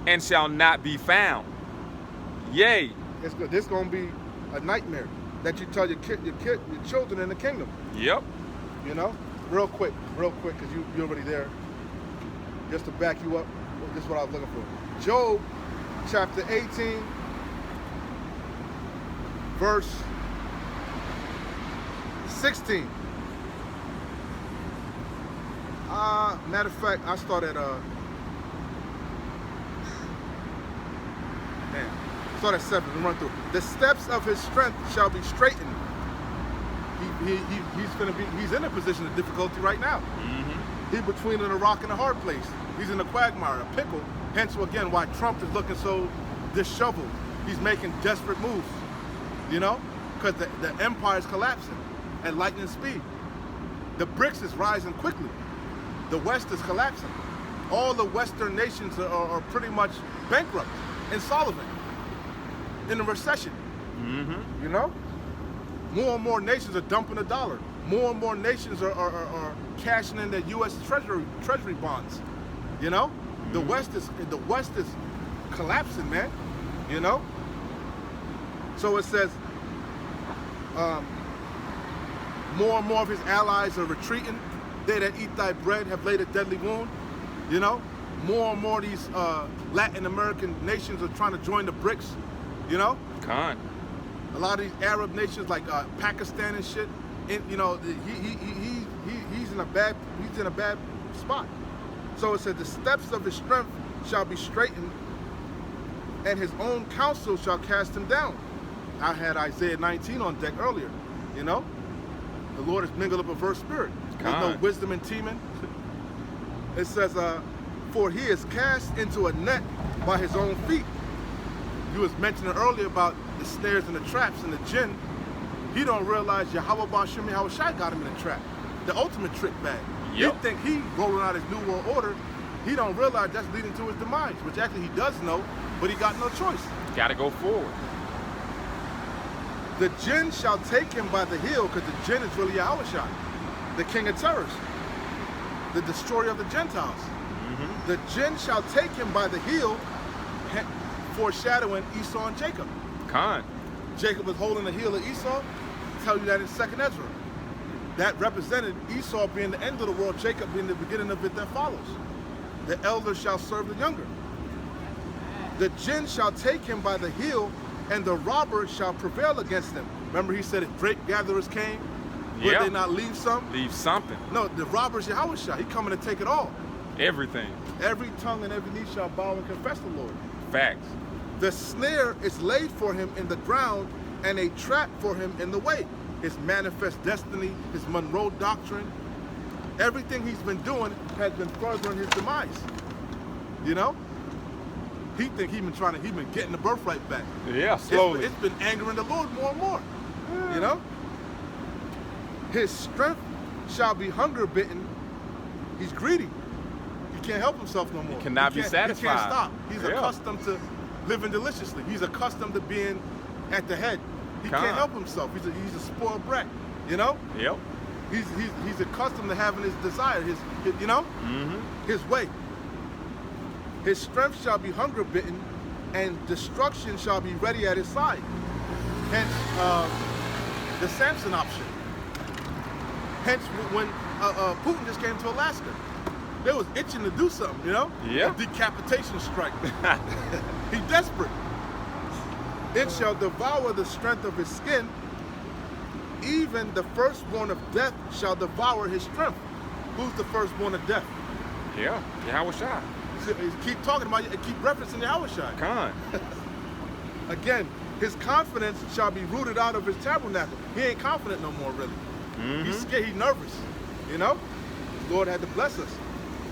and shall not be found. Yea, This is gonna be a nightmare that you tell your children in the kingdom. yep. You know, real quick, because you're already there. Just to back you up, this is what I was looking for. Job, chapter 18, verse 16. Matter of fact, I start at start at 7 and run through. The steps of his strength shall be straightened. he's in a position of difficulty right now. He's between a rock and a hard place. He's in a quagmire, a pickle. Hence, again, why Trump is looking so disheveled. He's making desperate moves, you know, because the empire is collapsing at lightning speed. The BRICS is rising quickly. The West is collapsing. All the Western nations are pretty much bankrupt, insolvent, in a recession. You know? More and more nations are dumping the dollar. More and more nations are cashing in their U.S. Treasury bonds. You know? The West is collapsing, man. You know? So it says more and more of his allies are retreating. They that eat thy bread have laid a deadly wound. You know? More and more of these Latin American nations are trying to join the BRICS. You know? Con. A lot of these Arab nations like Pakistan and shit, you know, he's in a bad spot. So it said the steps of his strength shall be straightened, and his own counsel shall cast him down. I had Isaiah 19 on deck earlier. You know, the Lord has mingled up a perverse spirit. There's no wisdom in teaming. It says, for he is cast into a net by his own feet. You was mentioning earlier about the snares and the traps and the jinn. He don't realize Yahweh Bashim Yahweh Shai got him in a trap. The ultimate trick bag. Yep. He think he rolling out his new world order. He don't realize that's leading to his demise, which actually he does know, but he got no choice. Gotta go forward. The jinn shall take him by the heel, because the jinn is really Yahweh Shai, the king of terrors, the destroyer of the Gentiles. The jinn shall take him by the heel, foreshadowing Esau and Jacob. Con. Jacob was holding the heel of Esau. Tell you that in 2nd Ezra. That represented Esau being the end of the world, Jacob being the beginning of it that follows. The elder shall serve the younger. The jinn shall take him by the heel, and the robber shall prevail against him. Remember he said if grape gatherers came, would they not leave some? Leave something. No, the robber's Yahweh Shai. He coming to take it all. Everything. Every tongue and every knee shall bow and confess the Lord. Facts. The snare is laid for him in the ground, and a trap for him in the way. His manifest destiny, his Monroe doctrine, everything he's been doing has been furthering his demise. You know? He think he been getting the birthright back. Yeah, slowly. It's been angering the Lord more and more. You know? His strength shall be hunger bitten. He's greedy. He can't help himself no more. He cannot be satisfied. He can't stop. He's accustomed to living deliciously. He's accustomed to being at the head. He can't help himself. He's a spoiled brat. You know? Yep. He's accustomed to having his desire, his you know? His way. His strength shall be hunger bitten, and destruction shall be ready at his side. Hence, the Samson option. Hence, when Putin just came to Alaska, they was itching to do something, you know? Yeah. A decapitation strike. He's desperate. It shall devour the strength of his skin. Even the firstborn of death shall devour his strength. Who's the firstborn of death? Yeah. Yahweh Shai. Keep talking about it, keep referencing Yahweh Shai. Con. Again, his confidence shall be rooted out of his tabernacle. He ain't confident no more, really. He's scared, he's nervous, you know? The Lord had to bless us.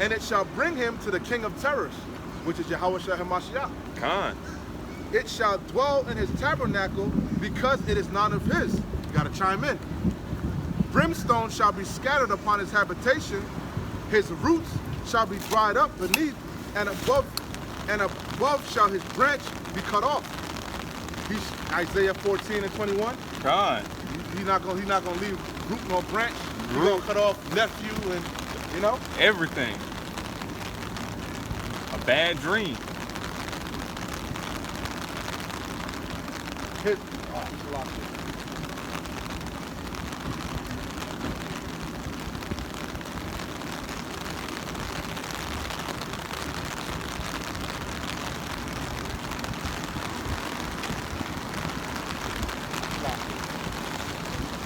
And it shall bring him to the king of terrors, which is Yahweh Shai HaMashiach. Con. It shall dwell in his tabernacle because it is not of his. You gotta chime in. Brimstone shall be scattered upon his habitation. His roots shall be dried up beneath, and above shall his branch be cut off. He's Isaiah 14 and 21. Con. He's not gonna leave root nor branch. He's gonna cut off nephew and you know Everything. A bad dream. his.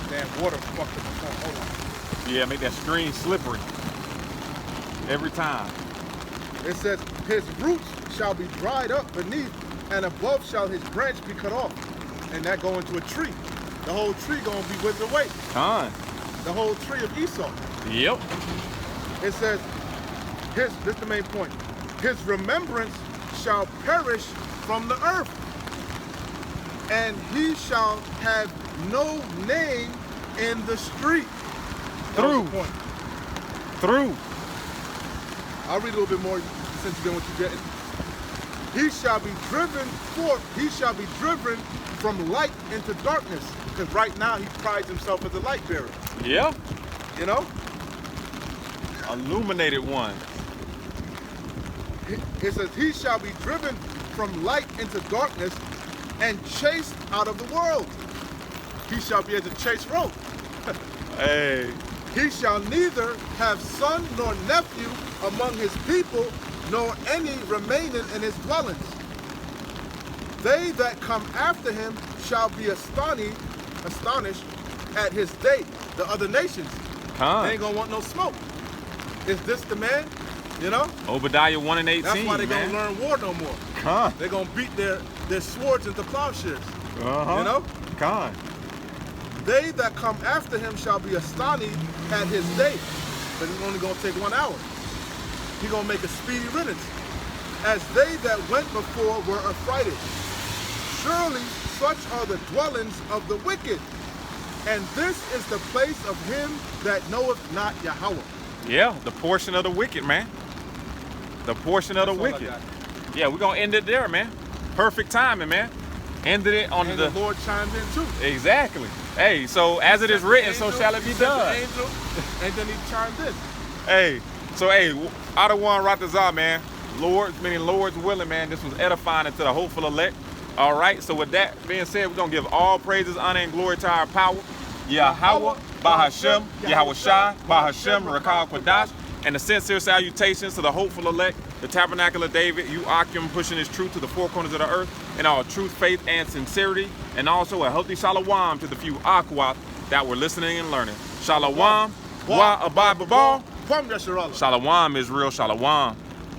Damn water fucked up my phone. Hold on. Yeah, make that screen slippery. Every time. It says, his roots shall be dried up beneath, and above shall his branch be cut off. And that go into a tree. the whole tree gonna be withered away. Con. The whole tree of Esau. Yep. It says, this is the main point. His remembrance shall perish from the earth, and he shall have no name in the street. That was the point. Through. I'll read a little bit more since you've been what you're getting. He shall be driven forth, he shall be driven from light into darkness. Because right now he prides himself as a light bearer. Yeah. You know? Illuminated one. It says, he shall be driven from light into darkness and chased out of the world. He shall be as a chased rope. Hey. He shall neither have son nor nephew among his people, nor any remaining in his dwellings. They that come after him shall be astonished at his day. The other nations, they ain't gonna want no smoke. Is this the man? You know? Obadiah 1 and 18. That's why they man. gonna learn war no more. Con. They're gonna beat their swords into plowshares. Uh-huh. You know? Con. They that come after him shall be astonished at his day, but it's only gonna take 1 hour. He gonna make a speedy riddance. As they that went before were affrighted. Surely such are the dwellings of the wicked, and this is the place of him that knoweth not Yahweh. Yeah, the portion of the wicked, man. The portion of the That's all I wicked. got. Yeah, we're gonna end it there, man. Perfect timing, man. Ended it on And the the Lord chimed in too. exactly. Hey, so as it is written, so shall it be done. Angel, and then he chimed in. Hey, so hey, Adawan Ratazah, man. Lord's, meaning Lord's willing, man. This was edifying into the hopeful elect. All right, so with that being said, we're gonna give all praises, honor, and glory to our power. Yahweh, Bahashem, Yahweh Shai, Bahashem, Rakal Quadash, and the sincere salutations to the hopeful elect, the Tabernacle of David, you Akim, pushing his truth to the four corners of the earth, in all truth, faith, and sincerity, and also a healthy shalom to the few Aquat that were listening and learning. Shalom, wa abad babal. Kwam Yasharallah. Shalom, Israel, shalom.